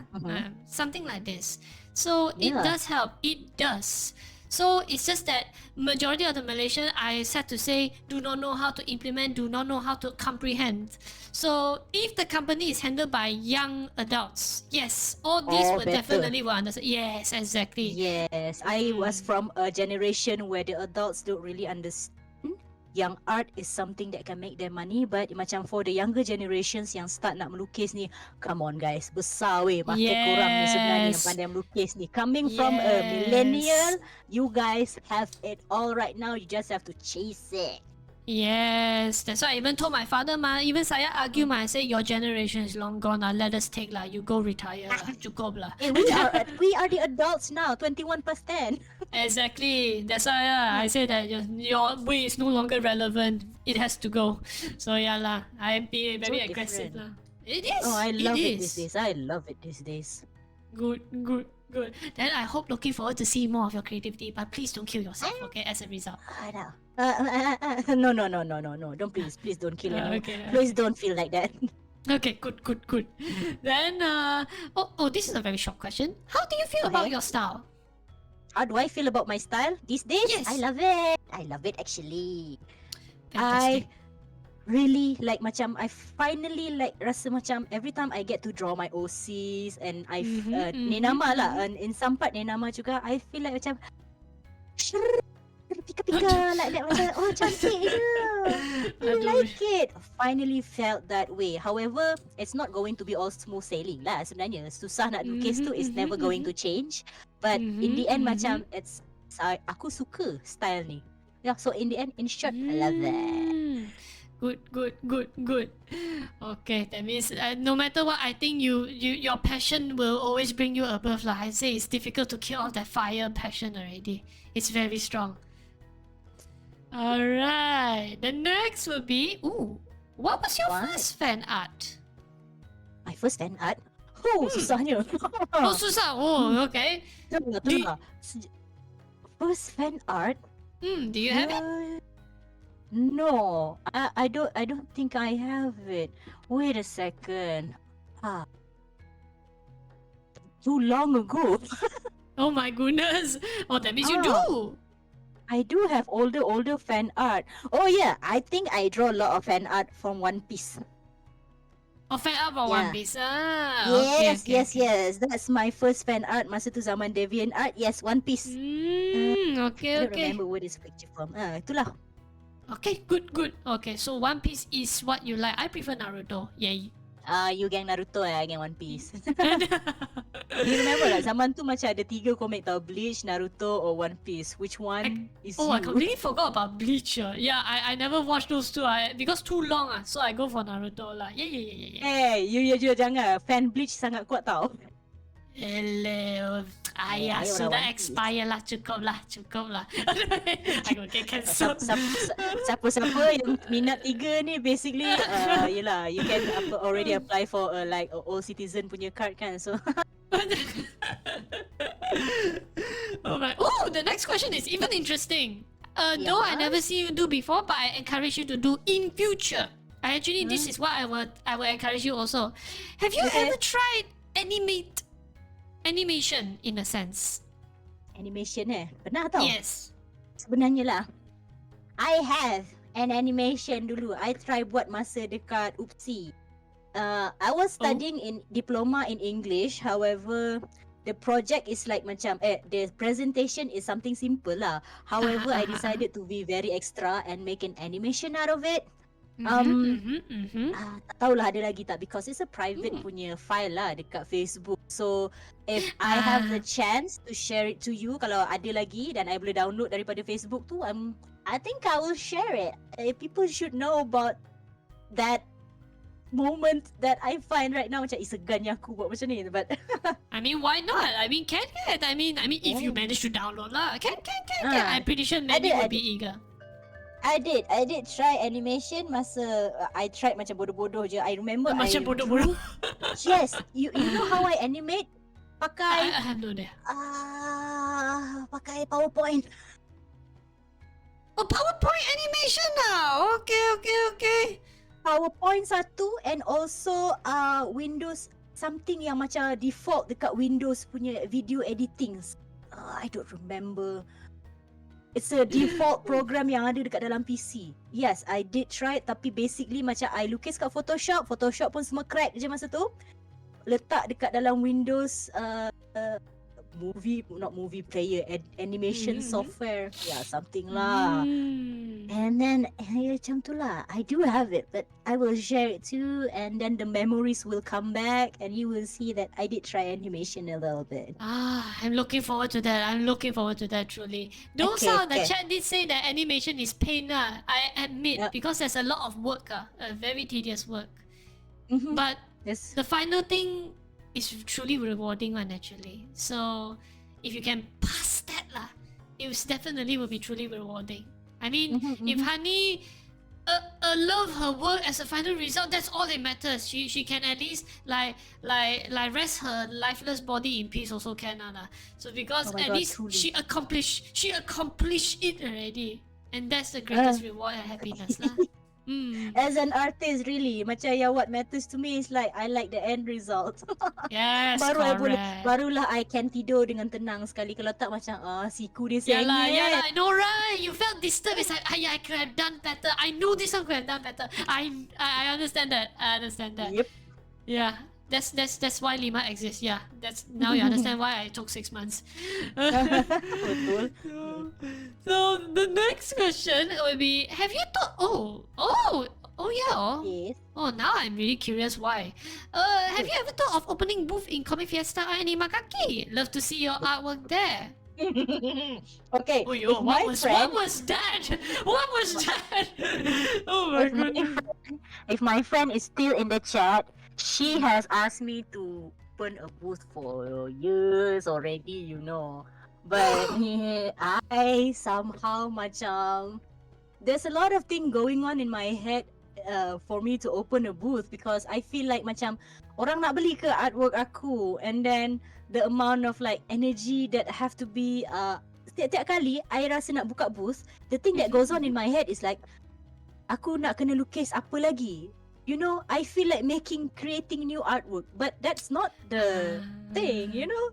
Something like this. So it does help. It does. So it's just that majority of the Malaysian, I said to say, do not know how to implement, do not know how to comprehend. So if the company is handled by young adults, yes, all these will better. definitely will understand. Yes, exactly. Yes, I was from a generation where the adults don't really understand yang art is something that can make them money, but macam for the younger generations yang start nak melukis ni, come on guys, besar weh market korang ni sebenarnya yang pandai melukis ni. Coming from a millennial, you guys have it all right now, you just have to chase it. Yes, that's why I even told my father even saya argue I say your generation is long gone let us take lah, you go retire lah, cukup lah. We are the adults now, 21%. Exactly, that's why I say that your way is no longer relevant, it has to go. So yeah lah, I be very So aggressive different. lah. It is. Oh, I love it is. these days. I love it these days. Good. Then I hope looking forward to see more of your creativity, but please don't kill yourself, okay, as a result. I know. No. Don't please don't kill anyone. Okay. Please don't feel like that. Okay, good. Then, this is a very short question. How do you feel about your style? How do I feel about my style these days? Yes. I love it actually. Fantastic. I really like macam I finally like rasa macam every time I get to draw my OCs and I Nenama lah, and in some part Nenama juga, I feel like macam pika-pika like that, macam oh cantik je. I like it. Finally felt that way. However, it's not going to be all smooth sailing lah sebenarnya. Susah nak lukis tu is never going to change. But in the end macam it's aku suka style ni. Yeah, so in the end, in short, I love that. Good. Okay, that means no matter what, I think your passion will always bring you above lah. I say it's difficult to kill off that fire passion already. It's very strong. Alright, the next will be what was your first fan art? My first fan art? Susahnya. Susah. Okay. Tengah. First fan art? Do you have it? No, I don't think I have it. Wait a second. Ah, too long ago. Oh my goodness. Oh, that means you Ah, do. I do have older fan art. Oh yeah, I think I draw a lot of fan art from One Piece. Oh, fan up for One Yeah. Piece. Ah, okay, Yes, okay, yes, okay. yes. That's my first fan art. Masa tu zaman Deviant Art. Yes, One Piece. I Okay, don't okay. remember where this picture from. Itulah. Okay, good, good. Okay, so One Piece is what you like. I prefer Naruto. Yay. You gang Naruto gang One Piece. And You remember tak zaman tu macam ada 3 komik tau, Bleach, Naruto or One Piece. Which I, one is oh, I you? completely forgot about Bleach. Yeah, I never watched those two. Because too long. So I go for Naruto lah. Yeah, yeah, yeah, yeah, yeah. You jangan. Fan Bleach sangat kuat tau. Hello. Ayah, Ayolah sudah One Piece. expire lah. Cukup lah, cukup lah. I will get cancelled. Siapa-siapa yang minat 3 ni basically yelah, you can already apply for like a old citizen punya card kan. So Oh my! Oh, the next question is even interesting. Though I never see you do before, but I encourage you to do in future. This is what I will encourage you also. Have you Okay. ever tried animation in a sense? animation pernah tau. Yes. Sebenarnya lah, I have an animation dulu. I try buat masa dekat UPSI. I was studying in diploma in English. However, the project is like macam the presentation is something simple lah. However, I decided to be very extra and make an animation out of it. Tak tahulah ada lagi tak, because it's a private punya file lah dekat Facebook. So if I have the chance to share it to you, kalau ada lagi dan I boleh download daripada Facebook tu, I think I will share it. People should know about that moment that I find right now. Macam segannya aku buat macam ni, but I mean, why not? I mean, can. I mean, if you manage to download lah, can. I'm pretty sure many will be eager. I did try animation masa I tried macam bodoh-bodoh je. I remember Macam I bodoh-bodoh. Yes, you know how I animate? Pakai I have no idea. pakai PowerPoint. Oh, PowerPoint animation now. Okay. PowerPoint satu and also Windows something yang macam default dekat Windows punya video editing. I don't remember. It's a default program yang ada dekat dalam PC. Yes, I did try it, tapi basically macam I lukis kat Photoshop pun semua crack je masa tu. Letak dekat dalam Windows not movie player, animation software. Yeah, something lah. And then macam tu lah. I do have it, but I will share it too, and then the memories will come back and you will see that I did try animation a little bit. I'm looking forward to that. Truly. Those Okay, on the okay. chat did say that animation is pain. I admit, Yeah. because there's a lot of work. Very tedious work. Mhm. But Yes. the final thing is truly rewarding one actually. So if you can pass that lah, it was definitely will be truly rewarding. I mean, if Hani love her work as a final result, that's all that matters. She can at least like rest her lifeless body in peace also can lah. So because Oh my at God, least truly. she accomplished it already, and that's the greatest reward and happiness lah. As an artist, really, macam what matters to me is like I like the end result. Yes, Barulah correct. I can tidur dengan tenang sekali. Kalau tak macam siku dia Yeah sengit. lah, I know right. You felt disturbed. It's like, I could have done better. I know this one could have done better. I understand that. Yep. Yeah, that's why LeeMar exists. Yeah, that's now you understand why I took 6 months. Betul. So the next question will be: have you thought? Oh yeah. Yes. Oh, now I'm really curious why. Have you ever thought of opening booth in Comic Fiesta or any Makaki? Love to see your artwork there. Okay. Oh, yo, what was that? What was that? Oh my goodness. If my friend is still in the chat, she has asked me to open a booth for years already, you know. But I somehow macam there's a lot of thing going on in my head for me to open a booth, because I feel like macam orang nak beli ke artwork aku, and then the amount of like energy that have to be setiap kali I rasa nak buka booth, the thing that goes on in my head is like, aku nak kena lukis apa lagi? You know, I feel like creating new artwork, but that's not the thing, you know.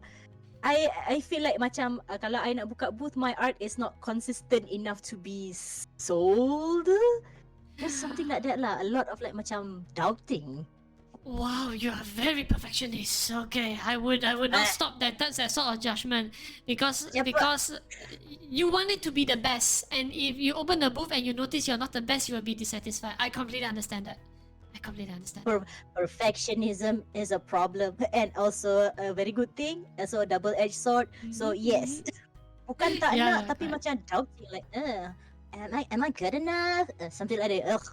I feel like macam kalau I nak buka booth, my art is not consistent enough to be sold. Just something like that lah. A lot of like macam doubting. Wow, you are very perfectionist. Okay, I would not stop that. That's that sort of judgment because you want it to be the best, and if you open the booth and you notice you're not the best, you will be dissatisfied. I completely understand that. I completely understand. Perfectionism is a problem and also a very good thing, also a double-edged sword. So yes, bukan tak nak, tapi macam doubting like, am I good enough? Something like that. Ugh.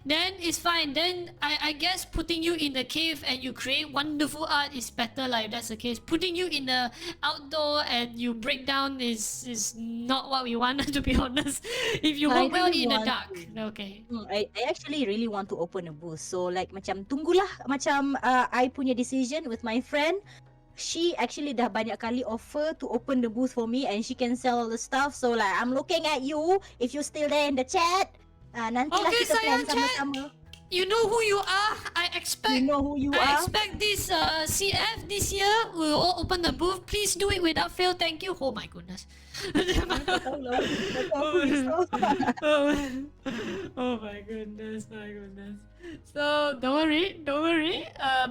Then it's fine. Then I guess putting you in the cave and you create wonderful art is better. Like if that's the case, putting you in the outdoor and you break down is not what we want. To be honest, if you work well in the dark, okay. I actually really want to open a booth. So like macam tunggulah macam I punya decision with my friend. She actually dah banyak kali offer to open the booth for me and she can sell all the stuff. So like I'm looking at you. If you're still there in the chat, nantilah okay, kita plan Chat. sama-sama. You know who you are. I expect this CF this year will all open the booth. Please do it without fail. Thank you. Oh my goodness. Oh my goodness, my goodness. So don't worry.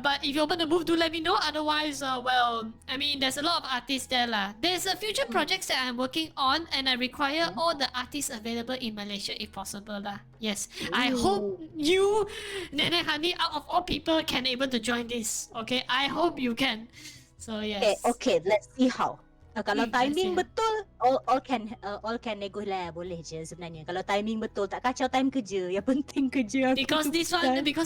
But if you open the booth, do let me know. Otherwise, well, I mean, there's a lot of artists there lah. There's a future projects that I'm working on, and I require all the artists available in Malaysia if possible lah. Yes, I hope you, Nenek, Hani, out of all people, can able to join this. Okay, I hope you can. So yes. Okay, let's see how. Kalau timing betul, all can nego lah, boleh je sebenarnya. Kalau timing betul, tak kacau time kerja. Yang penting kerja aku. Because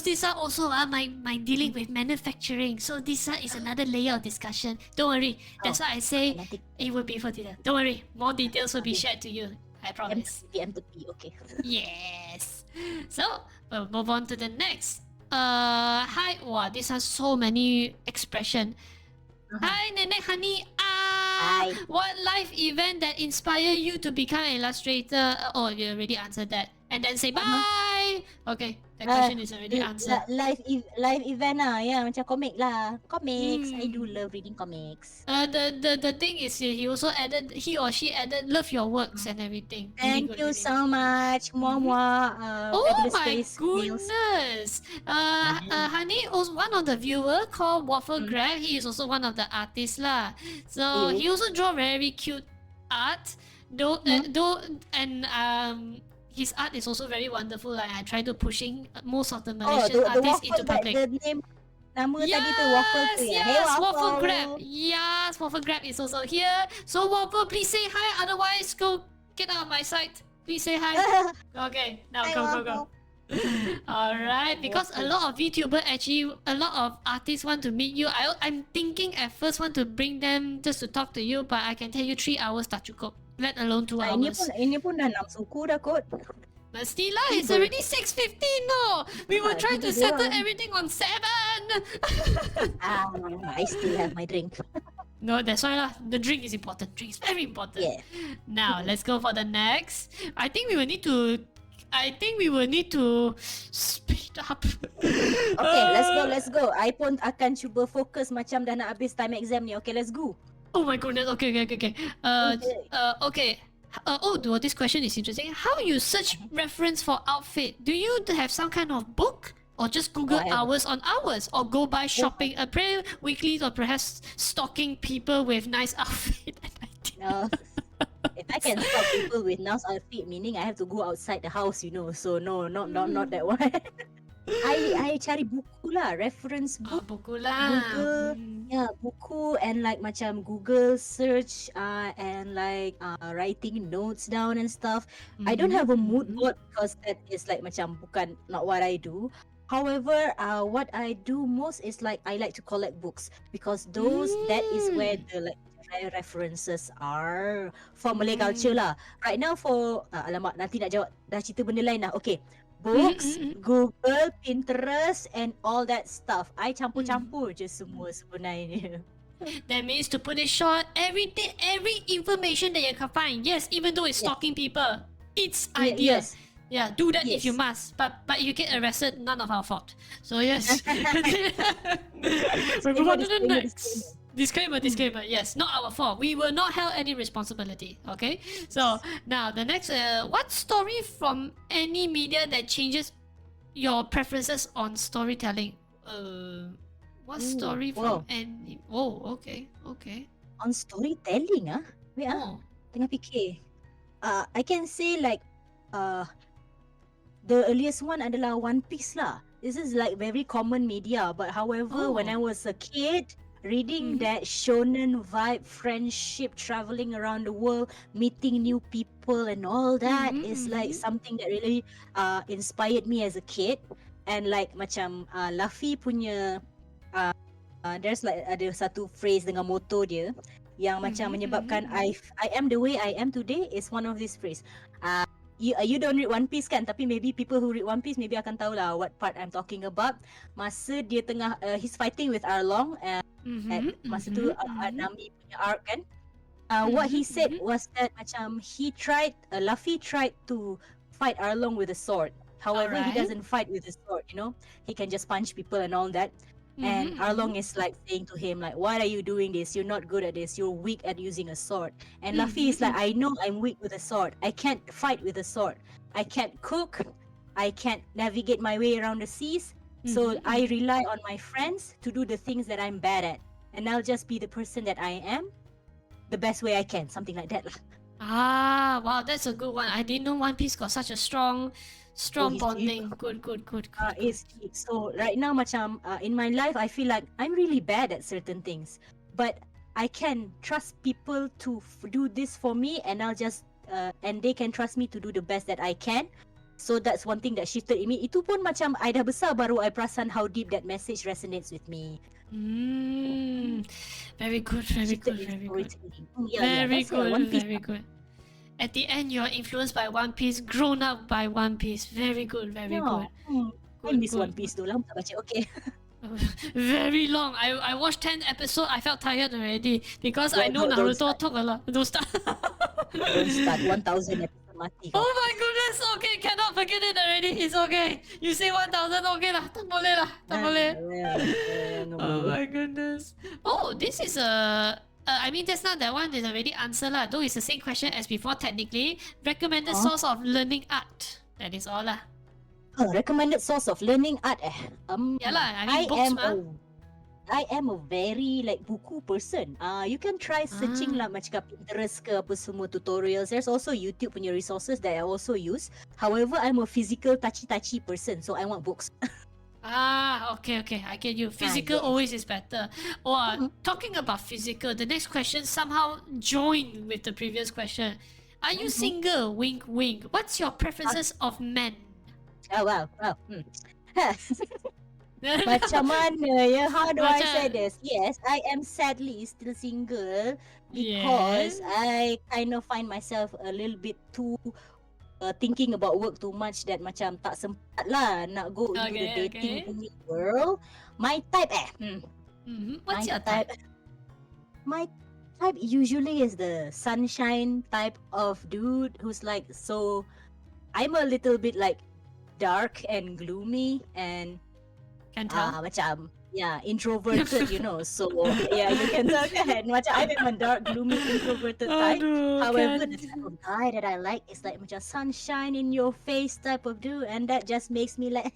this one also my dealing with manufacturing. So this one is another layer of discussion. Don't worry. That's why I say it will be for dinner. Don't worry. More details will be shared to you. I promise. Empathy, okay. Yes. So we'll move on to the next. Hi. Wow, this has so many expression. Hi, Nenek, Hani. Hi. What life event that inspired you to become an illustrator? Oh, you already answered that. And then say bye. Okay, that question is already answered. Live event lah, yeah, macam komik lah. Comics, I do love reading comics. The thing is he or she added love your works and everything. Thank you so much. Mwah. Oh my goodness. Hani was one of the viewer called Waffle Grab. He is also one of the artists lah. So he also draw very cute art. His art is also very wonderful. Like I try to pushing most of the Malaysian artists into public. Nama tadi tu Waffle tu ya. Yes, hey, Waffle Grab. Yes, Waffle Grab is also here. So Waffle, please say hi. Otherwise, go get out of my sight. Please say hi. Okay, now hi, go. Alright, because a lot of YouTuber actually, a lot of artists want to meet you. I'm thinking at first want to bring them just to talk to you, but I can tell you 3 hours tak cukup. Let alone 2 hours. Ini pun dah 6 suku dah kot. But still lah, it's already 6:15 no. We will try to settle everything on 7. I still have my drink. No, that's why lah. The drink is important. Drink is very important. Yeah. Now let's go for the next. I think we will need to speed up. Okay, let's go. I pun akan cuba fokus macam dah nak habis time exam ni. Okay, let's go. Oh my goodness. Okay. Well, this question is interesting. How you search reference for outfit? Do you have some kind of book? Or just Google hours on hours? Or go by shopping, pray weekly, or perhaps stalking people with nice outfit? No. If I can stalk people with nice outfit, meaning I have to go outside the house, you know. So no, not that one. I cari buku lah, reference book. Buku lah. Buku and like macam Google search and like writing notes down and stuff. I don't have a mood board because that is like macam bukan not what I do. However, what I do most is like I like to collect books because that is where the like references are for Malay culture lah. Right now for alamak nanti nak jawab dah cerita benda lain lah. Okay. Books, Google, Pinterest and all that stuff. I campur-campur je semua sebenarnya. That means to put it short, every information that you can find. Yes, even though it's stalking people, it's ideal. Yeah, do that if you Yes. must. But you get arrested, none of our fault. So yes. We move Disclaimer, on to the disclaimer, disclaimer. next. Disclaimer. Yes, not our fault. We will not held any responsibility. Okay. So now the next. What story from any media that changes your preferences on storytelling? What Ooh, story from wow. any? Oh, okay. Okay. On storytelling, ah. Wait, Oh. tengah fikir. I can say like, uh, the earliest one adalah One Piece lah. This is like very common media, but however, when Oh. I was a kid, reading Mm-hmm. that shonen vibe, friendship, traveling around the world, meeting new people, and all that Mm-hmm. is like Mm-hmm. something that really inspired me as a kid. And like macam Luffy punya there's like ada satu phrase dengan moto dia yang macam Mm-hmm. menyebabkan Mm-hmm. I am the way I am today is one of these phrase. You don't read One Piece kan, tapi maybe people who read One Piece maybe akan tahu lah what part I'm talking about. Masa dia tengah he's fighting with Arlong at Mm-hmm. masa tu Mm-hmm. Nami punya arc kan. What he said Mm-hmm. was that macam Luffy tried to fight Arlong with a sword. However, he Alright. doesn't fight with a sword, you know. He can just punch people and all that. And Mm-hmm. Arlong is like saying to him, like, why are you doing this? You're not good at this. You're weak at using a sword. And Luffy is like, Mm-hmm. I know I'm weak with a sword. I can't fight with a sword. I can't cook. I can't navigate my way around the seas. So I rely on my friends to do the things that I'm bad at. And I'll just be the person that I am the best way I can. Something like that lah. Ah, wow, that's a good one. I didn't know One Piece got such a strong He's deep. bonding. Good. It's deep. So right now macam in my life I feel like I'm really bad at certain things, but I can trust people to do this for me, and I'll just and they can trust me to do the best that I can. So that's one thing that shifted in me. Itu pun macam I dah besar baru I perasan how deep that message resonates with me. Very good. Shifted in Very good. storytelling. That's One Piece. Very good. At the end, you're influenced by One Piece, grown up by One Piece. Very good. Very good. I miss One Piece though. Lama tak baca. Okay. Very long. I watched 10 episodes. I felt tired already because I know Don't Naruto start. talk a lot. Don't start. Don't start 1,000 episode mati kau. Oh my goodness. Okay, cannot forget it already. It's okay. You say 1,000. Okay lah. Tak boleh lah. Tak boleh. Oh my goodness. Oh, this is a. I mean, that's not that one. Is already answered lah. Though it's the same question as before. Technically, recommended source of learning art. That is all lah. Recommended source of learning art Yeah lah. I mean, books mah. I am a very like buku person. You can try searching lah macam kat Pinterest ke apa semua tutorials. There's also YouTube punya resources that I also use. However, I'm a physical touchy person, so I want books. Okay. I get you. Physical yes. always is better. Talking about physical, the next question somehow joined with the previous question. Are you single? Wink, wink. What's your preferences of men? Oh wow. Macam mana ya? How do I say this? Yes, I am sadly still single because I kind of find myself a little bit too thinking about work too much that macam tak sempat lah nak go into the dating world. My type What's your type? My type usually is the sunshine type of dude who's like, so I'm a little bit like dark and gloomy and Can tell. macam introverted, you know. So you can tell kan. Macam I am a dark, gloomy, introverted type. However, the type of guy that I like is like macam sunshine in your face type of dude, and that just makes me like,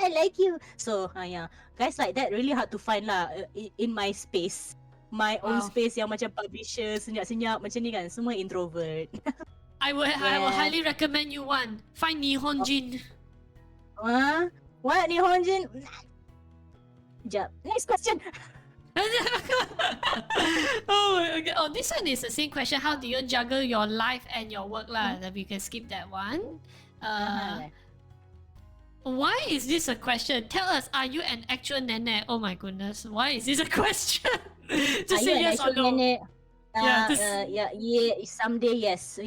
I like you. So guys like that really hard to find lah in my space. My own space yang macam publisher senyap-senyap macam ni kan, semua introvert. I will highly recommend you one. Find Nihonjin. What Nihonjin? Sekejap. Next question. Okay. This one is the same question. How do you juggle your life and your work lah? We can skip that one. Why is this a question? Tell us, are you an actual Nenek? Oh my goodness. Why is this a question? Just say yes or no. Nenek? Someday yes.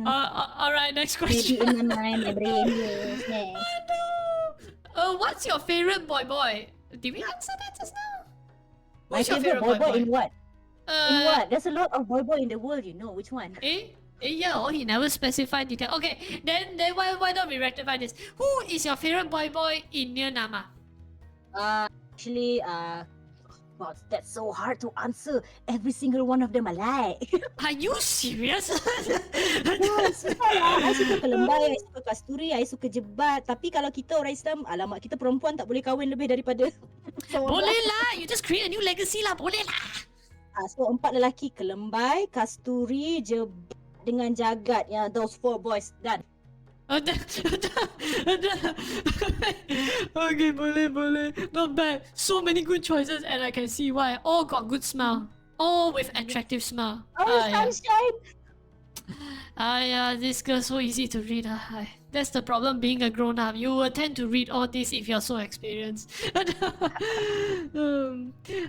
Alright, next question. Maybe in my mind, my brain, yes. What's your favorite boy? Did we answer that just now? My favorite boy in what? In what? There's a lot of boy in the world, you know. Which one? Yeah, oh, he never specified detail. Okay, then why don't we rectify this? Who is your favorite boy in Near Nama? Actually, God, that's so hard to answer. Every single one of them I like. Are you serious? Ya, susah lah. I suka kelembai, I suka kasturi, I suka jebat. Tapi kalau kita orang Islam, alamak, kita perempuan tak boleh kahwin lebih daripada seorang. Boleh lah, you just create a new legacy lah, boleh lah. So 4 lelaki, kelembai, kasturi, jebat dengan jagat. Ya, those 4 boys. Done. Okay, boleh. Not bad. So many good choices, and I can see why. All got good smile. All with attractive smile. Oh, sunshine! Yeah, this girl's so easy to read. That's the problem being a grown up. You will tend to read all this if you're so experienced.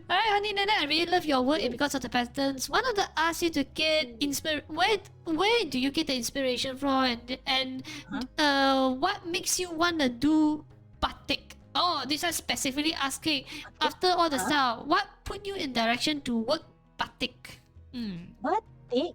Hi, Honey Nenek, I really love your work because of the patterns. One of the asked you to get where do you get the inspiration from, and what makes you wanna do batik? Oh, this is specifically asking after all the style. What put you in direction to work batik? Batik?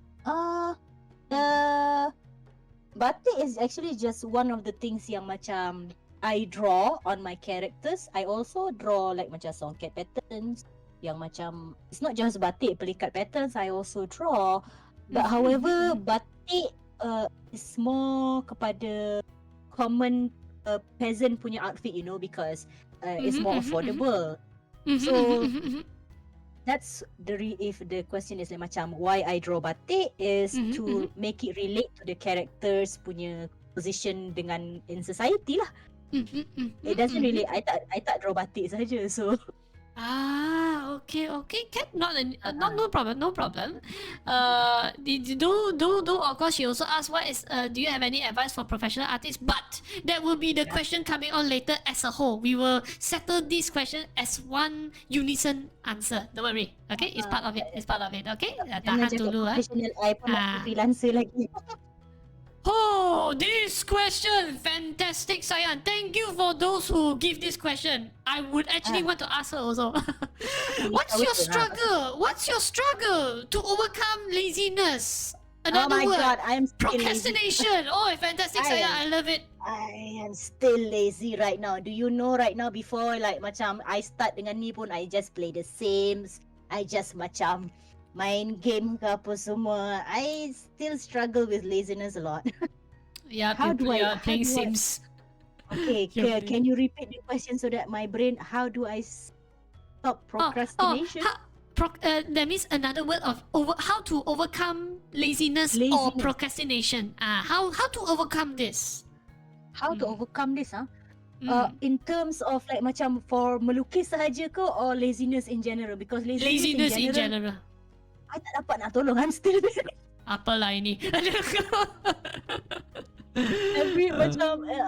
Batik is actually just one of the things yang macam I draw on my characters. I also draw like macam songket patterns yang macam it's not just batik, pelikat patterns I also draw. But however, batik is more kepada common peasant punya outfit, you know, because it's more affordable. So that's if the question is like macam why I draw batik is to make it relate to the characters punya position dengan in society lah. It doesn't really I tak draw batik saja, so okay. No problem. Of course, she also asked what is do you have any advice for professional artists? But that will be the question coming on later as a whole. We will settle this question as one unison answer. Don't worry. Okay, it's part of it. Okay, tahan dulu. Professional I pun nak freelancer lagi. Oh, this question, fantastic, Sayan. Thank you for those who give this question. I would actually want to ask her also. What's your struggle to overcome laziness? Another word. God, I'm still procrastination. Oh, fantastic, Sayan. I love it. I am still lazy right now. Do you know right now before like macam I start dengan ni pun I just play the same. I just macam main game ke apa semua. I still struggle with laziness a lot. Yeah, playing Sims. Okay, can you repeat the question so that my brain, how do I stop procrastination? That means another word of how to overcome laziness or procrastination. How to overcome this? How to overcome this, in terms of like macam for melukis sahaja ke or laziness in general? Because laziness in general. I tak dapat nak tolong. I'm still there. Apalah ini.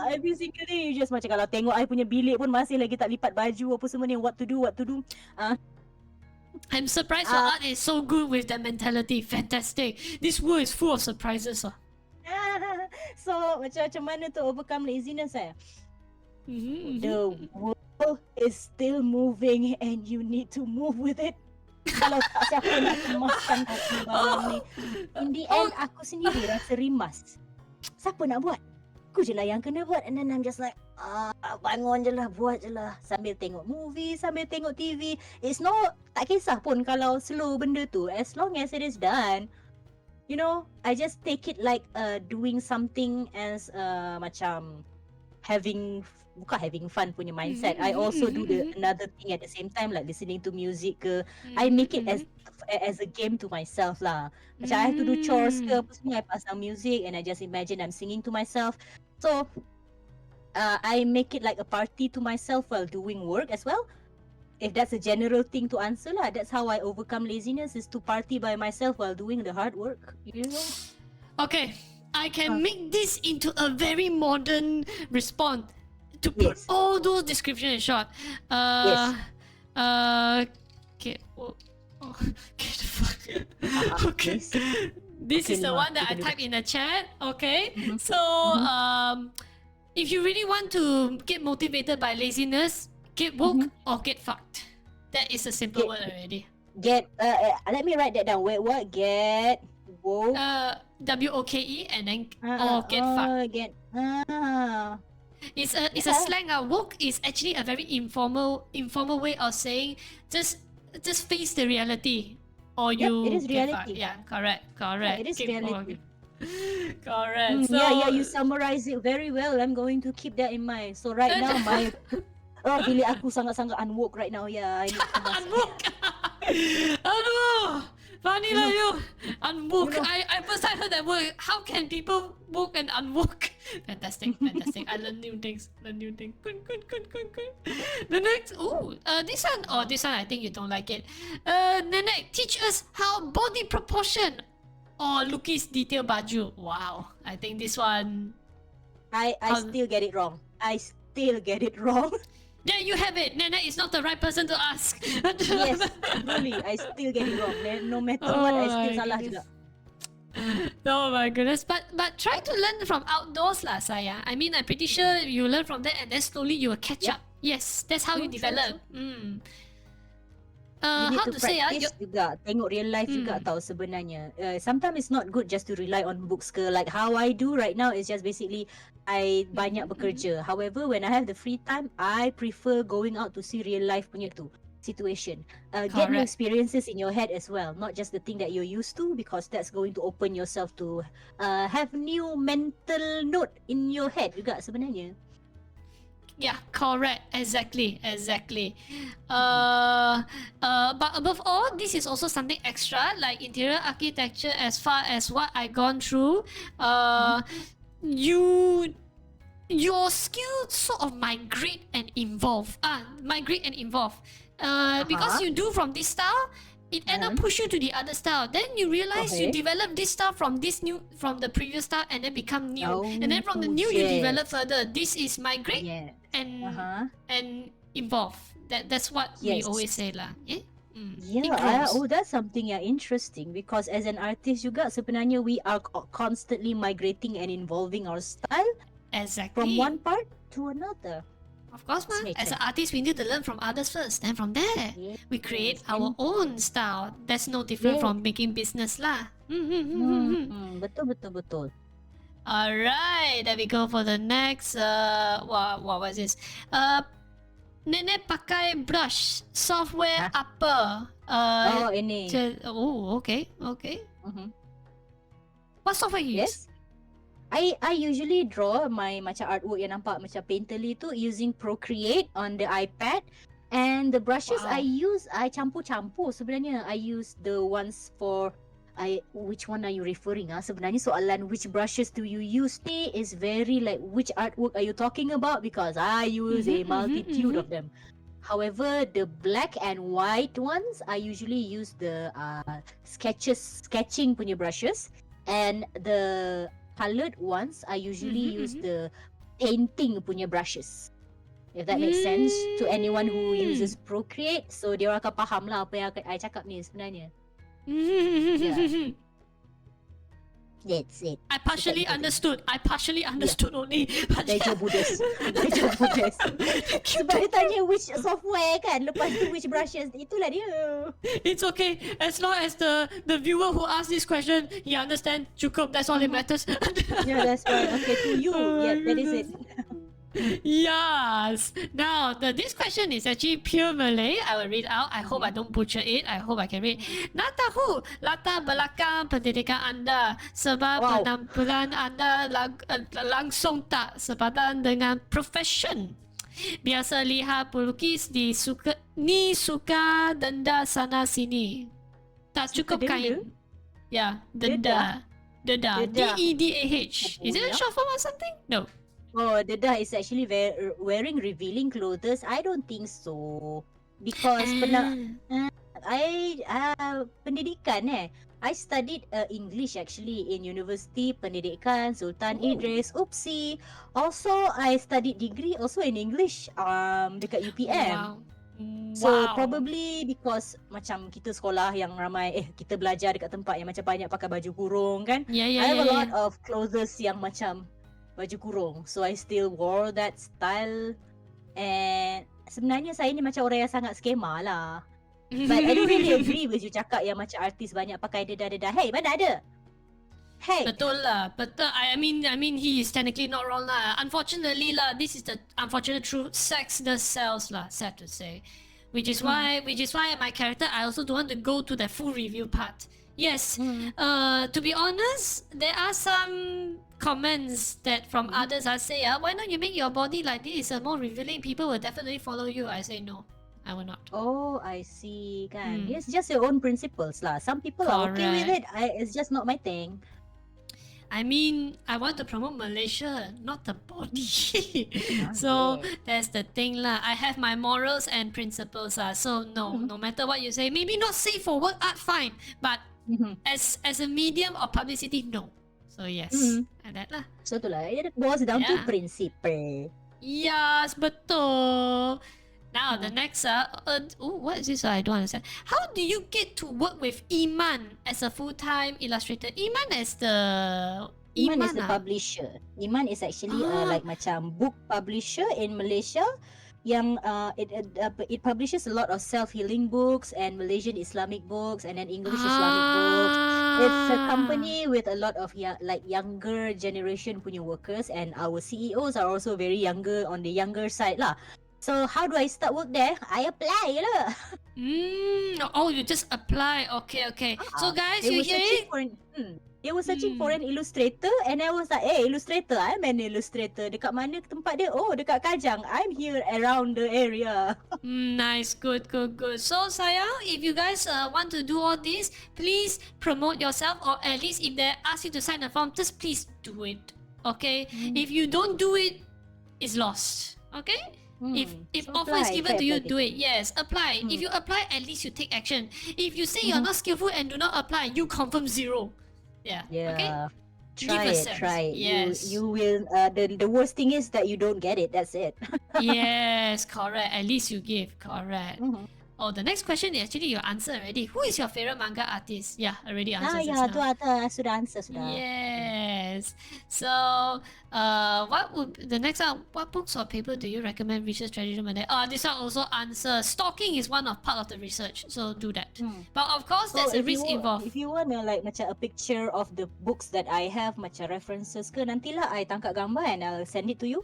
Every single day you just macam kalau tengok I punya bilik pun masih lagi tak lipat baju apa semua ni. What to do. I'm surprised your art is so good with that mentality. Fantastic. This world is full of surprises. So macam mana to overcome laziness? The world is still moving and you need to move with it. Kalau tak siapa nak kemaskan kaki barang ni. In the end, aku sendiri rasa rimas. Siapa nak buat? Aku je lah yang kena buat. And then I'm just like, bangun je lah, buat je lah. Sambil tengok movie, sambil tengok TV. It's not, tak kisah pun kalau slow benda tu. As long as it is done. You know, I just take it like doing something as macam bukan having fun punya mindset. I also do another thing at the same time, like listening to music ke. I make it as a game to myself lah. Macam I have to do chores ke apa semua, I pasang music and I just imagine I'm singing to myself. So I make it like a party to myself while doing work as well. If that's a general thing to answer lah, that's how I overcome laziness, is to party by myself while doing the hard work. You know? Okay, I can make this into a very modern response. To put all those descriptions in short. Okay. Get the fuck. Okay. This is the one that I typed in the chat. Okay. So, if you really want to get motivated by laziness, get woke or get fucked. That is a simple word already. Let me write that down. Wait, what? Get woke. WOKE and then or get fucked. It's a slang. Woke is actually a very informal way of saying just face the reality, or you it is get fucked. reality. Yeah, correct. Yeah, it is Keep reality. correct. So Yeah, you summarize it very well. I'm going to keep that in mind. So right now, bilik aku sangat-sangat unwoke right now. Yeah, I need to mask. unwoke. Aduh, funny lah you. Unwoke. You know. I first time heard that word. How can people woke and unwoke? Fantastic. I learn new things. Good. The next, this one I think you don't like it. Nenek, teach us how body proportion or Luki's detail baju. Wow, I think this one. I still get it wrong. There you have it. Nenek is not the right person to ask. Yes, really, I still get it wrong. No matter what, I still salah juga. Oh my goodness. But try to learn from outdoors lah, saya. I mean, I'm pretty sure you learn from that and then slowly you will catch up. Yes, that's how you develop. You need how to to say practice juga. Tengok real life juga tau sebenarnya. Sometimes it's not good just to rely on books ke. Like how I do right now is just basically I banyak bekerja. However, when I have the free time, I prefer going out to see real life punya tu situation. Get new Correct. experiences in your head as well. Not just the thing that you're used to, because that's going to open yourself to have new mental note in your head juga sebenarnya. Yeah, correct. Exactly. But above all, this is also something extra, like interior architecture. As far as what I gone through, your skills sort of migrate and evolve. Because you do from this style, it end up push you to the other style. Then you realize you develop this style from the previous style and then become new. And then from the new you develop further. This is migrate and evolve. That's what we always say lah. Yeah. That's something interesting, because as an artist juga sebenarnya we are constantly migrating and evolving our style Exactly. from one part to another. Of course, as an artist, we need to learn from others first. Then from there, we create our own style. That's no different from making business lah. Betul. Alright, then we go for the next. What was this? Nenek pakai brush software apa? Ini. Okay. What software you use? I usually draw my macam artwork yang nampak macam painterly tu using Procreate on the iPad, and the brushes I campur-campur sebenarnya. I use the ones for which one are you referring? Sebenarnya soalan which brushes do you use ni is very like which artwork are you talking about, because I use a multitude of them. However, the black and white ones I usually use the sketching punya brushes, and the coloured ones I usually use the painting punya brushes. If that makes sense to anyone who uses Procreate, so dia orang akan faham lah apa yang I cakap ni sebenarnya. That's it. I partially understood only. Deja budes. Sebab dia tanya which software kan, lepas tu which brushes, itulah dia. It's okay, as long as the viewer who asked this question, he understand. Cukup, that's all that matters. Yeah, that's right. Okay, to you. That is it. Yes. Now, this question is actually pure Malay. I will read out. I hope I don't butcher it. I hope I can read. Nak tahu latar belakang pendidikan anda sebab penampilan anda langsung tak sepadan dengan profession. Biasa lihat pelukis suka denda sana sini. Tak cukup kain. Ya, denda. DEDAH. Is it a short form or something? No. Dedah is actually wearing revealing clothes. I don't think so, because pendidikan I studied English actually in University Pendidikan Sultan Idris. Oopsie. Also, I studied degree also in English dekat UPM. Wow. So probably because macam kita sekolah yang ramai kita belajar dekat tempat yang macam banyak pakai baju kurung kan. I have a lot of clothes yang macam baju kurung, so I still wore that style. And sebenarnya saya ni macam orang yang sangat skema lah. But I don't really agree with you cakap yang macam artis banyak pakai dedah-dedah. Hey, mana ada? Hey, Betul lah. Betul. I mean, he is technically not wrong lah. Unfortunately lah, this is the unfortunate truth. Sex does sells lah. Sad to say, which is why my character, I also don't want to go to the full review part. Yes. To be honest, there are some comments that from others I say, why not you make your body like this? More revealing. People will definitely follow you. I say no. I will not. oh, I see, kan. It's just your own principles lah. Some people are okay with it. It's just not my thing. I mean, I want to promote Malaysia, not the body. So that's the thing lah. I have my morals and principles so no matter what you say, maybe not safe for work art, fine, but as a medium of publicity, no. So yes, and that lah. So itulah, it boils down to principle. Yes, betul. Now the next what is this? I don't understand. How do you get to work with Iman as a full-time illustrator? Iman is the publisher. Iman is actually like macam book publisher in Malaysia. Yang it publishes a lot of self-healing books and Malaysian Islamic books and then English Islamic books. It's a company with a lot of like younger generation punya workers, and our CEOs are also very younger, on the younger side lah. So how do I start work there? I apply lah. Oh, you just apply. Okay. So guys, you hear it? They were searching for an illustrator, and I was like, hey, illustrator, I'm an illustrator. Dekat mana tempat dia? Oh, dekat Kajang. I'm here around the area. Nice, good. So sayang, if you guys want to do all this, please promote yourself, or at least if they ask you to sign a form, just please do it. Okay? If you don't do it, it's lost. Okay? If So offer is apply, given to you, apply. do it. Yes, apply. If you apply, at least you take action. If you say you're not skillful and do not apply, you confirm 0. Yeah. Okay. Try it. Yes. You will. The worst thing is that you don't get it. That's it. Yes, correct. At least you give. Correct. Oh, the next question is actually your answer already. Who is your favorite manga artist? Yeah, already answered just now. Sudah answer sudah. Yes. So, what would the next one? What books or paper do you recommend research strategy? This one also answer. Stalking is one of part of the research, so do that. But of course, there's a risk involved. If you want like macam a picture of the books that I have, macam references ke, nantilah I tangkap gambar and I'll send it to you.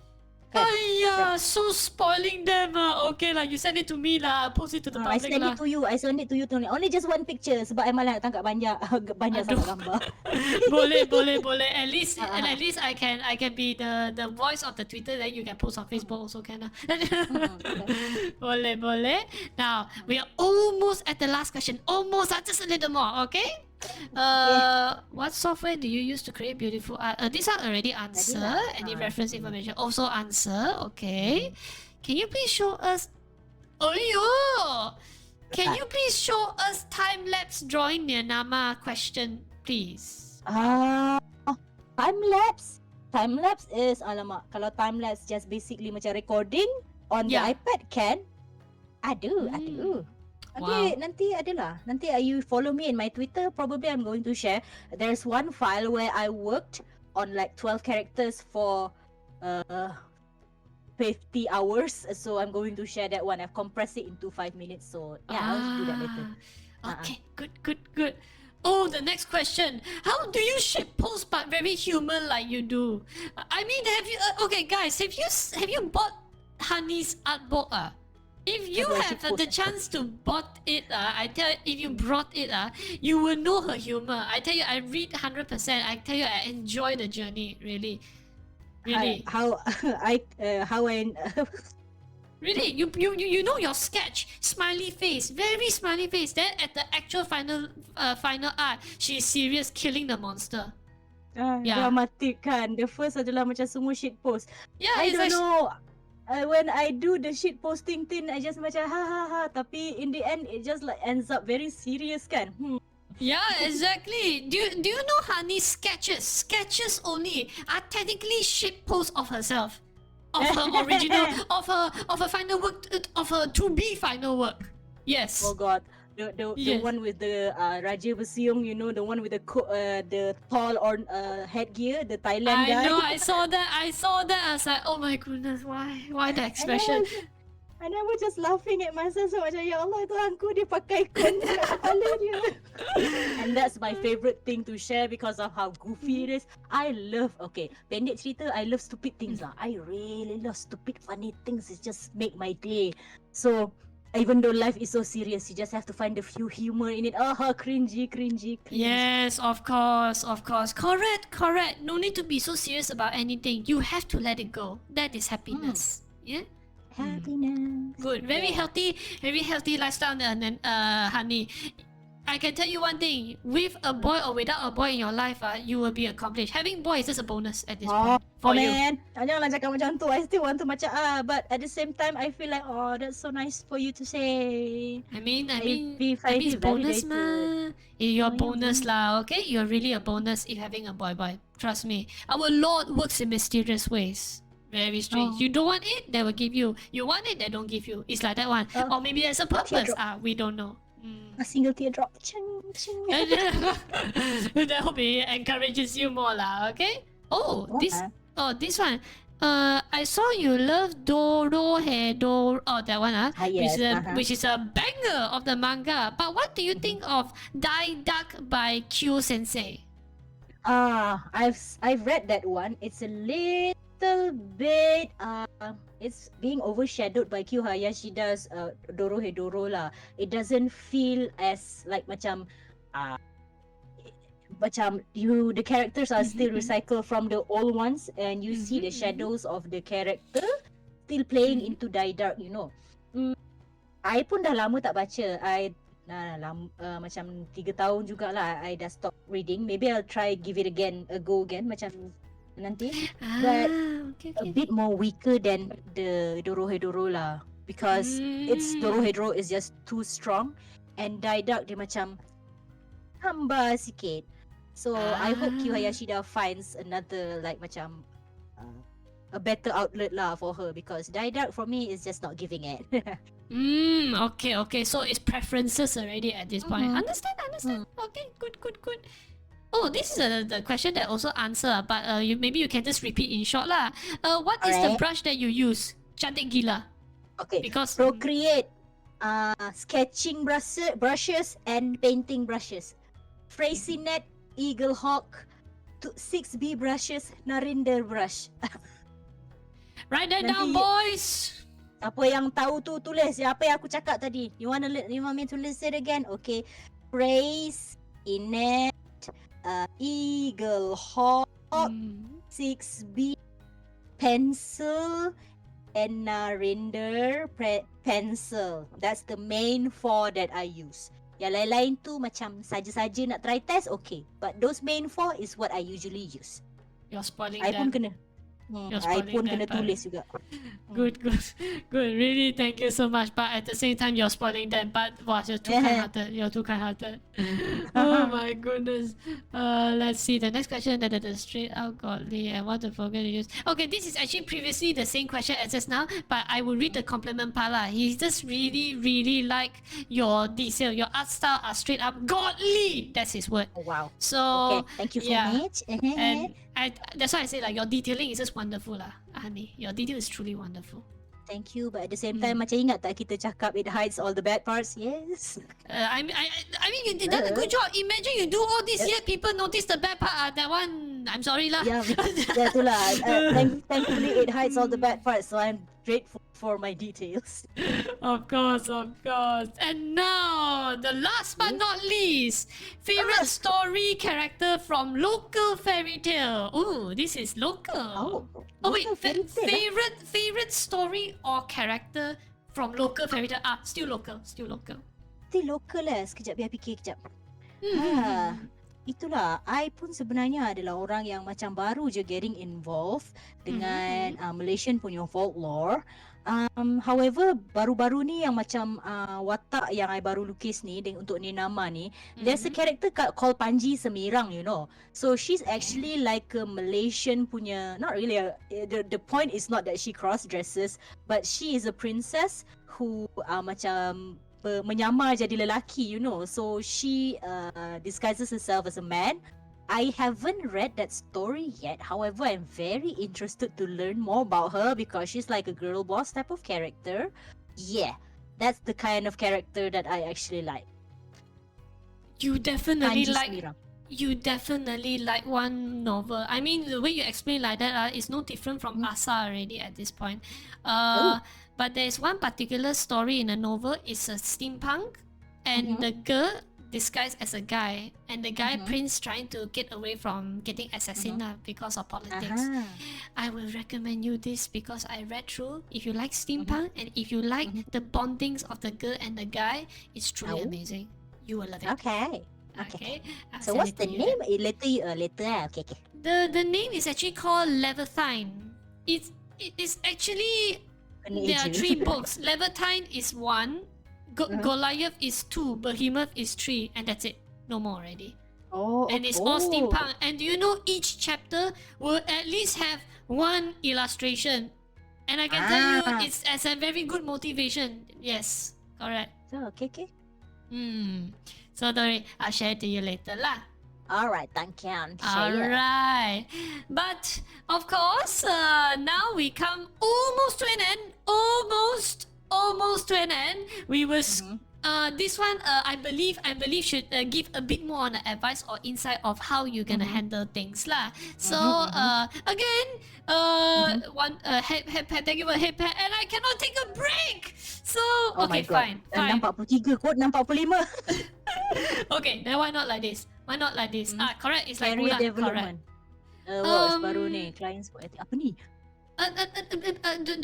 Ayah, so spoiling them. Okay lah, you send it to me lah. Post it to the I public send lah. it to you. I send it to you only just one picture sebab I malas nak tangkap banyak sangat gambar. boleh. At least I can be the voice of the Twitter, then you can post on Facebook also can lah. Boleh. Now we are almost at the last question. Almost, just a little more. Okay. What software do you use to create beautiful art? These are already answered. Any reference information also answer. Okay. Can you please show us? Can you please show us time-lapse drawing near Nama question, please? Time-lapse? Time-lapse is, alamak, kalau time-lapse just basically macam recording on the iPad can? Ada. Nanti adalah. Nanti you follow me in my Twitter, probably I'm going to share. There's one file where I worked on like 12 characters for 50 hours. So I'm going to share that one. I've compressed it into 5 minutes. So yeah, I'll do that later. Okay, good. Oh, the next question. How do you shitpost but very human like you do? I mean, have you... okay, guys, have you bought Hani's art book? If you have the chance to bought it, I tell you, if you brought it, you will know her humor. I tell you, I read 100%. I tell you, I enjoy the journey. Really. How I Really, you know your sketch, smiley face, very smiley face. Then at the actual final art, she's serious, killing the monster. Dramatic kan. The first adalah macam semua shit post. Yeah, I don't know. When I do the shit posting thing, I just macam ha. Tapi in the end, it just like ends up very serious kan. Yeah, exactly. Do you know Hani's sketches only are technically shit posts of herself, of her original, of her final work, of her to be final work. Yes. Oh God. The one with the Raja Besiung, you know, the one with the tall or headgear, the Thailand guy. I know, I saw that. I was like, oh my goodness, why the expression? And I was just laughing at myself. So macam, ya Allah, Tuhanku, dia pakai kon kat kepala dia. And And that's my favorite thing to share because of how goofy it is. I love, pendek cerita, I love stupid things lah. I really love stupid funny things. It just make my day. So even though life is so serious, you just have to find a few humor in it. Cringy. Yes, of course. Correct. No need to be so serious about anything. You have to let it go. That is happiness. Yeah. Happiness. Good. Very healthy lifestyle, Honey. I can tell you one thing. With a boy or without a boy in your life, you will be accomplished. Having boy is just a bonus at this point for you. Man, janganlah cakap macam tu. I still want to macam but at the same time, I feel like that's so nice for you to say. I mean, it's it's bonus ma. You're bonus yeah. lah, okay? You're really a bonus if having a boy. Trust me. Our Lord works in mysterious ways. Very strange. You don't want it, they will give you. You want it, they don't give you. It's like that one. Or maybe there's a purpose. We don't know. A single teardrop. Ching. That hope it encourages you more lah, okay? This one. I saw you love Doro Hedo. That one, yes, which is a banger of the manga. But what do you think of Dai Duck by Q Sensei? I've read that one. It's a little bit it's being overshadowed by Q Hayashida's Doro Hedoro lah. It doesn't feel as like macam the characters are still recycled from the old ones, and you see the shadows of the character still playing into Die Dark, you know. I pun dah lama tak baca. I macam 3 tahun jugalah I dah stop reading. Maybe I'll try give it a go again macam nanti. But a bit more weaker than the Dorohedoro lah, because its Dorohedoro is just too strong, and Die Dark dia macam hamba sikit. So I hope Q Hayashida finds another like macam a better outlet lah for her, because Die Dark for me is just not giving it. Okay. So it's preferences already at this point. Understand. Okay, good. Oh, this is the question that also answer, but maybe you can just repeat in short lah. What is the brush that you use? Cantik gila. Okay. Because Procreate, sketching brushes and painting brushes. Freycinet, Eagle Hawk, 6B brushes, Narinder brush. Write that down, boys. Apa yang tahu tu tulis. Apa yang aku cakap tadi? You want me to list it again? Okay. Freycinet, Eagle Hawk, 6B pencil, and Narinder pencil. That's the main 4 that I use. Yang lain-lain tu macam saja-saja nak try test, okay. But those main 4 is what I usually use. You're spoiling I them. pun kena. I pun kena tulis juga. Good. Really, thank you so much. But at the same time, you're spoiling them. But you're too kind-hearted. Oh my goodness. Let's see the next question. That is straight out godly. I want to forget to use. Okay, this is actually previously the same question as just now. But I will read the compliment part lah. He just really like your detail. Your art style are straight up godly. That's his word. Oh, wow. So thank you so much. And that's why I say like your detailing is just wonderful lah, Hani. Your detail is truly wonderful. Thank you, but at the same time, macam ingat tak kita cakap it hides all the bad parts? Yes. I mean, you did a good job. Imagine you do all this yet people notice the bad part. That one, I'm sorry lah. Yeah, itulah. Thankfully, it hides all the bad parts, so I'm grateful for my details. Of course. And now, the last but not least, favorite story character from local fairy tale. Ooh, this is local. Wait, favorite story or character from local fairy tale? Still local. Still local lah. Sekejap, biar fikir kejap. Itulah, I pun sebenarnya adalah orang yang macam baru je getting involved dengan Malaysian punya folklore. However, baru-baru ni yang macam watak yang I baru lukis ni untuk ni nama ni, there's a character called Panji Semirang, you know. So she's actually like a Malaysian punya, not really the point is not that she cross dresses, but she is a princess who macam menyamar jadi lelaki, you know. So she disguises herself as a man. I haven't read that story yet. However, I'm very interested to learn more about her because she's like a girl boss type of character. Yeah, that's the kind of character that I actually like. You definitely Kanji like Sembilan. you definitely like one novel. I mean, the way you explain like that is no different from Asa already at this point. Oh. But there is one particular story in a novel. It's a steampunk, and the girl disguised as a guy, and the guy prince trying to get away from getting assassinated because of politics. I will recommend you this because I read through. If you like steampunk and if you like the bondings of the girl and the guy, it's truly amazing. You will love it. Okay. Okay. I'll So send what's it to the you name? then. Later. Okay. The name is actually called Levantine. It is actually there are 3 books. Levantine is 1, Goliath is 2, Behemoth is 3, and that's it. No more already. Oh, And it's all steampunk. And do you know each chapter will at least have 1 illustration? And I can tell you it's as a very good motivation. Yes, correct. So, okay. So don't worry, I'll share it to you later lah. Alright, thank you. Alright. But of course, now we come almost to an end. Almost to an end. We will this one I believe should give a bit more on the advice or insight of how you're gonna handle things lah. So again, one thank you for head pat, and I cannot take a break. So okay, fine. 643 kot, 645. Okay, then why not like this? Correct. It's like Career ulang. development. Correct. What baru ni? Clients for apa ni?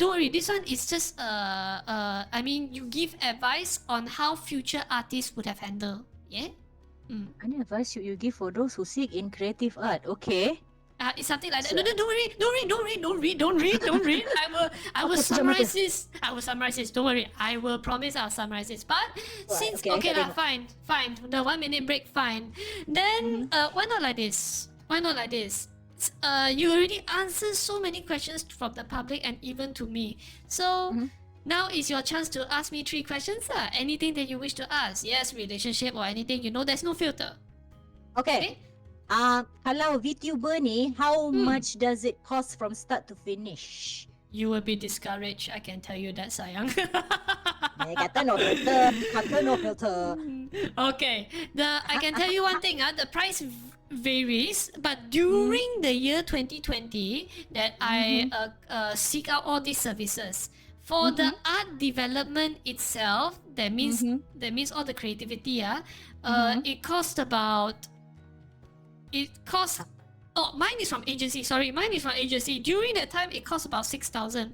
Don't worry. This one is just I mean, you give advice on how future artists would have handled. Yeah. Any advice should you give for those who seek in creative art? Okay. It's something like that. No, don't read. I will summarize this. Don't worry. I will promise I'll summarize this. But since fine. The 1 minute break, fine. Then why not like this? You already answered so many questions from the public and even to me. So now is your chance to ask me 3 questions. Anything that you wish to ask. Yes, relationship or anything. You know, there's no filter. Okay. Kalau VTuber ni, how much does it cost from start to finish? You will be discouraged. I can tell you that, sayang. Kata no filter. Okay. I can tell you one thing. The price varies, but during the year 2020 that I seek out all these services. For the art development itself, that means all the creativity. It costs mine is from agency. During that time, it cost about 6,000.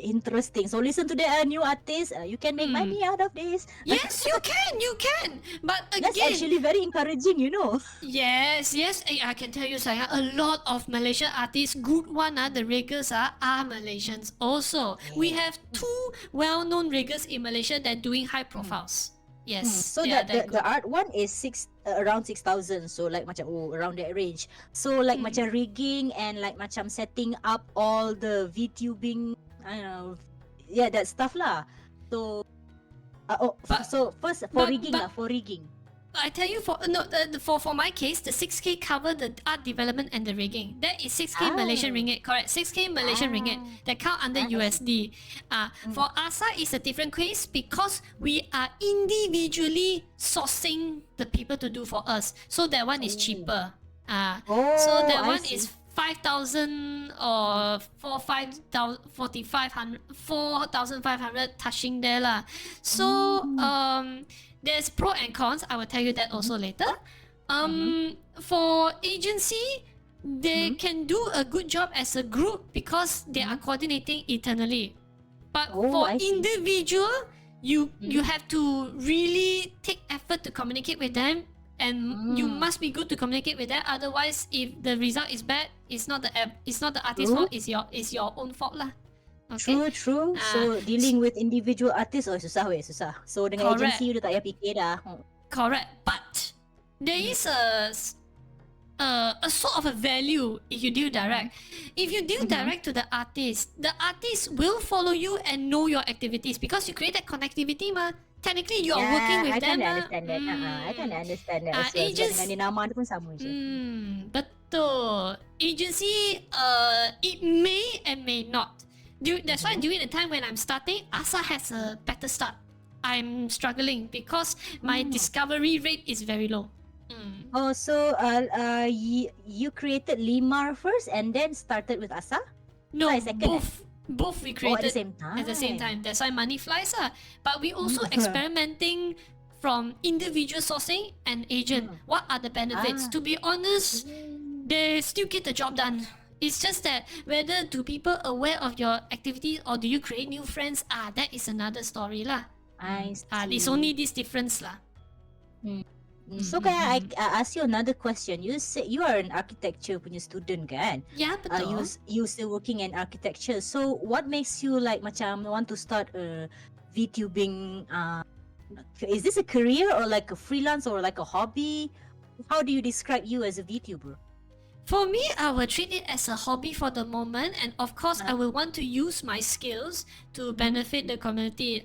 Interesting. So listen to the new artists. You can make money out of this. Yes, you can. But again, that's actually very encouraging, you know. Yes. I can tell you, Saya, a lot of Malaysian artists, good one, the riggers are Malaysians also. Yeah. We have 2 well-known riggers in Malaysia that are doing high profiles. Yes. So the art one is around 6,000. So like macam around that range. So like macam rigging and like macam setting up all the VTubing, I don't know, that stuff lah. So so first for rigging. I tell you, for my case, the 6K cover the art development and the rigging. That is 6K Malaysian ringgit, correct? 6K Malaysian ringgit. That count under USD. For ASA, it's a different case because we are individually sourcing the people to do for us. So that one is cheaper. So that one is 5,000 or 4,500 touching there lah. So there's pro and cons. I will tell you that also later. For agency, they can do a good job as a group because they are coordinating internally. But for individual, you have to really take effort to communicate with them, and you must be good to communicate with them. Otherwise, if the result is bad, it's not the artist's fault. It's your own fault lah. Okay? True. So dealing with individual artists susah. So dengan agency udah tak payah fikir dah. Correct. But there is a sort of a value if you deal direct. If you deal direct to the artist will follow you and know your activities because you create that connectivity mah. Technically, you are working with them. I can understand that. Agency dengan nama dia pun sama je. Betul. Agency, it may and may not. That's why during the time when I'm starting, ASA has a better start. I'm struggling because my discovery rate is very low. Oh, so you created LeeMar first and then started with Asa? No, Asa is second, both we Oh, at the created same time. at the same time. That's why money flies. But we also experimenting from individual sourcing and agent. What are the benefits? To be honest, they still get the job done. It's just that whether do people aware of your activity or do you create new friends? That is another story lah. I It's see. only this difference lah. So can I ask you another question? You say you are an architecture punya student kan? Yeah, betul. You still working in architecture. So what makes you like macam want to start a VTubing? Is this a career or like a freelance or like a hobby? How do you describe you as a VTuber? For me, I will treat it as a hobby for the moment, and of course, I will want to use my skills to benefit the community.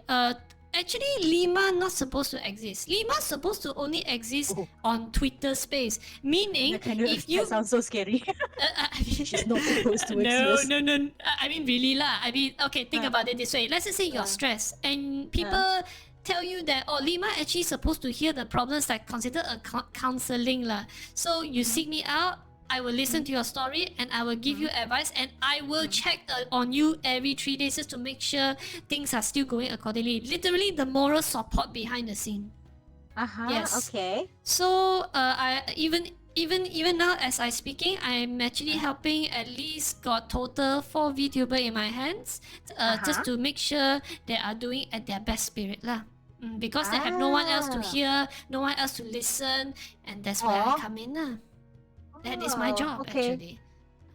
Actually, LeeMar not supposed to exist. LeeMar supposed to only exist on Twitter space. Meaning, if you That sounds so scary. She's not supposed to no, exist. no. I mean, really lah. I mean, okay, think about it this way. Let's just say you're stressed and people tell you that LeeMar actually supposed to hear the problems like consider a counseling lah. So you seek me out. I will listen to your story and I will give you advice and I will check on you every 3 days just to make sure things are still going accordingly. Literally the moral support behind the scene. Yes. Okay. So I even now as I speaking, I'm actually helping at least got total 4 VTuber in my hands, just to make sure they are doing at their best spirit lah. Because they have no one else to hear, no one else to listen, and that's where I come in lah. That is my job actually.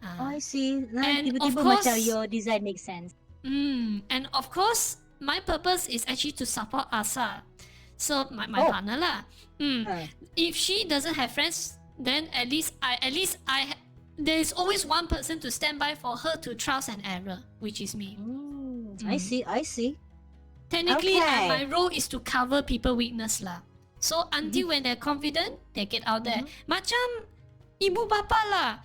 I see. And of Tiba-tiba course, macam your design makes sense. and of course, my purpose is actually to support Asa. So my partner lah. If she doesn't have friends, then at least I there is always one person to stand by for her to trials and error, which is me. I see. Technically, Okay. my role is to cover people weakness lah. So until when they're confident, they get out there. Macam ibu bapa lah.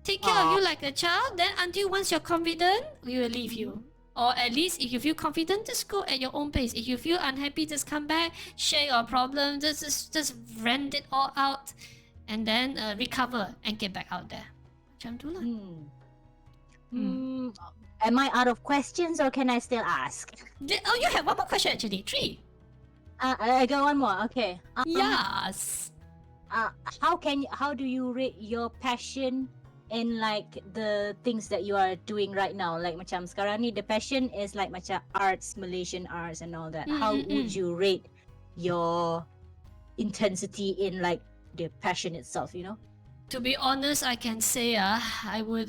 Take care of you like a child. Then until once you're confident, we will leave you. Or at least if you feel confident, just go at your own pace. If you feel unhappy, just come back, share your problem, just vent it all out, and then recover and get back out there. Macam tu lah. Am I out of questions or can I still ask? You have one more question actually. 3. I got one more. Okay. Yes. How do you rate your passion in like the things that you are doing right now? Like macam sekarang ni the passion is like macam arts, Malaysian arts and all that. How would you rate your intensity in like the passion itself, you know? To be honest, I can say I would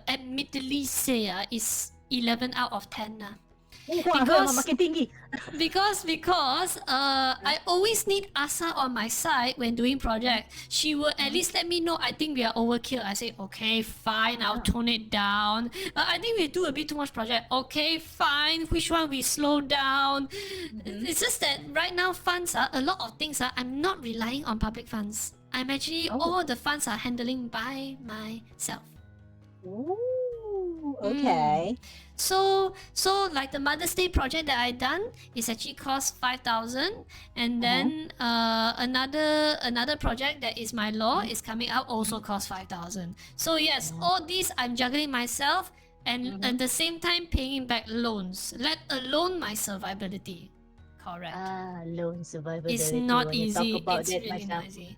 admittedly say it's 11 out of 10 makin tinggi. because I always need Asa on my side when doing project. She will at least let me know I think we are overkill. I say okay, fine, I'll tone it down. I think we do a bit too much project. Okay, fine, which one we slow down? It's just that right now funds a lot of things I'm not relying on public funds. I'm actually all the funds are handling by myself. Ooh, okay. So like the Mother's Day project that I done is actually cost 5,000, and then another project that is my law is coming out also cost 5,000. So yes, all these I'm juggling myself and at the same time paying back loans, let alone my survivability. Correct. Loan survivability. It's not When you easy. talk about It's that, really macam, not easy.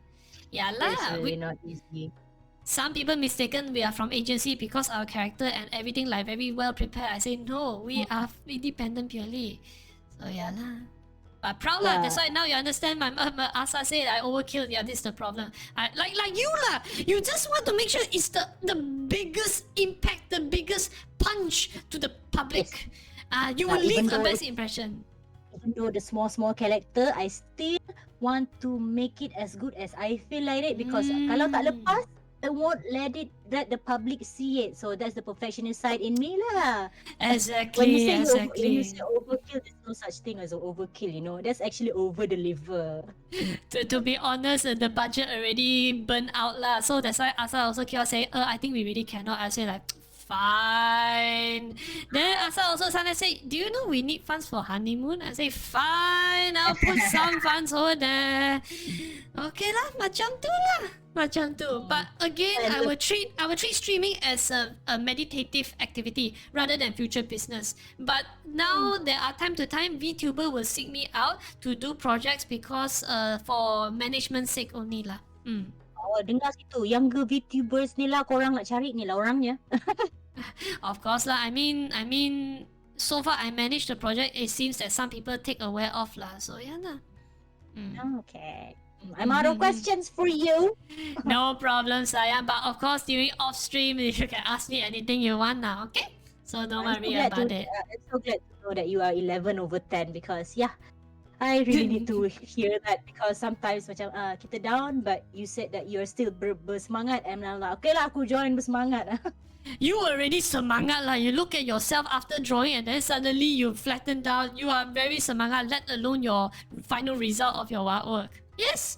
Yeah it's lah. really not easy. Some people mistaken we are from agency because our character and everything like very well prepared. I say no, we are independent purely. So yeah lah. But proud lah. That's why now you understand my Asa said I overkill. Yeah, this is the problem. Like you lah. You just want to make sure it's the biggest impact, the biggest punch to the public. You will leave a best impression. Even though the small character, I still want to make it as good as I feel like it, because kalau tak lepas, I won't let the public see it. So that's the perfectionist side in me lah. Exactly. When you say overkill, there's no such thing as overkill, you know. That's actually over deliver. To be honest, the budget already burned out lah. So that's why Asa also keep on saying, I think we really cannot. I say like, fine. Then Asa also sometimes say, do you know we need funds for honeymoon? I say, fine, I'll put some funds over there. Okay lah, macam tu lah. Macam tu. But again, And I will treat streaming as a meditative activity rather than future business. But now there are time to time VTuber will seek me out to do projects because for management sake only lah. Oh, dengar situ. Younger VTubers ni lah korang nak cari ni lah orangnya. Of course lah. I mean, so far I managed the project. It seems that some people take aware of lah. So yeah lah. Okay. I'm out of questions for you. No problem, sayang. But of course, during off stream, you can ask me anything you want now. Okay? So don't worry about it. I'm so glad to know that you are 11 over 10 because yeah, I really need to hear that because sometimes macam kita down but you said that you're still bersemangat and I'm like okay lah aku join bersemangat. You already semangat lah. You look at yourself after drawing and then suddenly you flatten down. You are very semangat, let alone your final result of your artwork. Yes.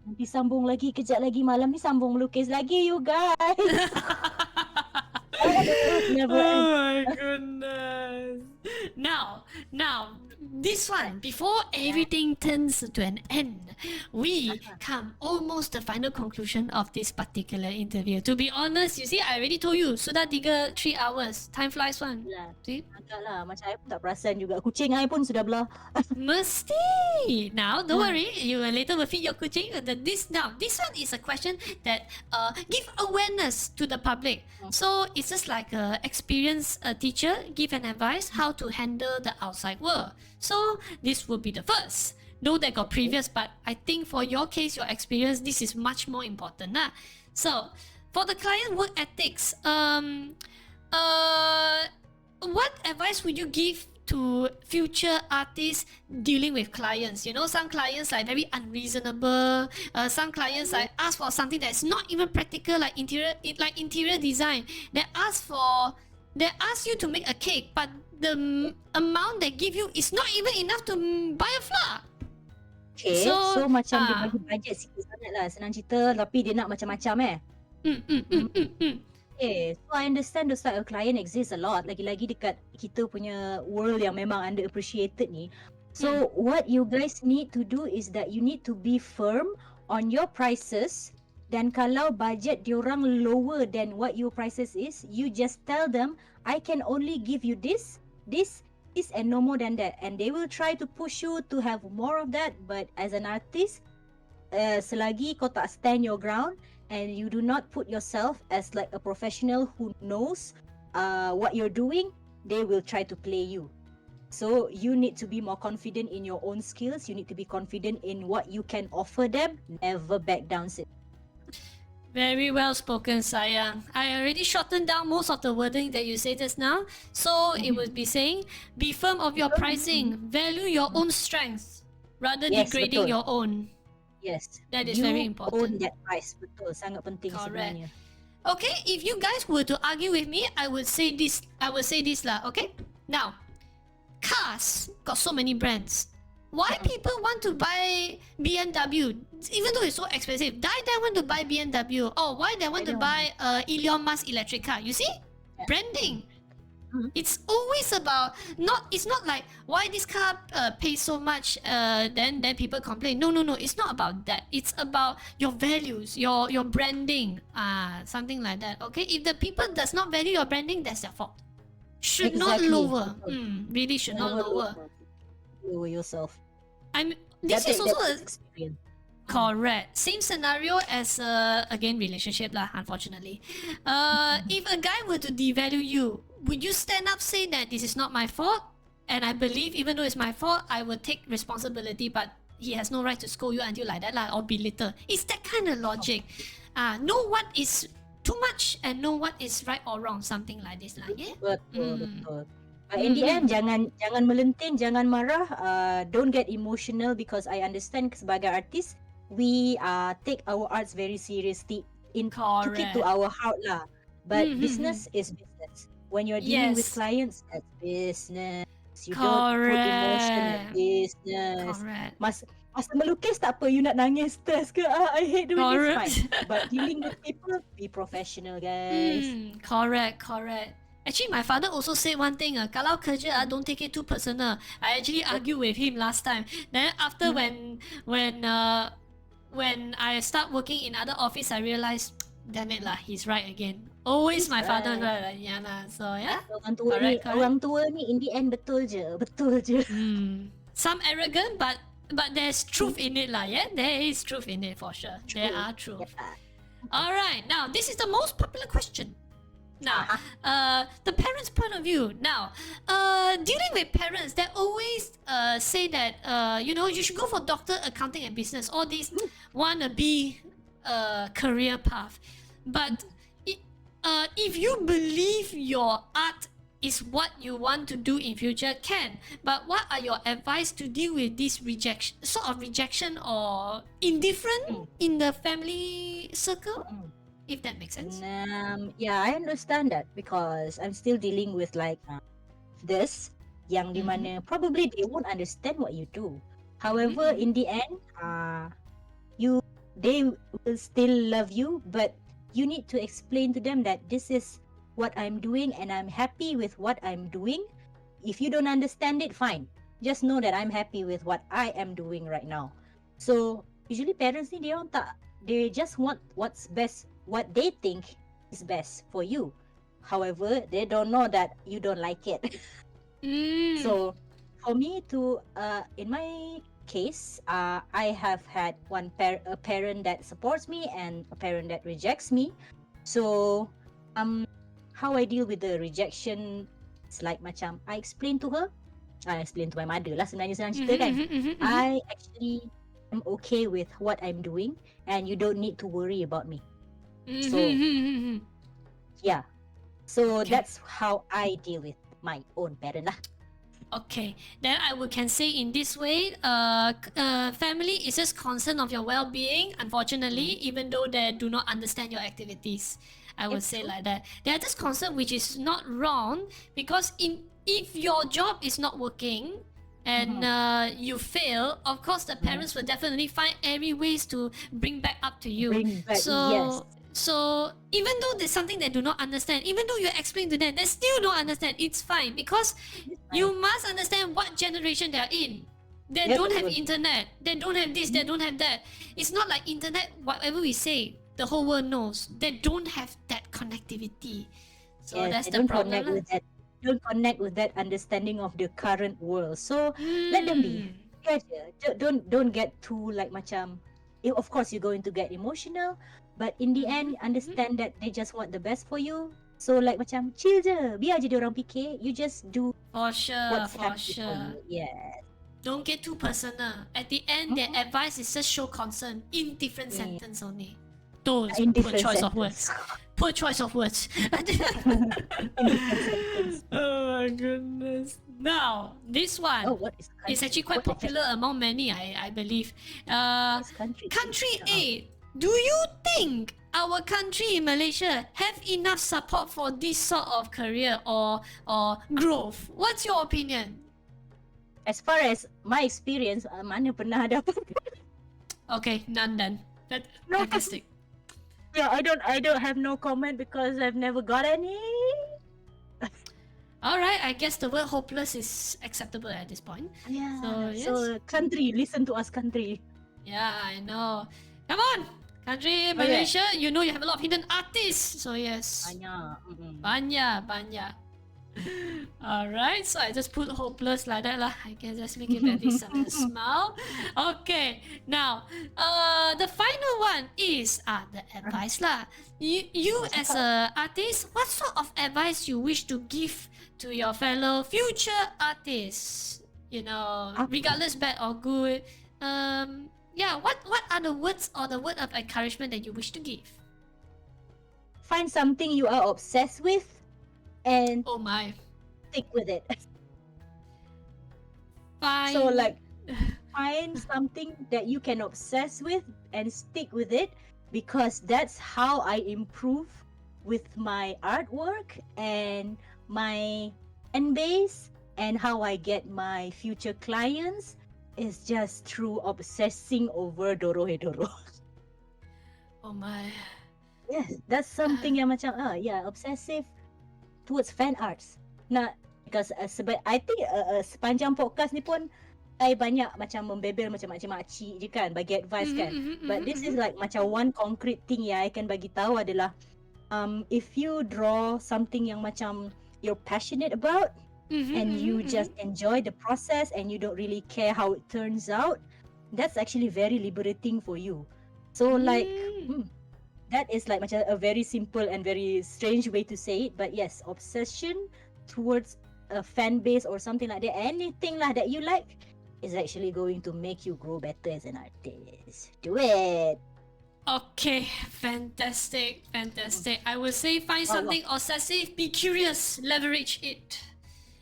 Nanti sambung lagi kejap lagi malam ni sambung lukis lagi you guys. Oh my goodness. Now, this one, before everything turns to an end, we come almost the final conclusion of this particular interview. To be honest, you see, I already told you, sudah 3 hours. Time flies one. See? Agak lah, macam I pun tak perasan juga. Kucing I pun sudah belah. Mesti. Now, don't worry. You later will feed your kucing. This one is a question that give awareness to the public. So it's just like a experienced teacher give an advice how to handle the outside world. So this will be the first. Though they got previous, but I think for your case, your experience, this is much more important. So for the client work ethics, what advice would you give to future artists dealing with clients? You know, some clients like very unreasonable. Some clients like ask for something that's not even practical, like interior design. They ask you to make a cake, but the amount they give you is not even enough to buy a flower. Okay, so macam dia bagi budget sikit sangat lah. Senang cerita, tapi dia nak macam-macam Okay, so I understand those type of client exists a lot. Lagi-lagi dekat kita punya world yang memang underappreciated ni. So what you guys need to do is that you need to be firm on your prices. Dan kalau budget diorang lower than what your prices is, you just tell them, I can only give you this, and no more than that. And they will try to push you to have more of that. But as an artist, selagi kau tak stand your ground, and you do not put yourself as like a professional who knows what you're doing, they will try to play you. So you need to be more confident in your own skills. You need to be confident in what you can offer them. Never back down. Very well spoken, sayang. I already shortened down most of the wording that you said just now. So it would be saying, be firm of your pricing. Value your own strengths rather degrading your own. Yes. That is very important. Own that price. Betul. Sangat penting sebenarnya. Okay, if you guys were to argue with me, I would say this lah, okay? Now, cars got so many brands. Why people want to buy BMW? Even though it's so expensive, why they want to buy BMW? Or why they want to buy Elon Musk electric car? You see? Branding. It's always about it's not like why this car pays so much then people complain. No, it's not about that. It's about your values, your branding, something like that. Okay, if the people does not value your branding, that's their fault. Should not lower. Really should not lower. Lower yourself. This is also a experience. Correct. Same scenario as again relationship lah. Unfortunately, if a guy were to devalue you, would you stand up say that this is not my fault? And I believe even though it's my fault, I will take responsibility. But he has no right to scold you until like that lah, or belittle. It's that kind of logic. Know what is too much and know what is right or wrong. Something like this lah. Yeah. Betul. But in the end, jangan melenting, jangan marah. Don't get emotional because I understand sebagai artis, we take our arts very seriously. Took it to our heart lah. But business is business. When you're dealing with clients, that's business. You don't put emotion in Correct. business. Correct. Masa melukis tak apa, you nak nangis, stress ke, I hate doing this, fine. Correct. But dealing with people, be professional, guys. Correct. Actually, my father also said one thing. Kalau kerja, don't take it too personal. I actually argued with him last time. Then after when I start working in other office, I realized, damn it lah, he's right again. Always my father right. Yeah lah. So yeah. Orang tua ni in the end betul je. Some arrogant, but there's truth in it lah. Yeah, there is truth in it for sure. There are truth. Yeah. All right, now this is the most popular question. Now, the parents' point of view. Now, dealing with parents, they always say that you should go for doctor, accounting, and business. All these wanna be career path, but if you believe your art is what you want to do in future, can. But what are your advice to deal with this rejection or indifferent in the family circle? If that makes sense. Yeah, I understand that because I'm still dealing with like this yang di mana probably they won't understand what you do. However, in the end, they will still love you, but you need to explain to them that this is what I'm doing and I'm happy with what I'm doing. If you don't understand it, fine. Just know that I'm happy with what I am doing right now. So usually parents ni they just want what's best, what they think is best for you. However, they don't know that you don't like it. So for me to in my case, I have had a parent that supports me and a parent that rejects me. So how I deal with the rejection, it's like macam I explain to my mother lah sebenarnya senang cerita kan. I actually am okay with what I'm doing and you don't need to worry about me. So yeah, so that's how I deal with my own parent lah. Okay, then I can say in this way, family is just concerned of your well-being. Unfortunately, even though they do not understand your activities, I would say like that. They are just concerned, which is not wrong, because if your job is not working and you fail, of course the parents will definitely find every ways to bring back up to you. So even though there's something they do not understand, even though you explain to them, they still don't understand. It's fine because you must understand what generation they are in. They don't have internet. They don't have this. They don't have that. It's not like internet. Whatever we say, the whole world knows. They don't have that connectivity. So that's the problem. Don't connect with that understanding of the current world. So let them be. Don't get too like macam. Of course, you're going to get emotional, but in the end, understand that they just want the best for you. So like macam chill je, biar je diorang fikir. You just do what's happy for you. Yeah. Don't get too personal. At the end, their advice is just show concern in different sentence only. Those poor choice of words. Poor choice of words. Oh my goodness. Now, this one is actually quite popular among many, I believe. Country A. Do you think our country in Malaysia have enough support for this sort of career or growth? What's your opinion? As far as my experience, mana pernah ada apa? Okay, none then. Fantastic. Yeah, I don't have no comment because I've never got any. Alright, I guess the word hopeless is acceptable at this point. Yeah. So, yes. So country, listen to us, country. Yeah, I know. Come on! Country, Malaysia, you know you have a lot of hidden artists. So yes. Banyak. Alright, so I just put hopeless like that lah. I can just make it very smile. Okay, now the final one is the advice lah. You as a artist, what sort of advice you wish to give to your fellow future artists? You know, regardless bad or good. What are the words or the word of encouragement that you wish to give? Find something you are obsessed with and stick with it. So like find something that you can obsess with and stick with it, because that's how I improve with my artwork and my fan base and how I get my future clients is just through obsessing over Dorohedoro. Oh my. Yes, that's something yang macam obsessive towards fan arts. Nah, because I think sepanjang podcast ni pun I banyak macam membebel macam makcik-makcik je kan, bagi advice kan. But this is like macam one concrete thing yang I can bagi tahu adalah if you draw something yang macam you're passionate about and you just enjoy the process and you don't really care how it turns out, that's actually very liberating for you. So like that is like macam a very simple and very strange way to say it, but yes, obsession towards a fan base or something like that, anything lah that you like, is actually going to make you grow better as an artist. Do it. Okay, fantastic. I will say find something obsessive, be curious, leverage it.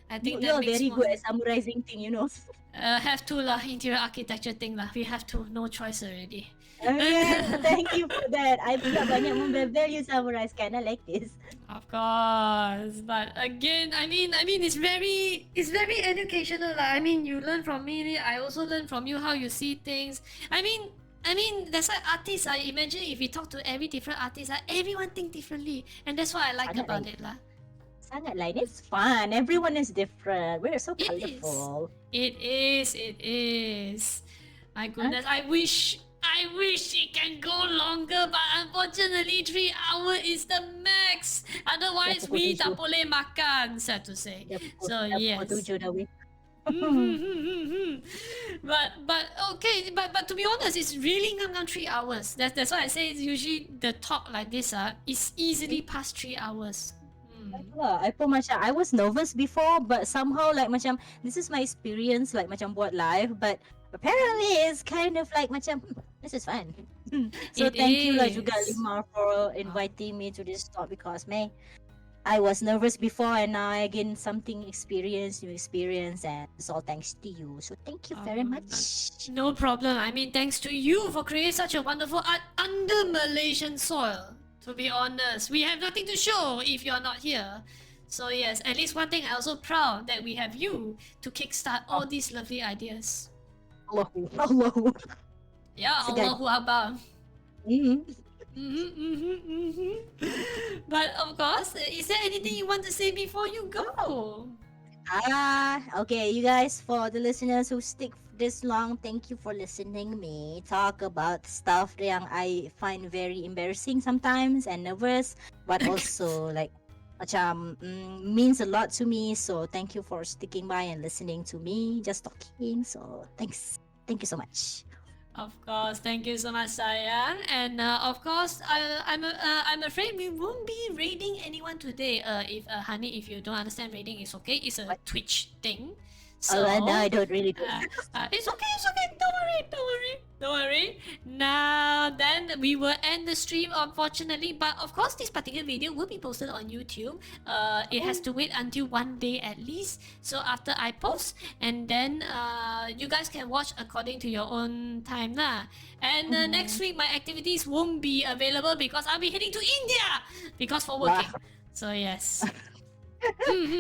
I think that You're makes very more good at summarizing thing, you know. Have to lah, interior architecture thing lah. We have to, no choice already. Okay, thank you for that. I pula banyak membebel, you summarize kind of like this. Of course, but again, I mean, it's very educational lah. I mean, you learn from me, I also learn from you how you see things. I mean, that's why artists. I imagine if we talk to every different artist, everyone think differently, and that's what I like about it lah. Sangat lain. It's fun. Everyone is different. We're so colorful. It is. My goodness, I wish it can go longer, but unfortunately 3 hours is the max. Otherwise, we tak boleh makan, sad to say. So yes. But okay, but to be honest, it's really ngam 3 hours. That's why I say it's usually the talk like this is easily past 3 hours. I was nervous before, but somehow like macam this is my experience like macam buat live, but apparently it's kind of like macam this is fun. So thank you lah juga LeeMar for inviting me to this talk, because I was nervous before and now I gain something new experience, and it's all thanks to you. So thank you very much. No problem. I mean, thanks to you for creating such a wonderful art under Malaysian soil. To be honest, we have nothing to show if you're not here. So yes, at least one thing, I'm also proud that we have you to kickstart all these lovely ideas. Allahu. Yeah, Allahu Akbar. But of course, is there anything you want to say before you go? Okay, you guys, for the listeners who stick this long, thank you for listening me talk about stuff yang I find very embarrassing sometimes and nervous, but also like macam means a lot to me. So thank you for sticking by and listening to me just talking. So thank you so much. Of course, thank you so much, sayang. And of course, I'm afraid we won't be raiding anyone today. If Hani, if you don't understand raiding, it's okay. It's a Twitch thing. So no, I don't really do. It's okay. Don't worry. Now then, we will end the stream, unfortunately. But of course, this particular video will be posted on YouTube. It has to wait until 1 day at least. So after I post, and then you guys can watch according to your own time lah. And next week, my activities won't be available because I'll be heading to India because for working. Wow. So yes.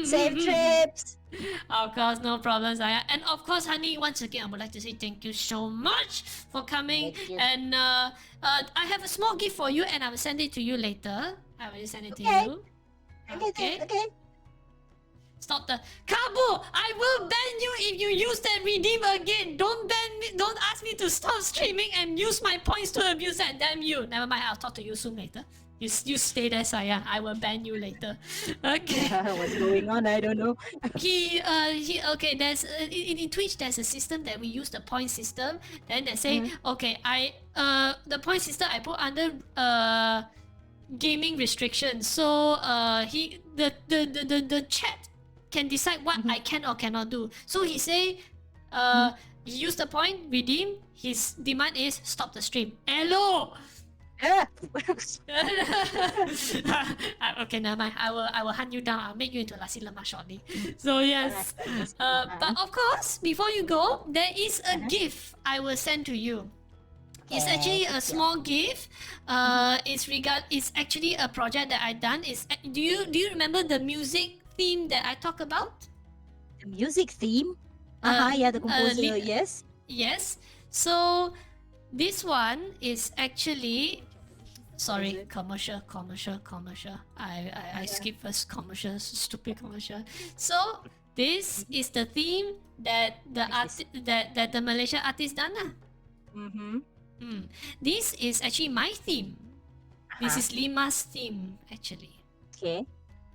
Safe trips. Of course, no problems. And of course, Hani, once again, I would like to say thank you so much for coming. And I have a small gift for you, and I will send it to you later. I will send it to you. Okay. Stop the Cabo! I will ban you if you use that redeem again. Don't ban me. Don't ask me to stop streaming and use my points to abuse that. Damn you. Never mind. I'll talk to you soon later. You stay there, sayang. I will ban you later. Okay. What's going on? I don't know. Okay. There's in Twitch. There's a system that we use, the point system. Then they say, okay, the point system I put under gaming restrictions. So the chat can decide what I can or cannot do. So he say, he used the point, redeem. His demand is stop the stream. Hello. Okay, never mind. I will hunt you down. I'll make you into nasi lemak shortly. So yes. But of course, before you go, there is a gift I will send to you. It's actually a small gift. It's actually a project that I done. Do you remember the music theme that I talk about? music theme. Yeah, the Uh, composer. Yes. yes. So this one is actually sorry, it? commercial. I Yeah. skip first commercial, stupid commercial. So this is the theme that the What is this? that the Malaysian artist done lah. Mm-hmm. This is actually my theme. This Uh-huh. is LeeMar's theme actually. Okay.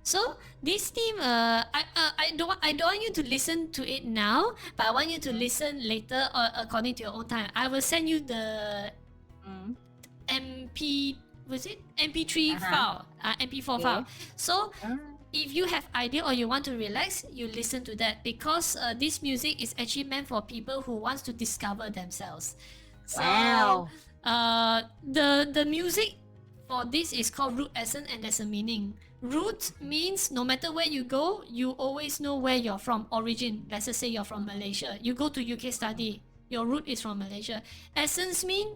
So this theme, I don't want you to listen to it now, but I want you to listen later or according to your own time. I will send you the Mm. MP was it MP3 Uh-huh. file, MP4 Okay. file. So Ah. if you have idea or you want to relax, you listen to that because this music is actually meant for people who wants to discover themselves. So Wow. the music for this is called root essence and there's a meaning. Root means no matter where you go, you always know where you're from, origin. Let's just say you're from Malaysia. You go to UK study, your root is from Malaysia. Essence mean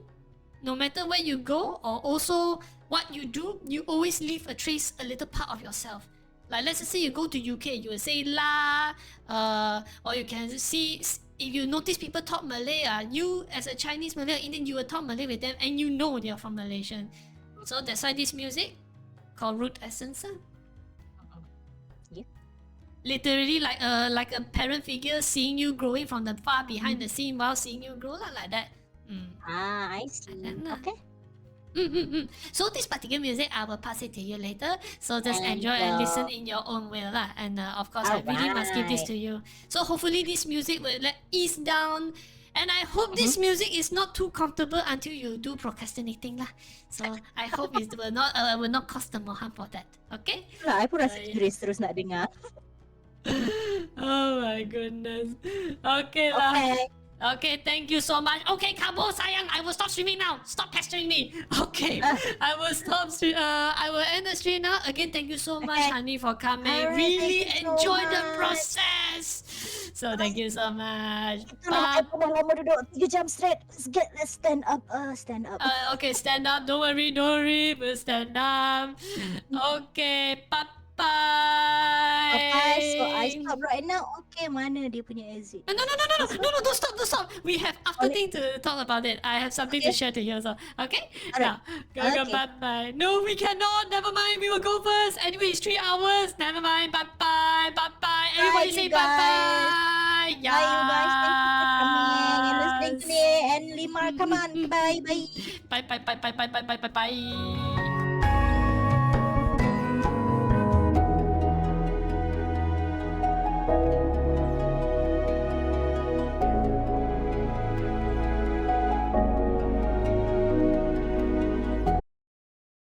no matter where you go or also what you do, you always leave a trace, a little part of yourself. Like let's just say you go to UK, you will say la, or you can see if you notice people talk Malay, you as a Chinese Malay or Indian, you will talk Malay with them and you know they're from Malaysian. So that's why this music called root essence. Yeah. Literally like a parent figure seeing you growing from the far behind the scene while seeing you grow like that. I see. Okay. So this particular music, I will pass it to you later. So just Thank enjoy and listen you. in your own way lah. And of course, I really must give this Alright. to you. So hopefully this music will ease down. And I hope this music is not too comfortable until you do procrastinating lah. So I hope it will not cause the more harm for that. Okay? Lah, I pun rasa yeah. curious terus nak dengar. Oh my goodness. Okay lah. Okay. Okay, thank you so much. Okay, Kabo sayang, I will stop streaming now. Stop pestering me. Okay, I will stop. I will end the stream now. Again, thank you so much, Okay. Hani, for coming. Alright, Really thank you so enjoy the much. process. So thank you so much. Itulah, I pun dah lama duduk 3 jam straight. Let's stand up. Stand up. Okay, stand up. Don't worry. We'll stand up. Okay, bye. Okay, so I stop right now. Okay, mana dia punya exit? No, don't stop. We have after thing to talk about it. I have something to share to you also. Okay? Alright. Now, go, Okay. bye. No, we cannot. Never mind. We will go first. Anyway, it's 3 hours. Never mind. Bye. Everybody you say guys. bye. Bye, you guys. Thank you for coming and listening to me. And LeeMar, come on. Bye. Bye.